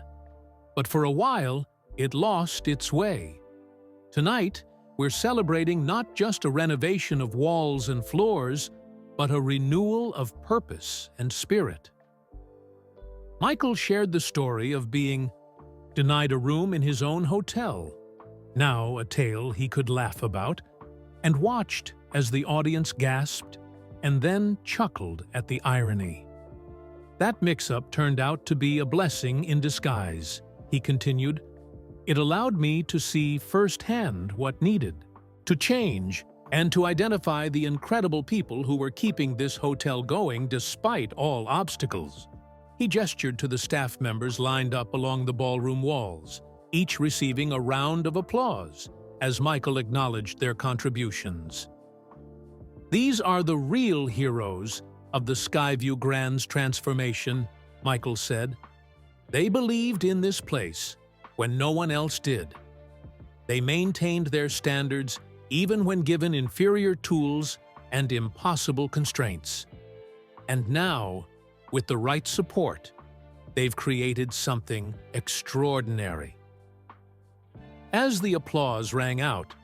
"But for a while, it lost its way. Tonight, we're celebrating not just a renovation of walls and floors, but a renewal of purpose and spirit." Michael shared the story of being denied a room in his own hotel, now a tale he could laugh about, and watched as the audience gasped and then chuckled at the irony. "That mix-up turned out to be a blessing in disguise," he continued. "It allowed me to see firsthand what needed to change and to identify the incredible people who were keeping this hotel going despite all obstacles." He gestured to the staff members lined up along the ballroom walls, each receiving a round of applause as Michael acknowledged their contributions. "These are the real heroes of the Skyview Grand's transformation," Michael said. "They believed in this place when no one else did. They maintained their standards even when given inferior tools and impossible constraints. And now, with the right support, they've created something extraordinary." As the applause rang out,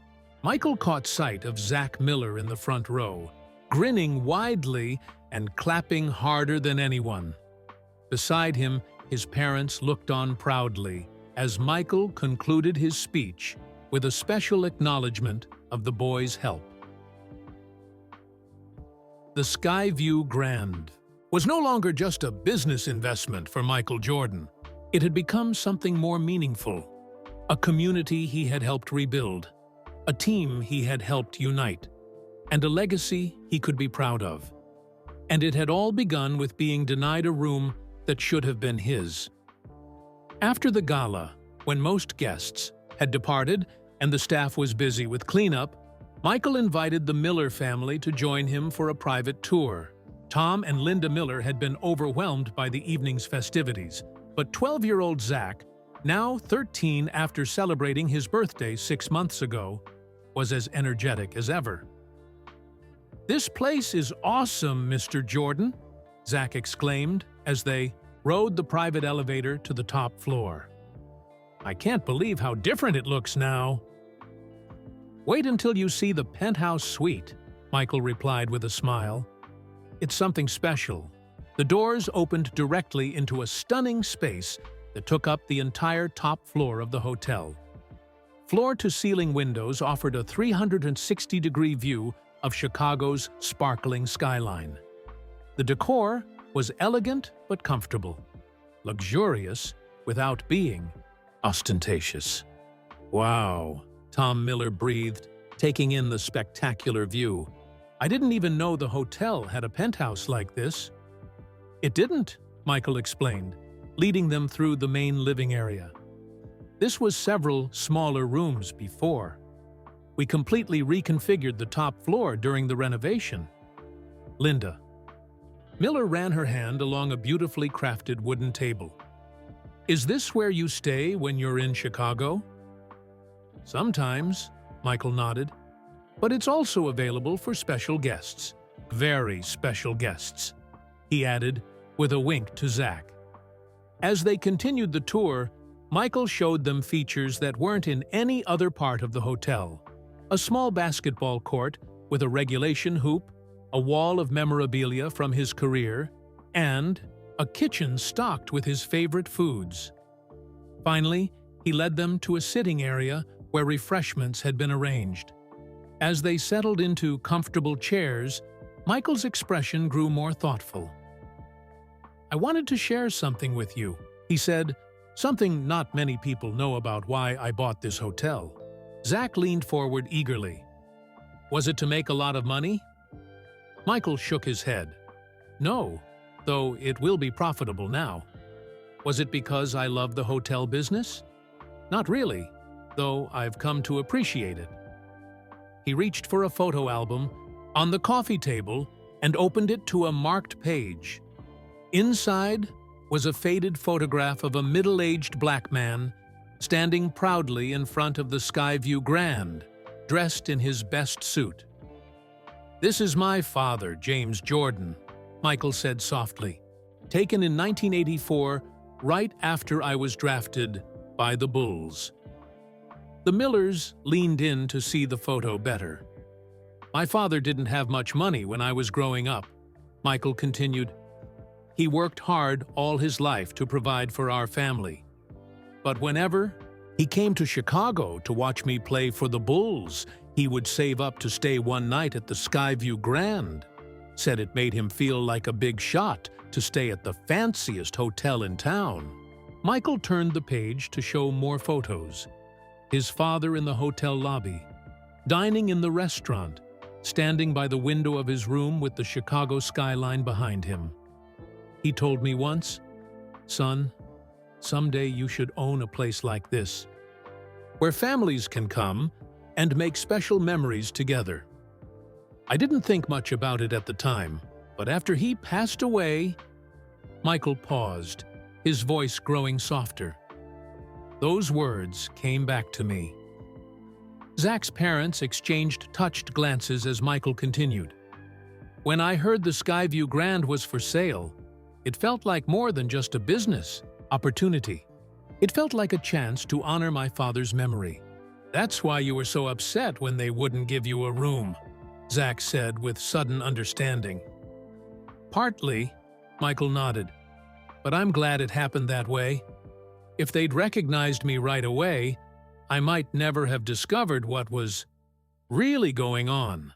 Michael caught sight of Zach Miller in the front row, grinning widely and clapping harder than anyone. Beside him, his parents looked on proudly as Michael concluded his speech with a special acknowledgement of the boys' help. The Skyview Grand was no longer just a business investment for Michael Jordan. It had become something more meaningful, a community he had helped rebuild, a team he had helped unite, and a legacy he could be proud of. And it had all begun with being denied a room that should have been his. After the gala, when most guests had departed and the staff was busy with cleanup, Michael invited the Miller family to join him for a private tour. Tom and Linda Miller had been overwhelmed by the evening's festivities, but 12-year-old Zach, now 13 after celebrating his birthday 6 months ago, was as energetic as ever. "This place is awesome, Mr. Jordan," Zach exclaimed as they rode the private elevator to the top floor. "I can't believe how different it looks now." "Wait until you see the penthouse suite," Michael replied with a smile. "It's something special." The doors opened directly into a stunning space that took up the entire top floor of the hotel. Floor-to-ceiling windows offered a 360-degree view of Chicago's sparkling skyline. The decor was elegant but comfortable, luxurious without being, ostentatious. Wow, Tom Miller breathed, taking in the spectacular view. I didn't even know the hotel had a penthouse like this. It didn't, Michael explained, leading them through the main living area. This was several smaller rooms before. We completely reconfigured the top floor during the renovation. Linda. Miller ran her hand along a beautifully crafted wooden table. Is this where you stay when you're in Chicago? Sometimes, Michael nodded. But it's also available for special guests. Very special guests, he added with a wink to Zach. As they continued the tour, Michael showed them features that weren't in any other part of the hotel. A small basketball court with a regulation hoop, a wall of memorabilia from his career, and a kitchen stocked with his favorite foods. Finally, he led them to a sitting area where refreshments had been arranged. As they settled into comfortable chairs, Michael's expression grew more thoughtful. I wanted to share something with you, he said, something not many people know about why I bought this hotel. Zach leaned forward eagerly. Was it to make a lot of money? Michael shook his head. No, though it will be profitable now. Was it because I love the hotel business? Not really, though I've come to appreciate it. He reached for a photo album on the coffee table and opened it to a marked page. Inside was a faded photograph of a middle-aged black man standing proudly in front of the Skyview Grand, dressed in his best suit. This is my father, James Jordan, Michael said softly, taken in 1984, right after I was drafted by the Bulls. The Millers leaned in to see the photo better. My father didn't have much money when I was growing up, Michael continued. He worked hard all his life to provide for our family. But whenever he came to Chicago to watch me play for the Bulls, he would save up to stay one night at the Skyview Grand. Said it made him feel like a big shot to stay at the fanciest hotel in town. Michael turned the page to show more photos. His father in the hotel lobby, dining in the restaurant, standing by the window of his room with the Chicago skyline behind him. He told me once, "Son, someday you should own a place like this, where families can come and make special memories together." I didn't think much about it at the time, but after he passed away, Michael paused, his voice growing softer. Those words came back to me. Zach's parents exchanged touched glances as Michael continued. When I heard the Skyview Grand was for sale, it felt like more than just a business opportunity. It felt like a chance to honor my father's memory. That's why you were so upset when they wouldn't give you a room, Zach said with sudden understanding. Partly, Michael nodded, but I'm glad it happened that way. If they'd recognized me right away, I might never have discovered what was really going on.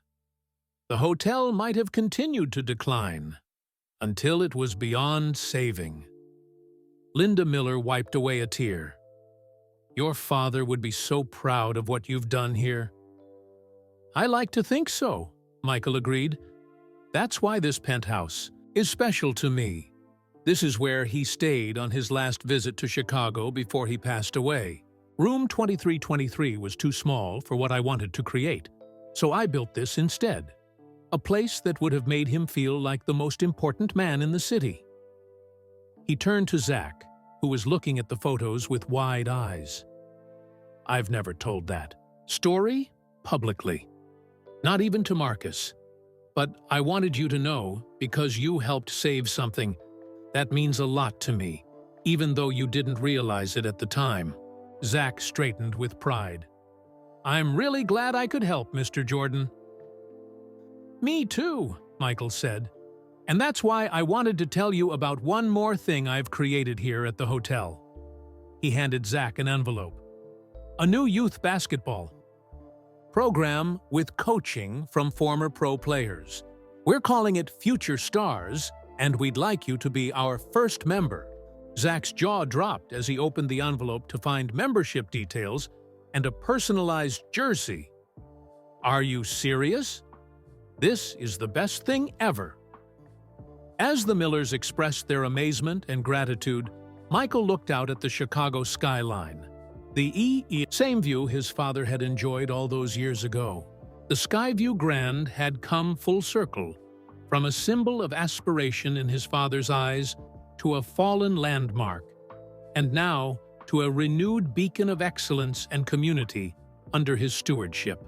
The hotel might have continued to decline until it was beyond saving. Linda Miller wiped away a tear. Your father would be so proud of what you've done here. I like to think so, Michael agreed. That's why this penthouse is special to me. This is where he stayed on his last visit to Chicago before he passed away. Room 2323 was too small for what I wanted to create, so I built this instead. A place that would have made him feel like the most important man in the city. He turned to Zach, who was looking at the photos with wide eyes. I've never told that story publicly. Not even to Marcus. But I wanted you to know because you helped save something. That means a lot to me, even though you didn't realize it at the time. Zach straightened with pride. I'm really glad I could help, Mr. Jordan. Me too, Michael said. And that's why I wanted to tell you about one more thing I've created here at the hotel. He handed Zach an envelope. A new youth basketball program with coaching from former pro players. We're calling it Future Stars, and we'd like you to be our first member. Zach's jaw dropped as he opened the envelope to find membership details and a personalized jersey. Are you serious? This is the best thing ever. As the Millers expressed their amazement and gratitude, Michael looked out at the Chicago skyline. The same view his father had enjoyed all those years ago. The Skyview Grand had come full circle, from a symbol of aspiration in his father's eyes to a fallen landmark, and now to a renewed beacon of excellence and community under his stewardship.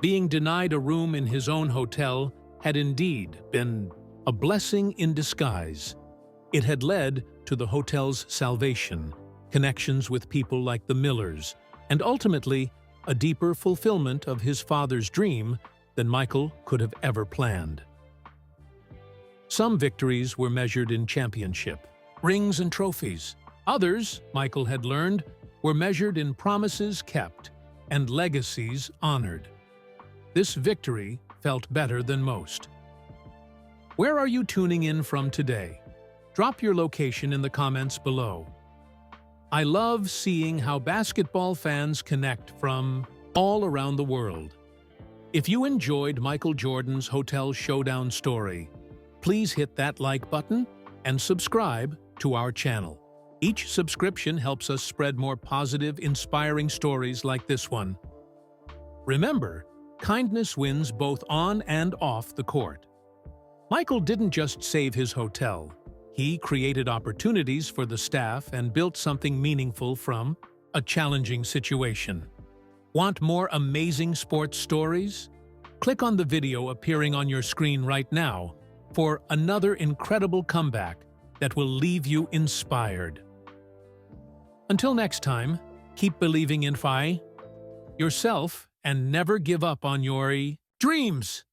Being denied a room in his own hotel had indeed been a blessing in disguise. It had led to the hotel's salvation, connections with people like the Millers, and ultimately a deeper fulfillment of his father's dream than Michael could have ever planned. Some victories were measured in championship, rings and trophies. Others, Michael had learned, were measured in promises kept and legacies honored. This victory felt better than most. Where are you tuning in from today? Drop your location in the comments below. I love seeing how basketball fans connect from all around the world. If you enjoyed Michael Jordan's Hotel Showdown story, please hit that like button and subscribe to our channel. Each subscription helps us spread more positive, inspiring stories like this one. Remember, kindness wins both on and off the court. Michael didn't just save his hotel. He created opportunities for the staff and built something meaningful from a challenging situation. Want more amazing sports stories? Click on the video appearing on your screen right now for another incredible comeback that will leave you inspired. Until next time, keep believing in yourself and never give up on your dreams.